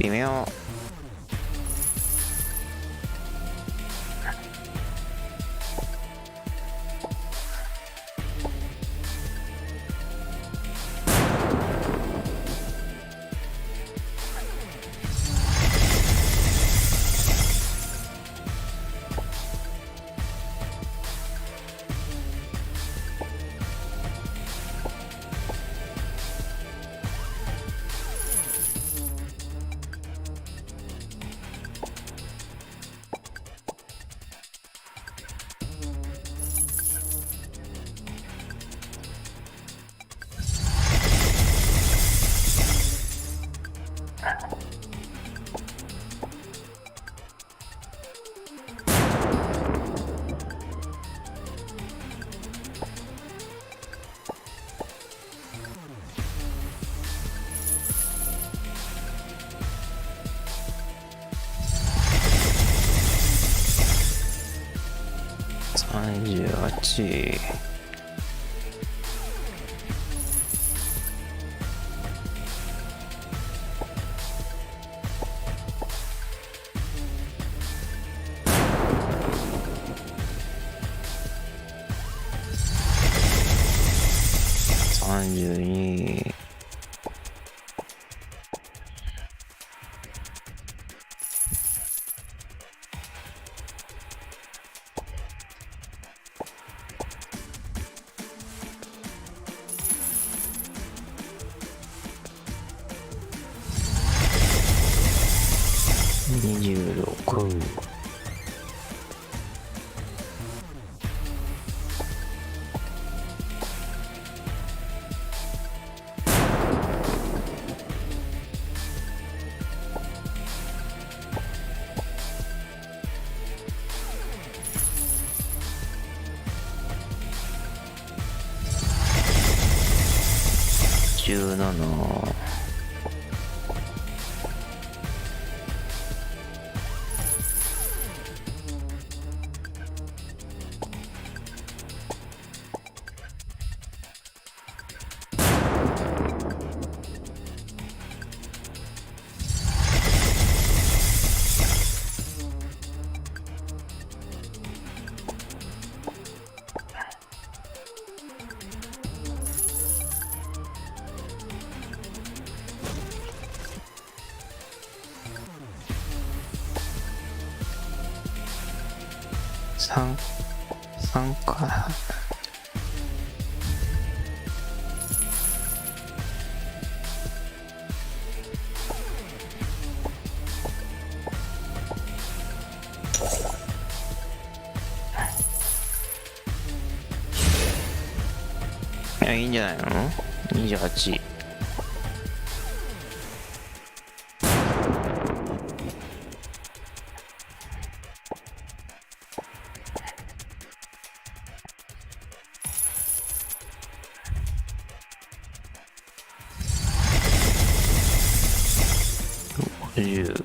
微妙。38。32。26。17。3、なんかいや、いいんじゃないの ?28。50。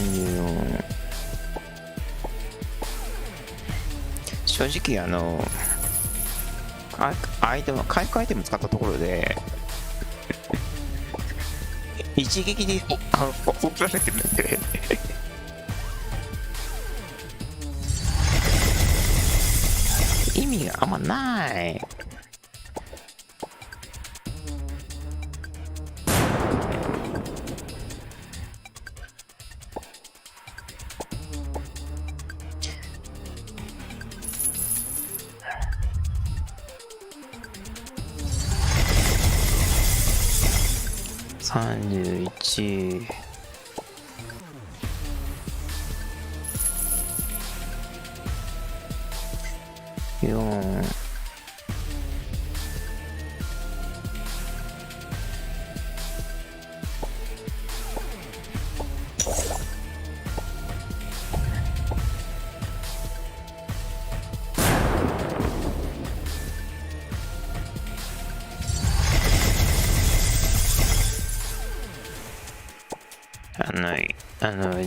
44。正直アイテム、回復アイテム使ったところで一撃で怒られてるんで意味があんまない。31。4。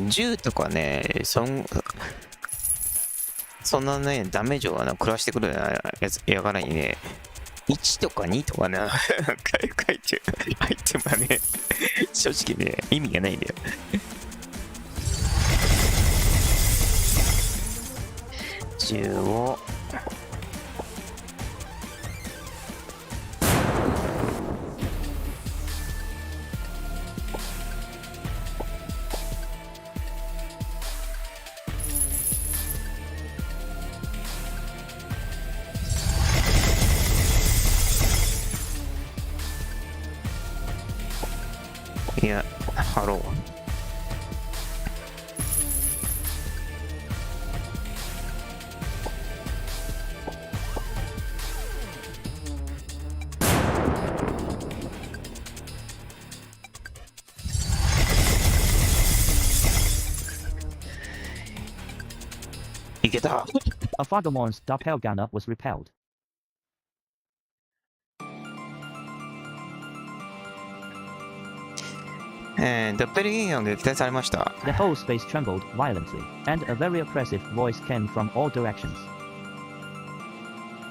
銃とかね、そんなね、ダメージを食らしてくるやつやからにね、1とか2とかね、書いてアイテムはね、正直ね、意味がないんだよ。15。いや、ハロー。いけた。A Fagormon's doppelganger was repelled. The ドッペルゲンガーが撃退されました。The whole space trembled violently, and a very oppressive voice came from all directions.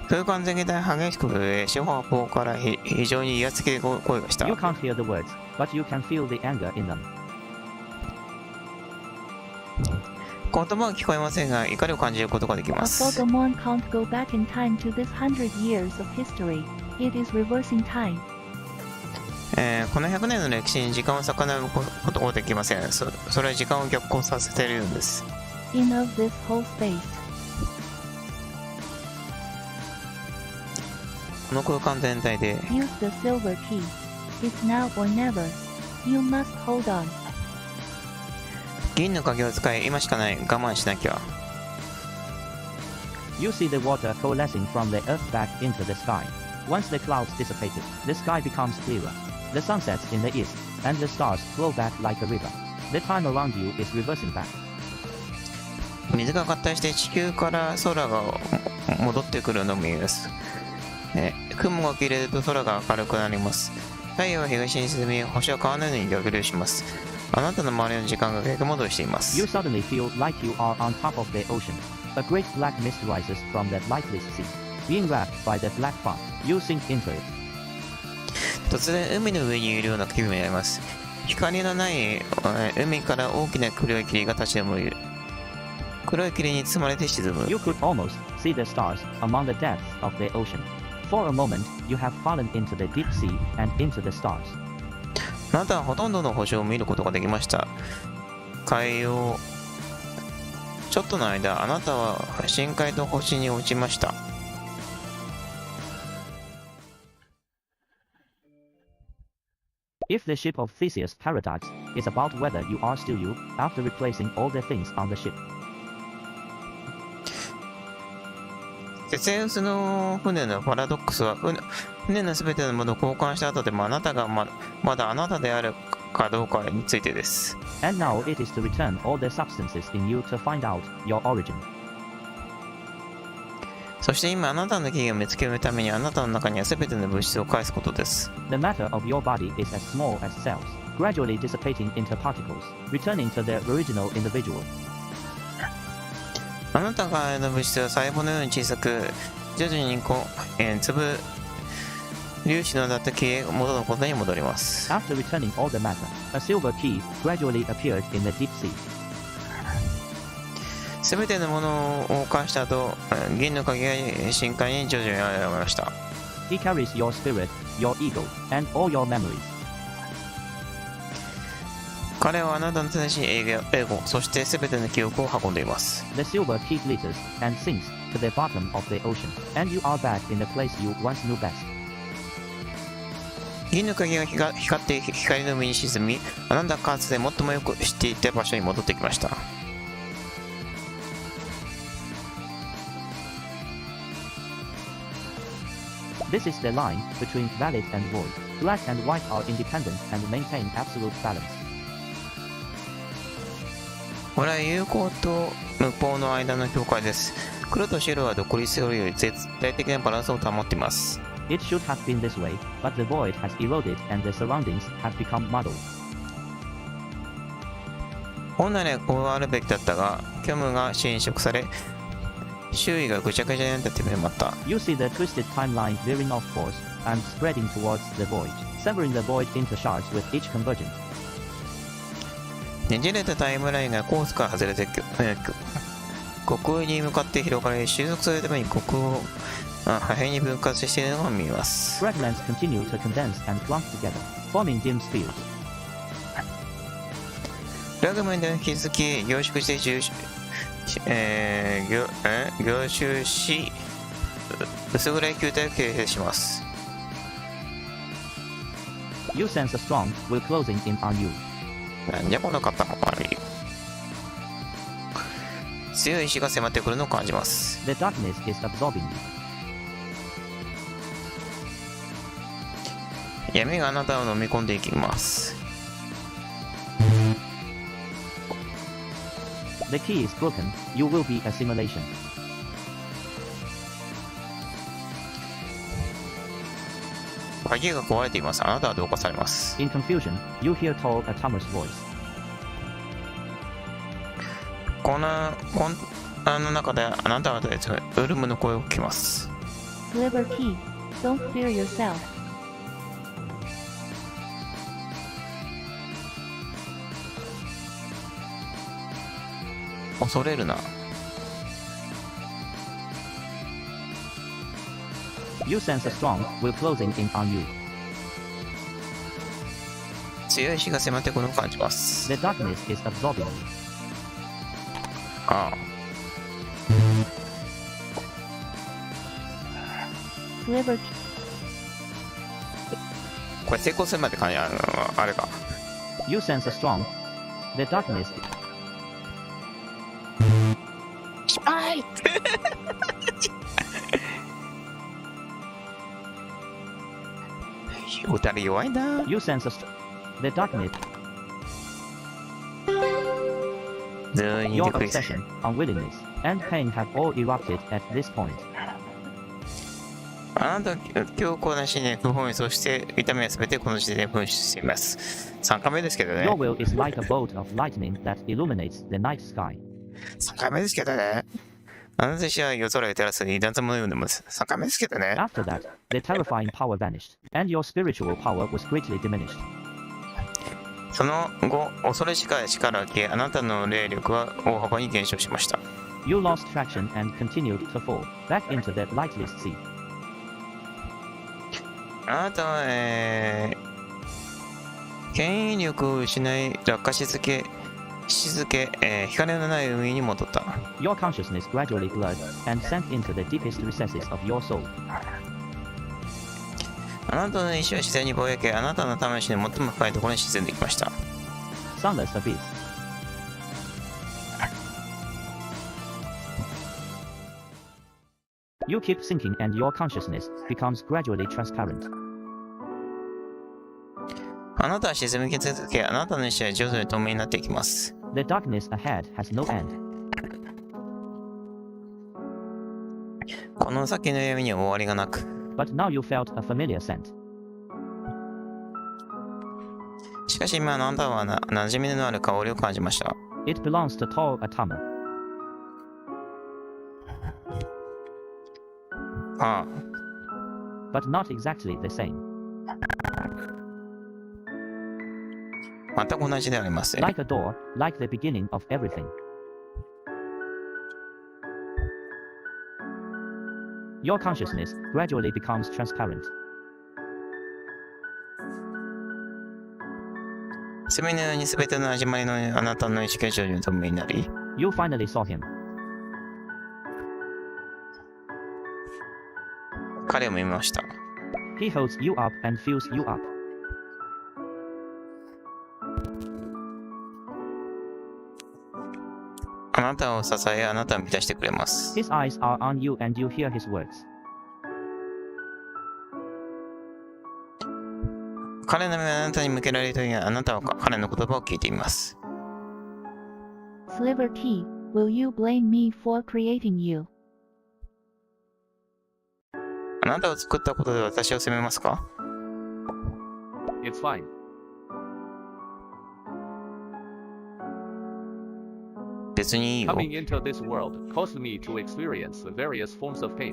空間全体激しく震え、四方八方から非常に威圧的な声がした。 You can't hear the words, but you can feel the anger in them. 言葉は聞こえませんが、怒りを感じることができ A ます。 Pokemon can't go back in time to this 100 years of history. It is reversing time. この100年の歴史に時間を遡ることができません。それは時間を逆行させているんです。 In of this whole space. この空間全体で Use the silver key. It's now or never. You must hold on. 銀の鍵を使い、今しかない。我慢しなきゃ。 You see the water coalescing from the earth back into the sky. Once the clouds dissipated, the sky becomes clearer. The sun sets in the east, and the stars flow back like a river. The time around you is reversing back. 水が合体して地球から空が戻ってくるのを見えます。雲が切れると空が明るくなります。太陽は東に沈み、星は川のように逆流します。あなたの周りの時間が逆戻りしています。 You suddenly feel like you are on top of the ocean. A great black mist rises from that lightless sea. Being wrapped by that black fog, you sink into it. 突然海の上にいるような気分になります。光のない海から大きな黒い霧が立ち上る。黒い霧に包まれて沈む。You could almost see the stars among the depths of the ocean. For a moment, you have fallen into the deep sea and into the stars. あなたはほとんどの星を見ることができました。海洋。ちょっとの間、あなたは深海と星に落ちました。If the ship of Theseus' paradox is about whether you are still you after replacing all the things on the ship. テセウスの船のパラドックスは、船のすべてのものを交換した後でもあなたがまだあなたであるかどうかについてです。And now it is to return all the substances in you to find out your origin. そして今あなたの起源を見つけるためにあなたの中にはすべての物質を返すことです。The matter of your body is as small as cells, gradually dissipating into particles, returning to their original individual. あなたがの物質は細胞のように小さく、徐々に粒粒子のだった消え元のことに戻ります。After returning all the matter, a silver key gradually appeared in the deep sea. すべてのものを返した後、銀の影が深海に徐々に現れました。He carries your spirit, your ego, and all your memories. 彼はあなたの正しいエゴ、そしてすべての記憶を運んでいます。The silver key glitters and sinks to the bottom of the ocean, and you are back in the place you once knew best. 銀の影が光って光の海に沈み、あなたがかつて最もよく知っていた場所に戻ってきました。This is the line between valid and void. Black and white are independent and maintain absolute balance. これは有効と無効の間の境界です。黒と白は独立するより絶対的なバランスを保っています。It should have been this way, but the void has eroded and the surroundings have become muddled. 本来はこうあるべきだったが、虚無が侵食され、周囲がぐちゃぐちゃになってしまった。You see the twisted timeline veering off course and spreading towards the void, severing the void into shards with each convergence. ねじれたタイムラインがコースから外れて虚空に向かって広がり、収束するために虚空を破片に分割しているのが見えます。Fragments continue to condense and clump together, forming dim spheres. フラグメントに気づき、凝縮して凝集し、薄暗い球体を形成します。You sense a strong will closing in on you. なんじゃこの塊。強い意志が迫ってくるのを感じます。The darkness is absorbing you. 闇があなたを飲み込んでいきます。The key is broken, you will be assimilation. 鍵が壊れています。あなたは同化されます。In confusion, you hear tall Atomer's voice. この中であなたはウルムの声を聞きます。Sliver key, don't fear yourself. 恐れるな。You sense a strong will closing in on you. 強い意志が迫ってくるのを感じます。The darkness is absorbing you. ああ。Sliver key, これ成功するまであれか。You sense a strong. The darkness. 失敗おたり弱いな。You sense a the darkness. 全員 Your でクリス。 obsession, unwillingness, and pain have all erupted at this point. あなた強固な思念、不本意、そして痛みはすべてこの時点で噴出しています。3回目ですけどね。 Your will is like a bolt of lightning that illuminates the night sky. 3回目ですけどね。あなた自身は夜空を照らす二段座のようなものです。3回目ですけどね。 After that, the terrifying power vanished, and your spiritual power was greatly diminished. その後、恐れしか力を消え、あなたの霊力は大幅に減少しました。You lost traction and continued to fall back into that lightless sea. あなたは、牽引力を失い、落下し続け、光のない海に戻った。Your consciousness gradually blurred and sank into the deepest recesses of your soul. あなたの意志は自然にぼやけ、あなたの魂の最も深いところに沈んでいきました。Sunless abyss. You keep sinking and your consciousness becomes gradually transparent. あなたは沈み続け、あなたの意志は徐々に透明になっていきます。The darkness ahead has no end. この先の闇には終わりがなく。But now you felt a familiar scent. しかし今あなたは馴染みのある香りを感じました。It belongs to tall Atama. ああ。But not exactly the same. 全く同じであります。Like a door, like the beginning of everything. Your consciousness gradually becomes transparent. 墨のように全ての始まりのあなたの意識が徐々に透明になり、You finally saw him. 彼を見ました。He holds you up and fills you up. あなたを支え、あなたを満たしてくれます。His eyes are on you and you hear his words. 彼の目はあなたに向けられている、あなたは彼の言葉を聞いています。Sliver T, will you blame me for creating you? あなたを作ったことで私を責めますか？ It's fine. 別にいいよ。 Coming into this world caused me to experience various forms of pain.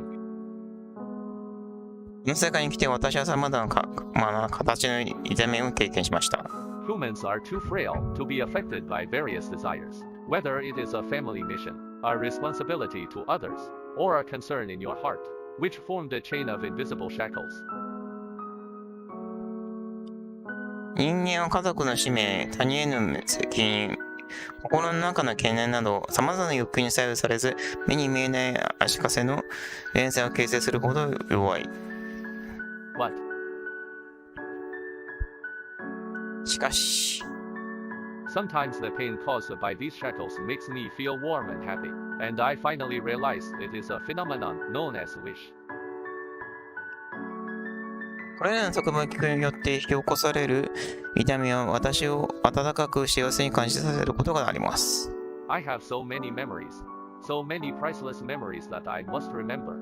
この世界に来て私は様々な形の痛みを経験しました。Humans are too frail to be affected by various desires, whether it is a family mission, a responsibility to others, or a concern in your heart, which formed a chain of invisible shackles. 人間は家族の使命、他人への責任、心の中の懸念など、様々な欲求に左右されず、目に見えない足かせの連鎖を形成するほど弱い。What? しかし、Sometimes the pain caused by these shackles makes me feel warm and happy, and I finally realized it is a phenomenon known as wish. これらの束縛によって引き起こされる痛みは私を温かく幸せに感じさせることがあります。I have so many memories, so many priceless memories that I must remember.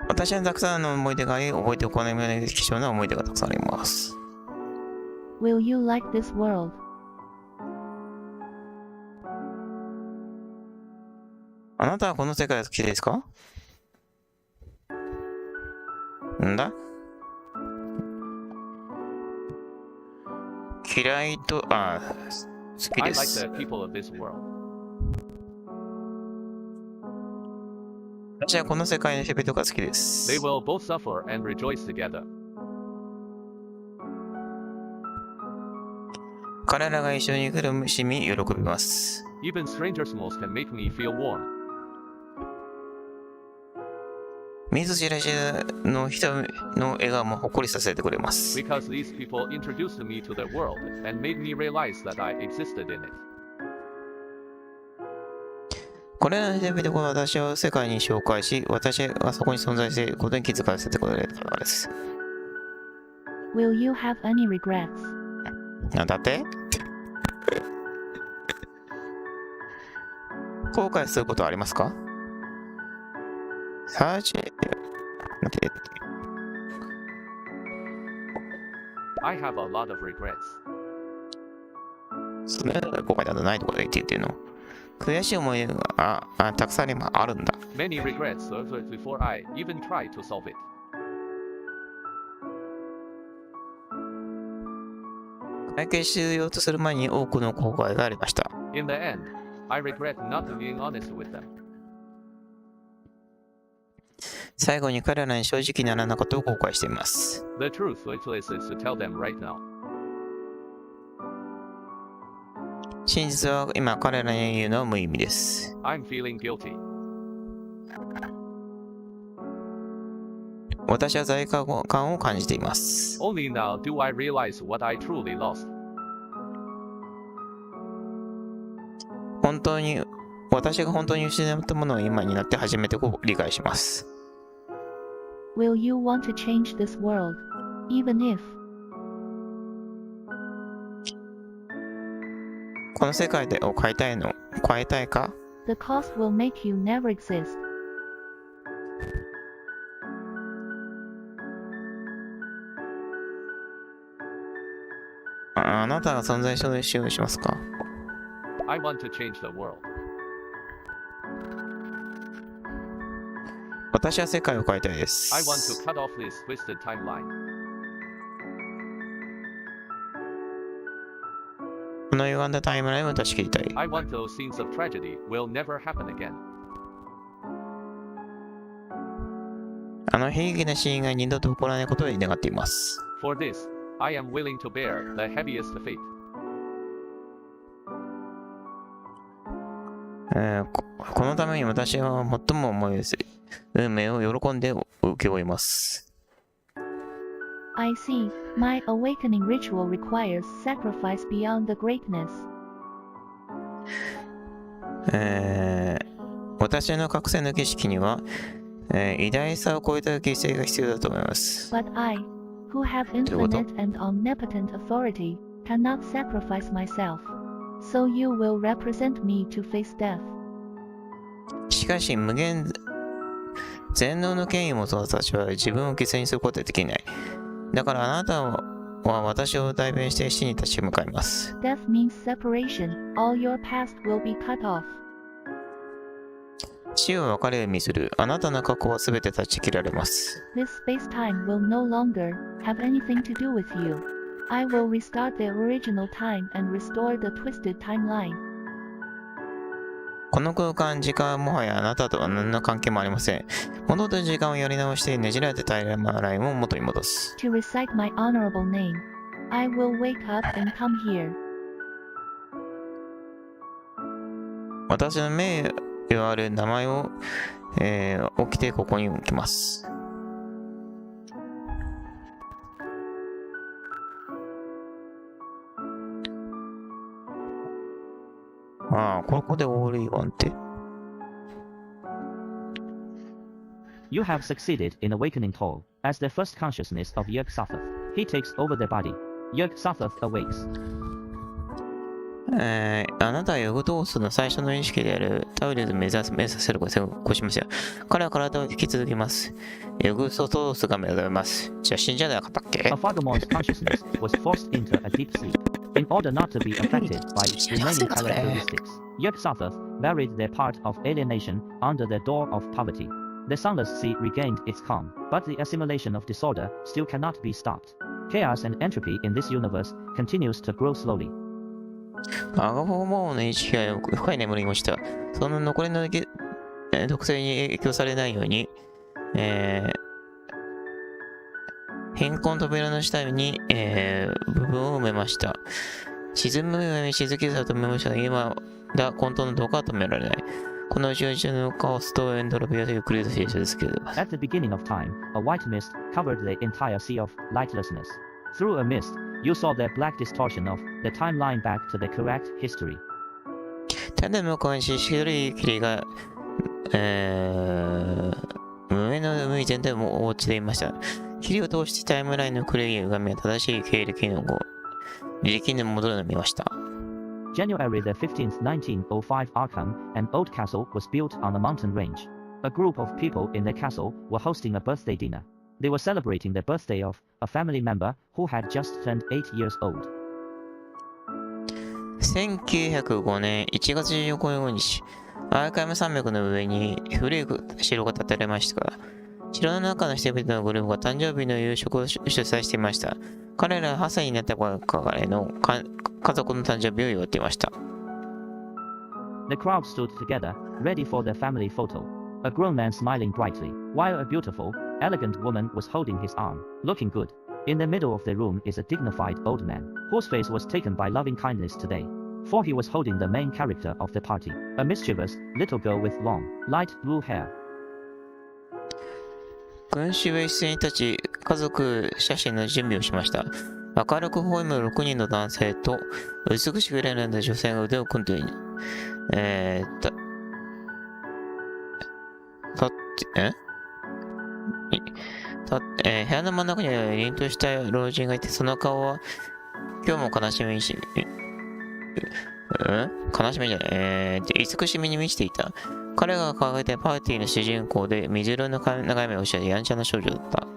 私はたくさんの思い出があり、覚えておかない貴重な思い出がたくさんあります。Will you like this world? あなたはこの世界が好きですか？んだ？嫌いと、好き I で like す。 the people of this world. 私はこの世界の人々が好きです。 They will both suffer and rejoice together. 彼らが一緒に苦しみ、喜びます。 Even stranger smiles can make me feel warm. 見ず知らずの人の笑顔もほっこりさせてくれます。 Because these people introduced me to the world and made me realize that I existed in it. これらの人々が私を世界に紹介し、私がそこに存在していることに気づかせてくれるからです。Will you have any regrets? なんだって後悔することはありますか？サーチ待って I have a lot of regrets. それは後悔などないところで言ってるの。悔しい思いがたくさんあるんだ。 Many regrets surfaced before I even tried to solve it. 会計しようとする前に多くの後悔がありました。In the end, I regret not being honest with them. 最後に彼らに正直にならなかったことを後悔しています。The truth is to tell them right now. 真実は今彼らに言うのは無意味です。I'm feeling guilty. 私は罪悪感を感じています。Only now do I realize what I truly lost. 私が本当に失ったものを今になって初めて理解します。Will you want to change this world, even if この世界を変えたいか？ the cost will make you never exist? あなたが存在しようとしますか？ I want to change the world. 私は世界を変えたいで I want す。 to cut off this twisted timeline. この歪んだタイムラインを断ち切りたい。I want those scenes of tragedy will never happen again. あの悲劇なシーンが二度と起こらないことを願っています。For this, I am willing to bear the heaviest fate. このために私は最も思いやすい運命を喜んで受け負います。I see, my awakening ritual requires sacrifice beyond the greatness. 私の覚醒の儀式には、偉大さを超えた犠牲が必要だと思います。But I, who have infinite and omnipotent authority, cannot sacrifice myself. So you will represent me to face death. しかし全能の権威を持つ私たちは自分を犠牲にすることはできない。だからあなたは私を代弁して死に立ち向かいます。Death means separation. All your past will be cut off. 死を別れを意味する。あなたの過去はすべて断ち切られます。This space-time will no longer have anything to do with you. I will restart the original time and restore the twisted timeline. この空間、時間はもはやあなたとは何の関係もありません。物事の時間をやり直してねじられたタイムラインを元に戻す。To recite my honorable name, I will wake up and come here. 私の名誉ある名前を、起きてここに置きます。ここでオールイワンって。You have succeeded in awakening Tol as the first consciousness of Yog-Sothoth. He takes over the body. Yog-Sothoth awakes. あなたはヨグトースの最初の意識であるタウリスを目指させることを起こしました。彼は体を引き続きます。ヨグトースが目覚めます。じゃあ死んじゃなかったっけ？ A Fagormon's consciousness was forced into a deep sleep. In order not to be affected by remaining characteristics, Yog-Sothoth buried their part of alienation under the door of poverty. The Sunless Sea regained its calm, but the assimilation of disorder still cannot be stopped. Chaos and entropy in this universe continues to grow slowly. アガフォーモーの意識が深い眠りに落ちた。その残りの特性に影響されないように、貧困扉の下に、部分を埋めました。沈むように静けさと埋めましたが、今だ混沌のどこかは止められない。この宇宙中のカオスとエンドロピアというクリードシーですけれど。At the beginning of time, a white mist covered the entire sea of lightlessness. Through a mist, you saw the black distortion of the timeline back to the correct history. 種の向こうに白い霧が、上の海全体を覆っていました。霧を通してタイムラインの狂いや歪みは正しい経歴の後、履歴に戻るのを見ました。January the 15th, 1905 Arkham, an old castle was built on a mountain range. A group of people in the castle were hosting a birthday dinner. They were celebrating the birthday of a family member who had just turned 8 years old. 1905年1月15日、アーカイム山脈の上に古い城が建てられましたが、城の中の人々のグループが誕生日の夕食を主催していました。彼らは8歳になった彼の家族の誕生日を祝っていました。The crowd stood together, ready for their family photo. A grown man smiling brightly, while a beautiful, elegant woman was holding his arm, looking good. In the middle of the room is a dignified old man, whose face was taken by loving kindness today. For he was holding the main character of the party, a mischievous, little girl with long, light blue hair. 群衆は一斉に立ち、家族写真の準備をしました。明るく微笑む6人の男性と、美しく麗な女性が腕を組んで、部屋の真ん中には凛とした老人がいて、その顔は今日も悲しみにし、悲しみじゃない、慈しみに満ちていた。彼が掲げたパーティーの主人公で、水色の長い目をしたやんちゃな少女だった。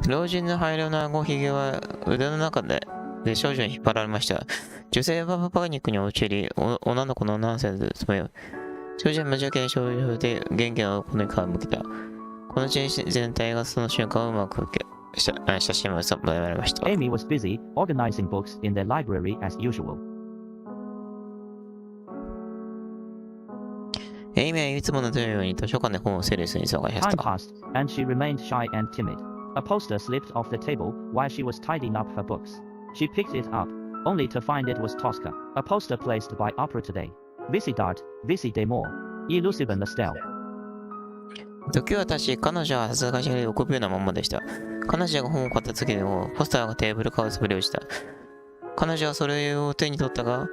老人の灰色の顎ひげは腕の中で少女に引っ張られました。女性はパニックに陥り、女の子のナンセンスで詰め、少女は無邪気な少女で元気な子に皮を向けた。この人種全体がその瞬間をうまく写真を収められました。Amy was busy organizing books in the library as usual. エイミはいつものように図書館で本を整理するに忙しかっ Time た。 passed, and she remained shy and timid. A poster slipped off the table while she was tidying up her books. She picked it up, only to find it was Tosca, a poster placed by Opera Today. Vici d'art, vici des morts. Elusive and Estelle. 時は経ち、彼女は恥ずかしがり臆病なままでした。彼女が本を買った時でも、ポスターがテーブルから滑り落ちた。彼女はそれを手に取ったが、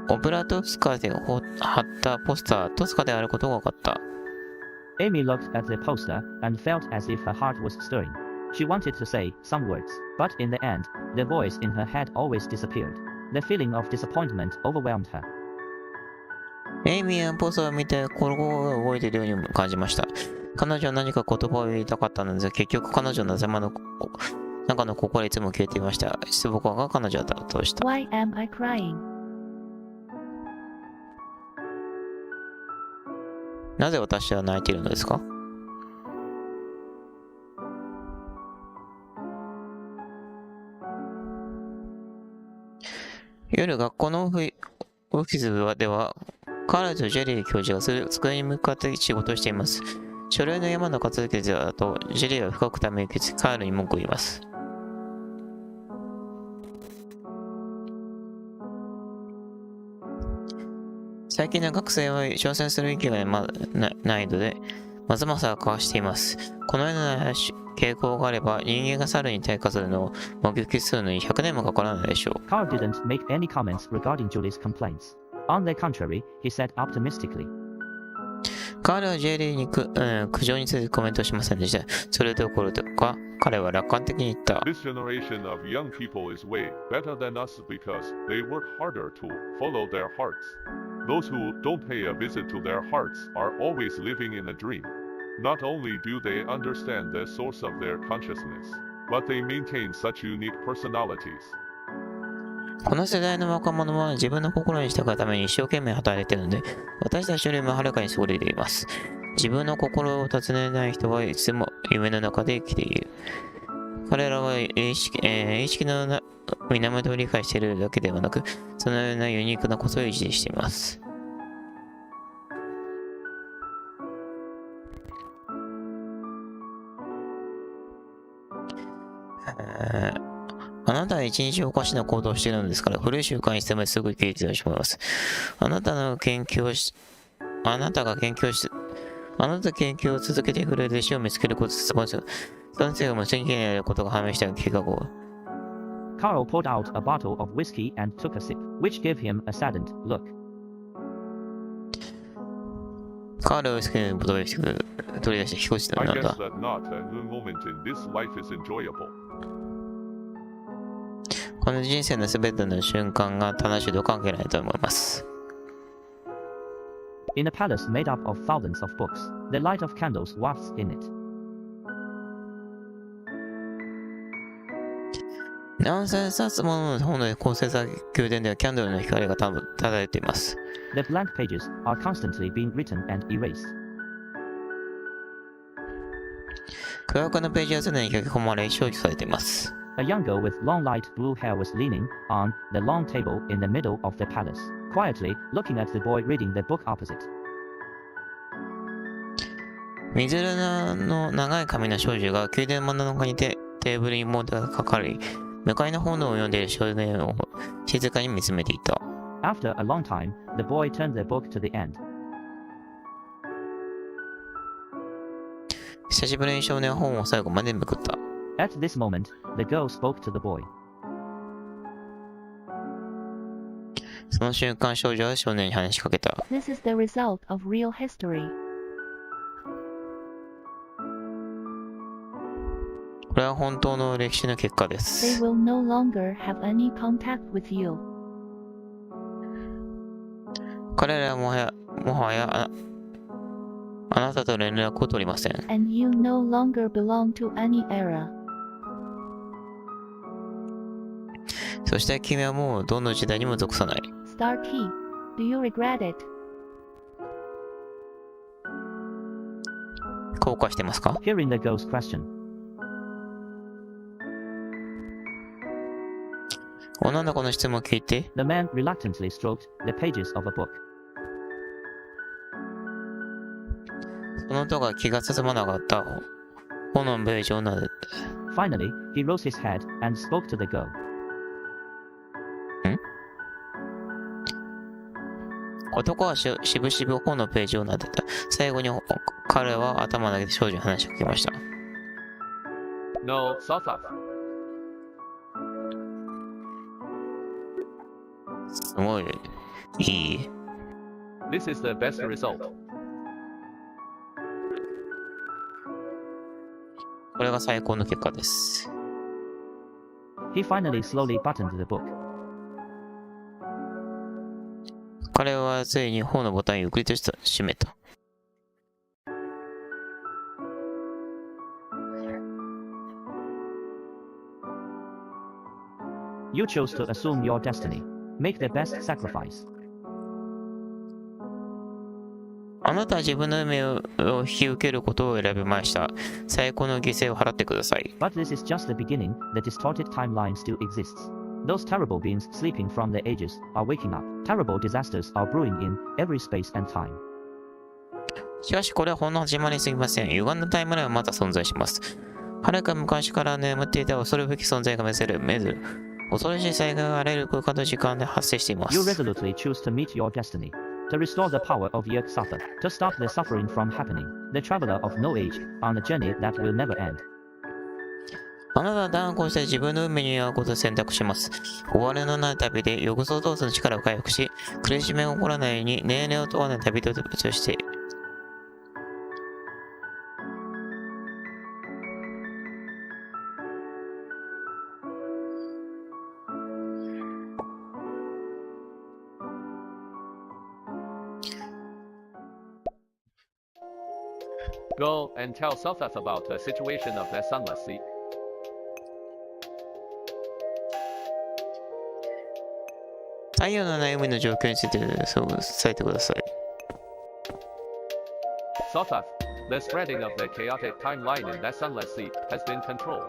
オペラトスカで貼ったポスター、トスカであることが分かった。Amy looked at the poster and felt as if her heart was stirring. She wanted to say some words, but in the end, the voice in her head always disappeared. The feeling of disappointment overwhelmed her. エイミーはポスターを見て心が動いているように感じました。彼女は何か言葉を言いたかったのですが、結局彼女の頭の中の心はいつも消えていました。失望感が彼女は倒した。 Why am I crying? なぜ私は泣いているのですか？夜、学校のオフィスでは、カールとジェリー教授が机に向かって仕事をしています。書類の山の片付けだと、ジェリーは深くため息つき、カールに文句を言います。最近の学生は挑戦する域がないので、ますます悪化しています。このような傾向があれば、人間が猿に退化するのを目撃するのに100年もかからないでしょう。Carl didn't make any comments regarding Julie's complaints. On the contrary, he said optimistically. カールはジェリーに苦情についてコメントしませんでした。それどころか、彼は楽観的に言った。This generation of young people is way better than us because they work harder to follow their hearts. Those who don't pay a visit to their hearts are always living in a dream. Not only do they understand the source of their consciousness, but they maintain such unique personalities. この世代の若者は自分の心に従うために一生懸命働いているので、私たちよりもはるかに優れています。自分の心を尋ねない人はいつも夢の中で生きている。彼らは意識の源を理解しているだけではなく、そのようなユニークなことを維持しています。あなたは一日おかしな行動をしているのですから、古い習慣にしてもすぐ消えてしまいます。あなたが研究を続けてくれる弟子を見つけることです。先生が無責任であることが判明した計画を。Carl poured out a bottle of whiskey and took a sip, which gave him a saddened look. カールをウイスキーのボトルを取り出して飛行してた I なん guess だ。 that not every moment in this life is enjoyable. この人生のすべての瞬間が楽しいと関係ないと思います。In a palace made up of thousands of books, the light of candles wafts in it. 何千冊もの本で構成された宮殿ではキャンドルの光が漂っています。The blank pages are constantly being written and erased. 空白のページは常に書き込まれ、消去されています。A young girl with long light blue hair was leaning on the long table in the middle of the palace, quietly looking at the boy reading the book opposite. 水色の長い髪の少女が宮殿真ん中にテーブルにモードがかかり、向かいの本を読んでいる少年を静かに見つめていた。After a long time, the boy turned the book to the end. 久しぶりに少年は本を最後までめくった。At this moment, the girl spoke to the boy. その瞬間、少女は少年に話しかけた。This is the result of real history. これは本当の歴史の結果で They す。 will no longer have any contact with you. 彼らはもはやあなたと連絡を取りません。And you no longer belong to any era. そして君はもうどの時代にも属さない。Star key. Do you regret it? 後悔してますか？ Hearing the girl's question, 女の子の質問を聞いて、 the man reluctantly stroked the pages of a book. その音が気が進まなかった本のページをなで、 Finally, he rose his head and spoke to the girl. 男はしぶしぶ本のページをなでた。最後に彼は頭を投げて少女に話しかけました。No, Sotha. すごい、いい。 This is the best result. これが最高の結果です。 He finally slowly buttoned the book. 彼はついに本のボタンをゆっくりと閉めた。You chose to assume your destiny. Make the best sacrifice. あなたは自分の運命を引き受けることを選びました。最高の犠牲を払ってください。But this is just the beginning, the distorted timeline still exists. Those terrible beings sleeping from the ages are waking up. Terrible disasters are brewing in every space and time. しかしこれはほんの始まりにすぎません。歪んだタイムラインはまだ存在します。遥か昔から眠っていた恐るべき存在が目る恐ろしい災害があらゆる空間と時間で発生していま You す。 resolutely choose to meet your destiny. To restore the power of Yerksatha. To stop the suffering from happening. The traveler of no age. On a journey that will never end. あなたは断固して自分の運命に合うことを選択します。終わりのない旅で欲想動物の力を回復し、苦しみが起こらないように年齢を問わない旅人として、Go and tell Sothath about the situation of the sunless sea. 太陽のない海の状況についてそう伝えてください。Sothath, the spreading of the chaotic timeline in the sunless sea has been controlled.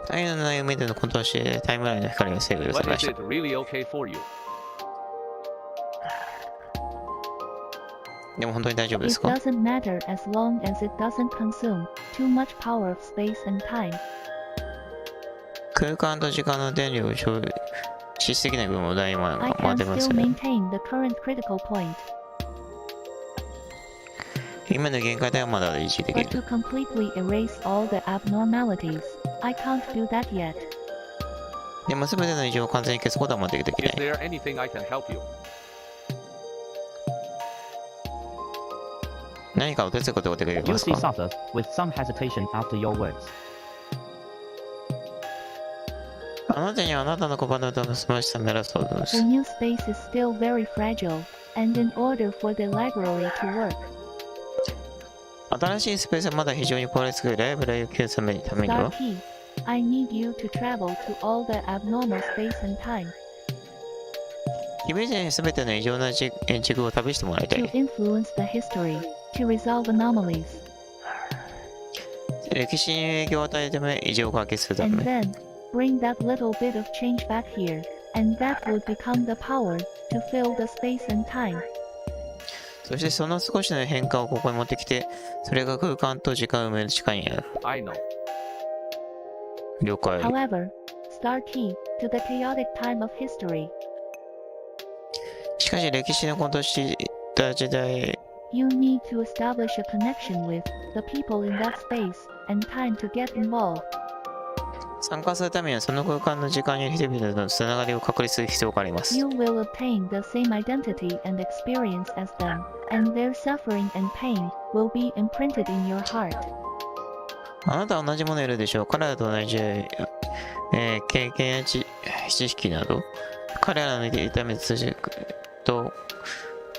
太陽のない海でのコントロールしてタイムラインの光が制御され But ま is した。 it really okay for you? でも本当に大丈夫で It すか？ doesn't matter as long as it doesn't consume too much power of space and time. 空間と時間の電力を消費しすぎない分を大前 I が回っ can てます still ね。 maintain the current critical point, 今の限界ではまだ維持でき but る。 to completely erase all the abnormalities, I can't do that yet. でも全ての異常を完全に消すことはまだできな Is い。 there anything I can help you? 何かお手伝いことができ You ます see か？ Sothath with some hesitation after your words. あなたにはあなたの小鼻と結ばしたメラソードで The す。 new space is still very fragile, and in order for the library to work, 新しいスペースはまだ非常に効率よくライブラリを吸すためには Star T, I need you to travel to all the abnormal space and time イメージに全ての異常な時空を旅してもらいた to い。 influence the history, to resolve anomalies, 歴史に影響を与えるため異常を解決するた and め then bring that little bit of change back here, and that would become the power to fill the space and time. そしてその少しの変化をここに持ってきて、それが空間と時間を埋める力になる。 I know. 了解。 However, Star T, to the chaotic time of history, しかし歴史のことした時代、 you need to establish a connection with the people in that space and time to get involved. 参加するためにはその空間の時間に人々とのつながりを確立する必要があります。 You will obtain the same identity and experience as them, and their suffering and pain will be imprinted in your heart. あなたは同じものを得るでしょう。彼らと同じ、経験や知識など、彼らの痛みと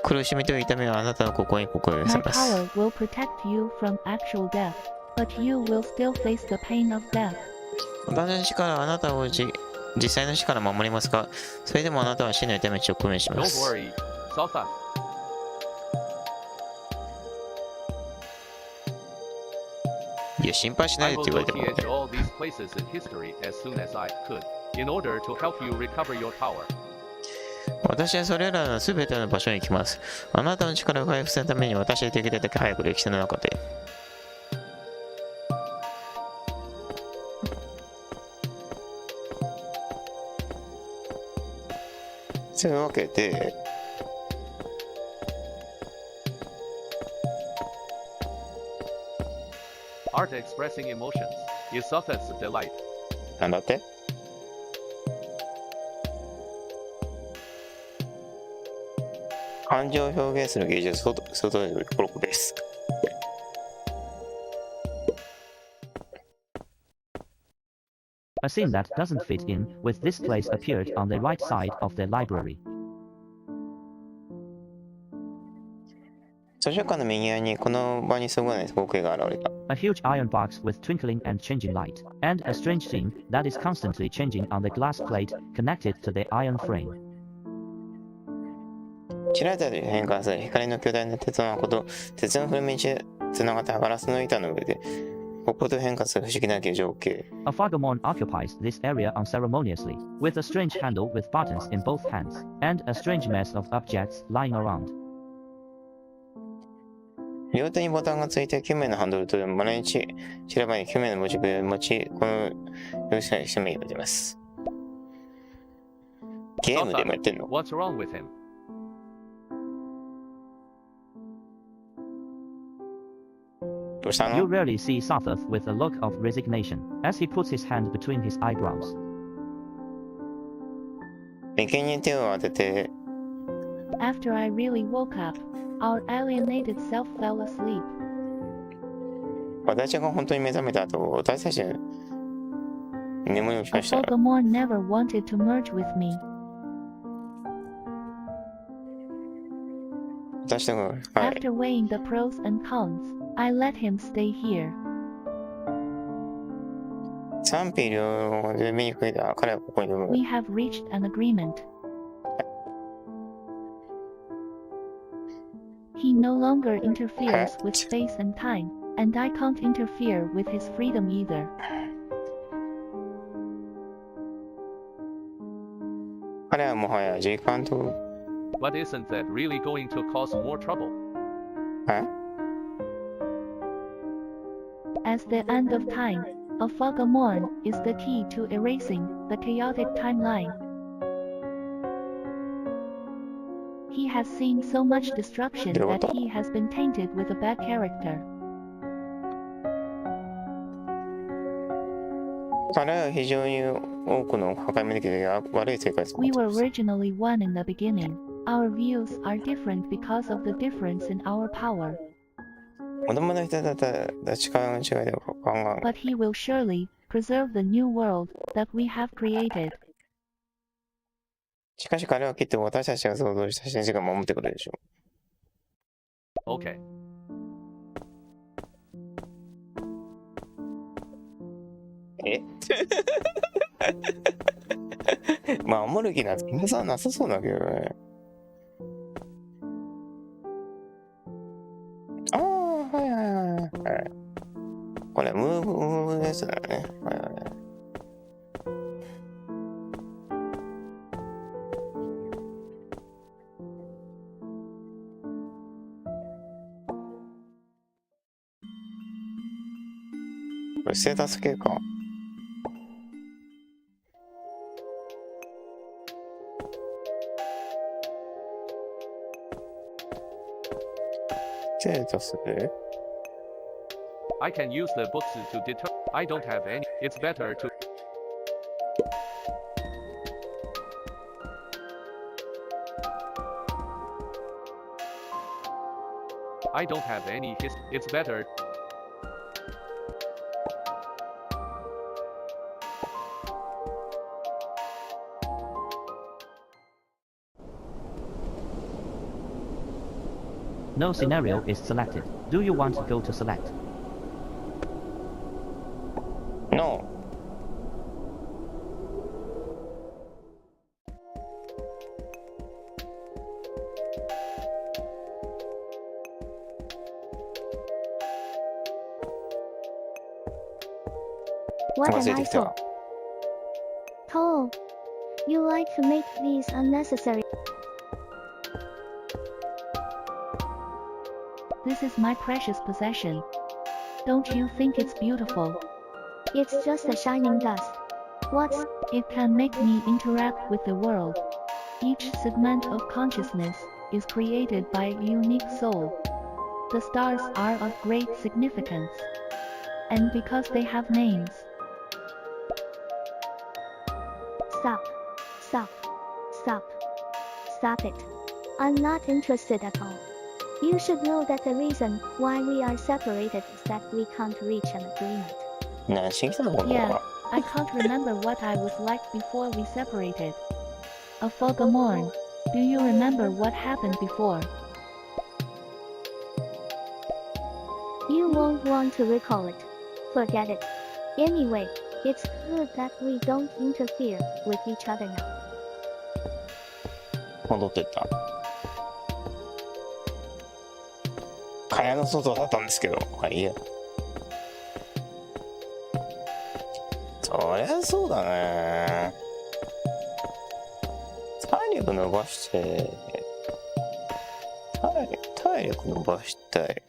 苦しみと痛みはあなたの心に刻印さ My れます。 power will protect you from actual death, but you will still face the pain of death. 私の力はあなたを実際の死から守りますが、それでもあなたは死の痛みに直面しま Don't す。 worry, Salsa. いや、心配しない I でっ will て言われても、 go to all these places in history as soon as I could, in order to help you recover your power. 私はそれらの全ての場所に行きます。あなたの力を回復するために私はできるだけ早く歴史の中で。というわけで、Art expressing emotions is Salsa's delight. なんだって感情を表現する芸術、外で喜ぶです。A scene that doesn't fit in with this place appeared on the right side of the library. 図書館の右側にこの場にそぐわない光景が現れた。A huge iron box with twinkling and changing light, and a strange scene that is constantly changing on the glass plate connected to the iron frame. ちらりと変換する光の巨大な鉄の箱と鉄のフレームにつながったガラスの板の上で刻々と変化する不思議な情景。 A Foggermorn occupies this area unceremoniously, with a strange handle with buttons in both hands, and a strange mess of objects lying around. 両手にボタンがついて9名のハンドルとまなちらばに9名の持ち笛を持ち、この様子が一緒に出ています。ゲームでもやってんの？ What's wrong with him? どうした You の？ rarely see Sathath with a look of resignation, as he puts his hand between his eyebrows. 眉間に手を当てて、 After I really woke up, our alienated self fell asleep. 私が本当に目覚めた後、私たちは眠りをし A ました。 Foggermorn never wanted to merge with me. 私とか、はい。 After weighing the pros and cons, I let him stay here. 賛否両で目にかけた彼はここにいる。 We have reached an agreement. He no longer interferes with space and time, and I can't interfere with his freedom either. 彼はもはや時間と、 But isn't that really going to cause more trouble? はい。 As the end of time, a Foggermorn is the key to erasing the chaotic timeline. He has seen so much destruction that he has been tainted with a bad character. 彼は非常に多くの破壊もできて悪い生活を We 持って were います。 originally one in the beginning. Our views are different because of the difference in our power. 子供の人だったら力の違いで考え、 But he will surely preserve the new world that we have created. しかし彼はきっと私たちが想像した真実を守ってくれるでしょ Okay. え守る気なんて皆さんなさそうだけどね。ああ、はいはいはいはい。これ、ムーブのやつだよね。はいはい。これ、ステータス系か。ステータスでI can use the books to deter. I don't have any. It's better to. I don't have any his. It's better. No scenario is selected. Do you want to go to select? No. What an 忘れてきた eyesore. Toll. You like to make these unnecessary. This is my precious possession. Don't you think it's beautiful? It's just a shining dust. What's It can make me interact with the world. Each segment of consciousness is created by a unique soul. The stars are of great significance. And because they have names, stop? Stop. Stop. Stop it. I'm not interested at all. You should know that the reason why we are separated is that we can't reach an agreement. 何しに来たのこの子 yeah, は。 I can't remember what I was like before we separated. A fog a morn. Do you remember what happened before? You won't want to recall it. Forget it. Anyway, it's good that we don't interfere with each other now. 戻ってった。蚊帳の外だったんですけど、はいいや。そりゃそうだね。体力伸ばして、体力伸ばしたい。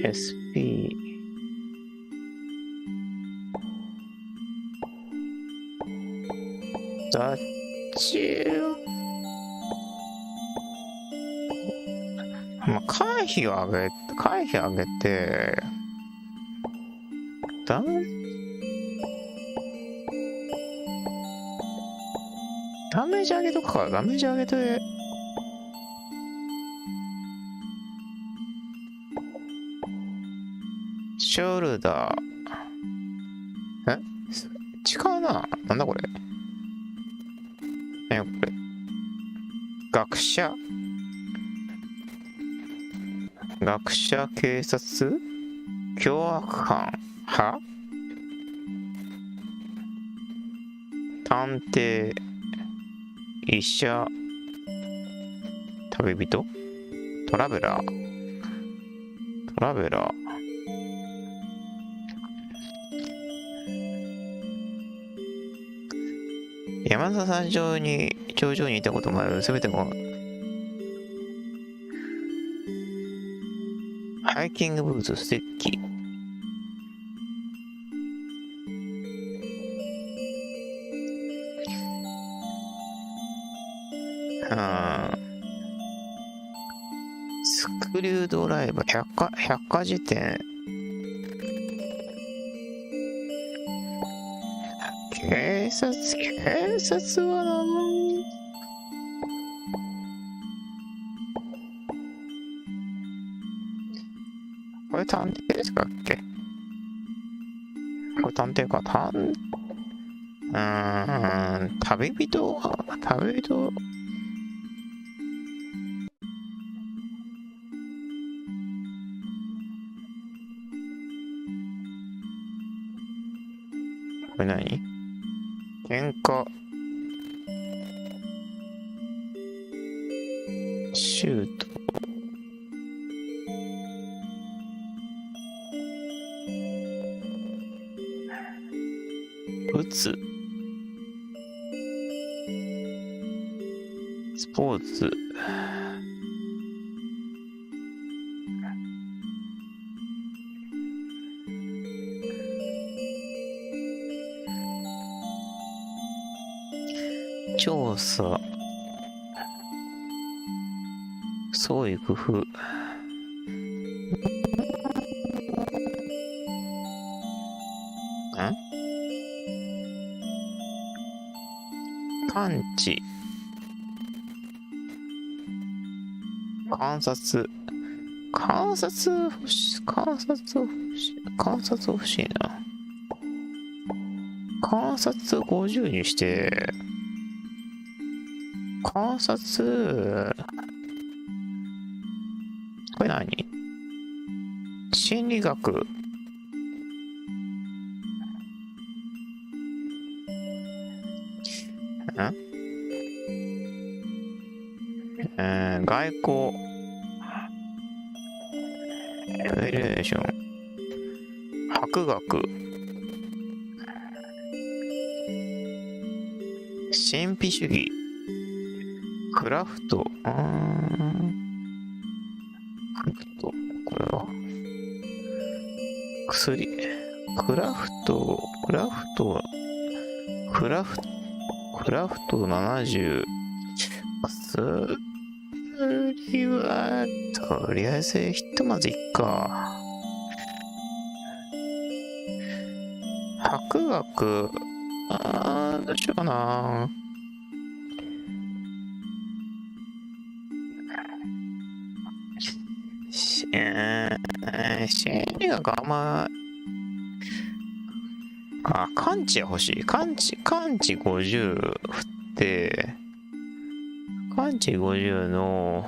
SP 雑中回避を上げてダメダメージ上げとくか。ダメージ上げてショルダー違うな。なんだこれ。これ学者警察凶悪犯派探偵医者旅人トラベラー山田山頂に頂上にいたこともある。すべてもハイキングブーツステッキスクリュードライバー百科事典警察はな、これ探偵ですかっけ？これ探偵か、旅人これ何？喧嘩シュート打つスポーツ調査創意工夫探知観察欲しいな。観察50にして観察これ何？心理学外交エバリュエーション博学神秘主義クラフトこれは薬クラフト70薬はとりあえずひとまずいっか。博学どうしようかな。心理学あんま感知は欲しい。感知50振って感知50の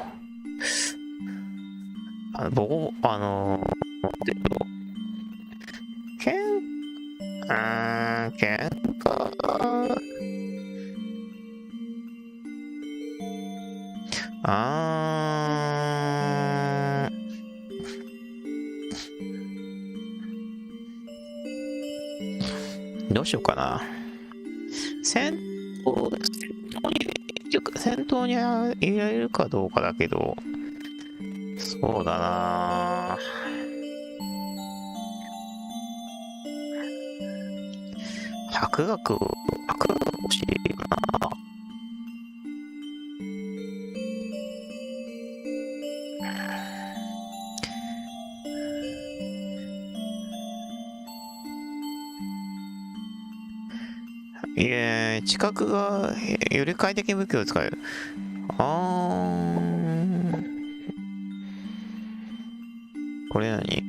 喧嘩どうしようかな。戦闘に入れるかどうかだけど、そうだな。博学欲しいかな。知覚がより快適武器を使える。これ何？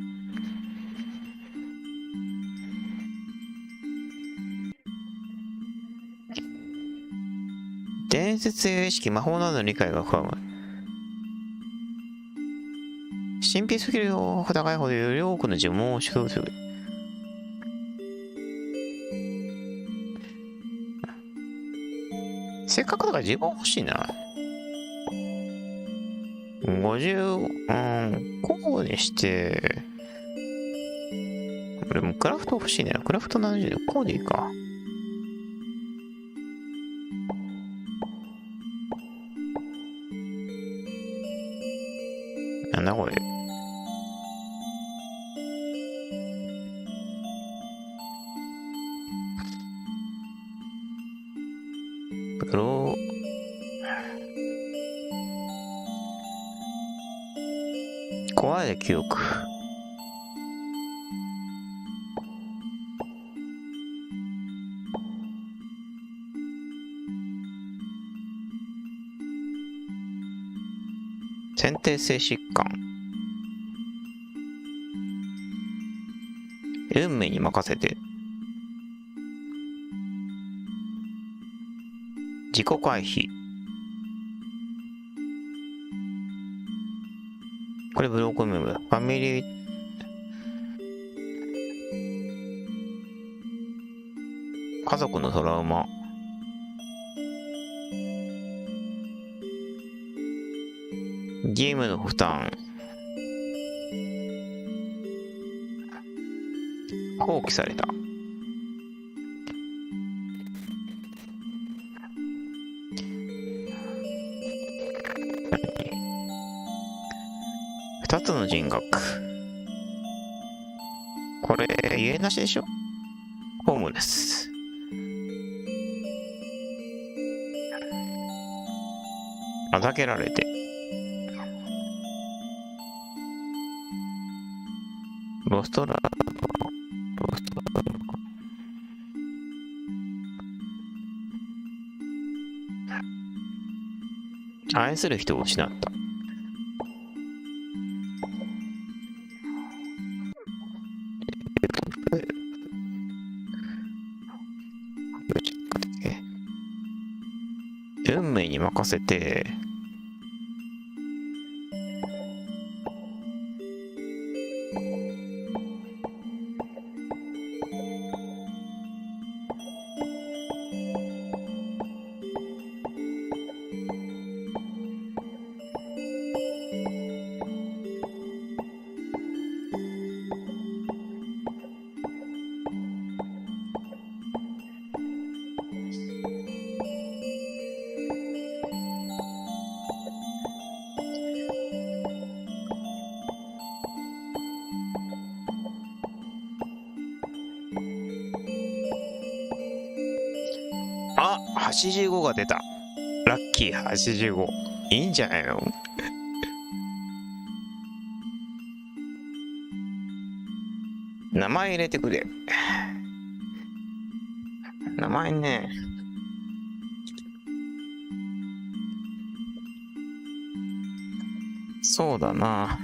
伝説や意識、魔法などの理解が深まる。神秘スキルを高いほどより多くの呪文を習得する。せっかくだから呪文欲しいな。50、交互にして、これもクラフト欲しいね。クラフト70で、こうでいいか。なんだこれ。怖い記憶。先天性疾患。運命に任せて。自己回避。これブロックメモ。ファミリー、家族のトラウマ。義務の負担。放棄された。二つの人格。これ、家なしでしょ？ホームレス。預けられて。ロストラード。ロストラード。愛する人を失った。運命に任せて、あ、85が出た。ラッキー85。いいんじゃないの？名前入れてくれ。名前ね。そうだな。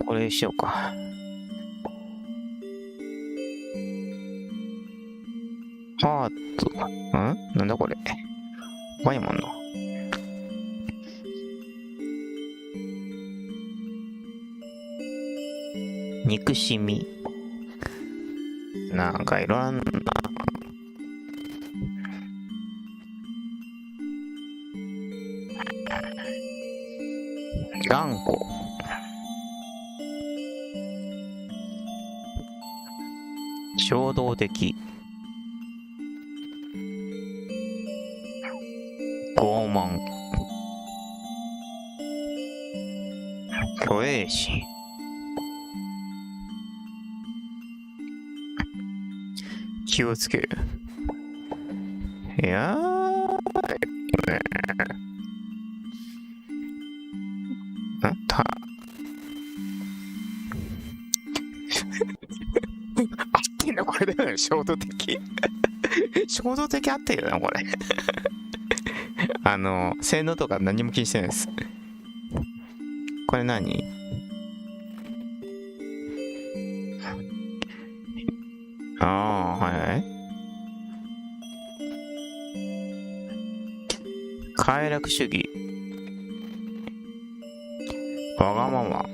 これにしようか。ハート。なんだこれ。怖いもんな。憎しみ。なんかいろんな。頑固。衝動的。傲慢。虚栄心。気をつける。いやーね。合ってんのこれだよね、衝動的。衝動的合ってるよな、これ。性能とか何も気にしてないです。これ何？ああ、はいはい。快楽主義。わがまま。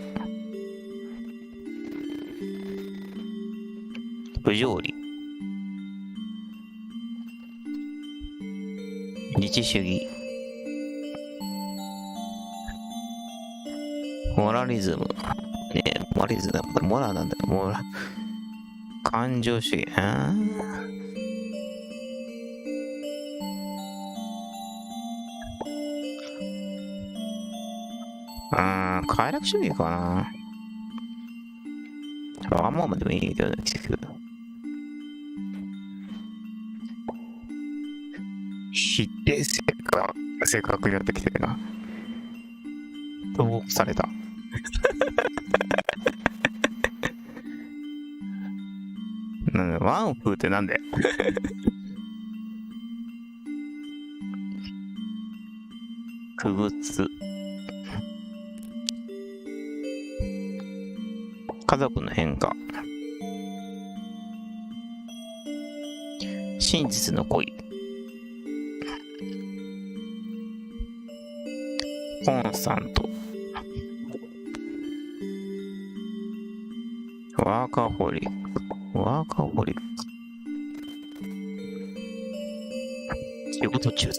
不条理。日主義。モラリズム。ねえ、モラリズム。これモラなんだよ。モラ。感情主義。快楽主義かな。わがままでもいいけどね、結局。否定性格になってきてるな。投稿された。なんだワンフーってなんだよ。くぐつ。家族の変化。真実の恋。コンスタント。ワーカホリック。ワーカホリック。仕事中毒。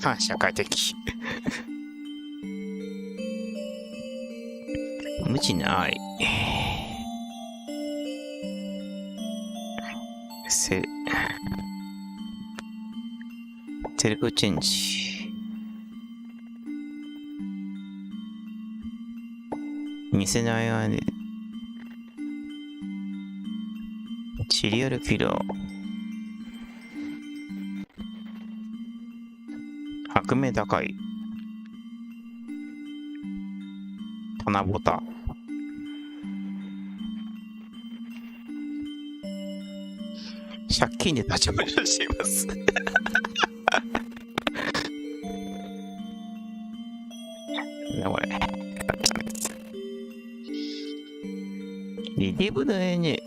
反社会的。無知な愛。セルフチェンジ。偽の愛でシリアルキラー。悪名高い。棚ぼた。借金で立ち回りをしています。なこれ。リディブドエニ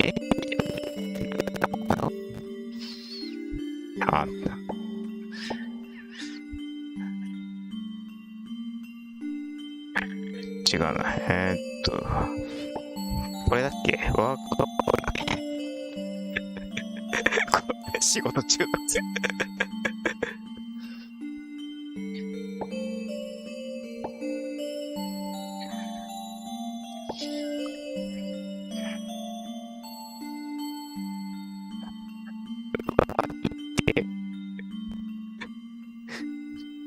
あった。違うな。これだっけワークアップだっけこれ仕事中なんですよ。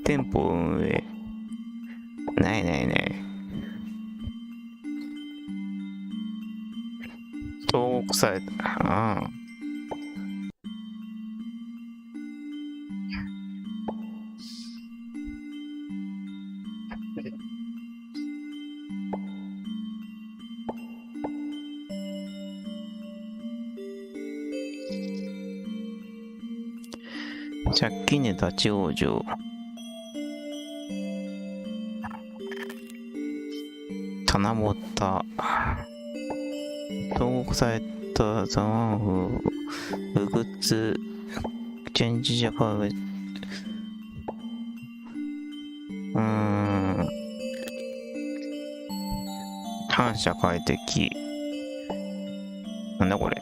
店舗運営。ないないない。投獄された。ああ。借金で立ち往生。棚ぼた。投獄されたザワンフ、ウグツ、チェンジジャパン、反社会的。なんだこれ。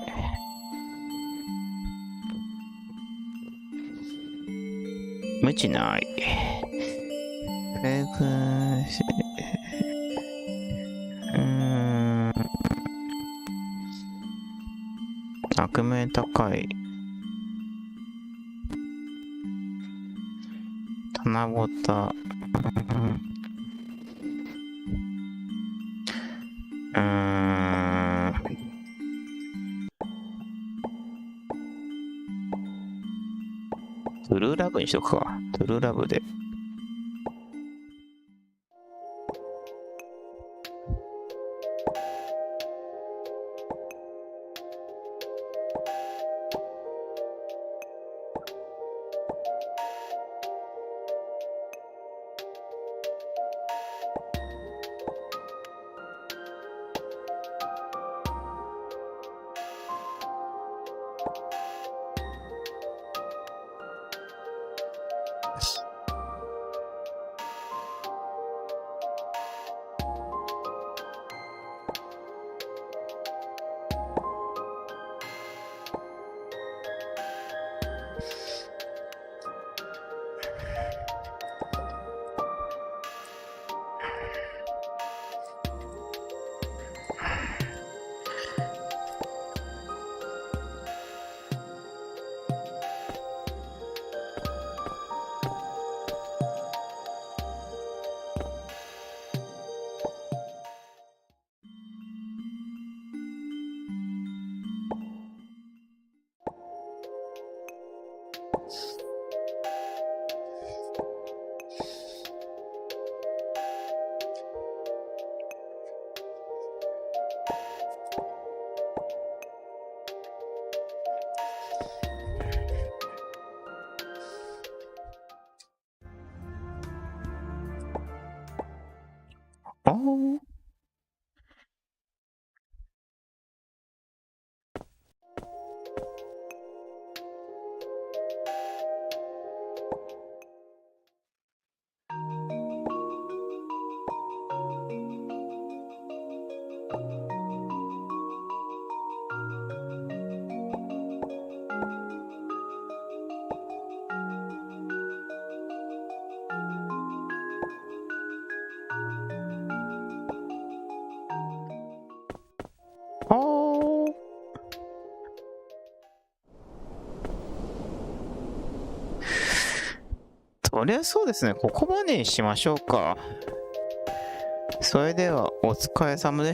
無知な愛。悪名高い。棚ぼた。トゥルーラブにしとくか。トゥルーラブで。とりあえずそうですね、ここまでにしましょうか。それではお疲れ様でした。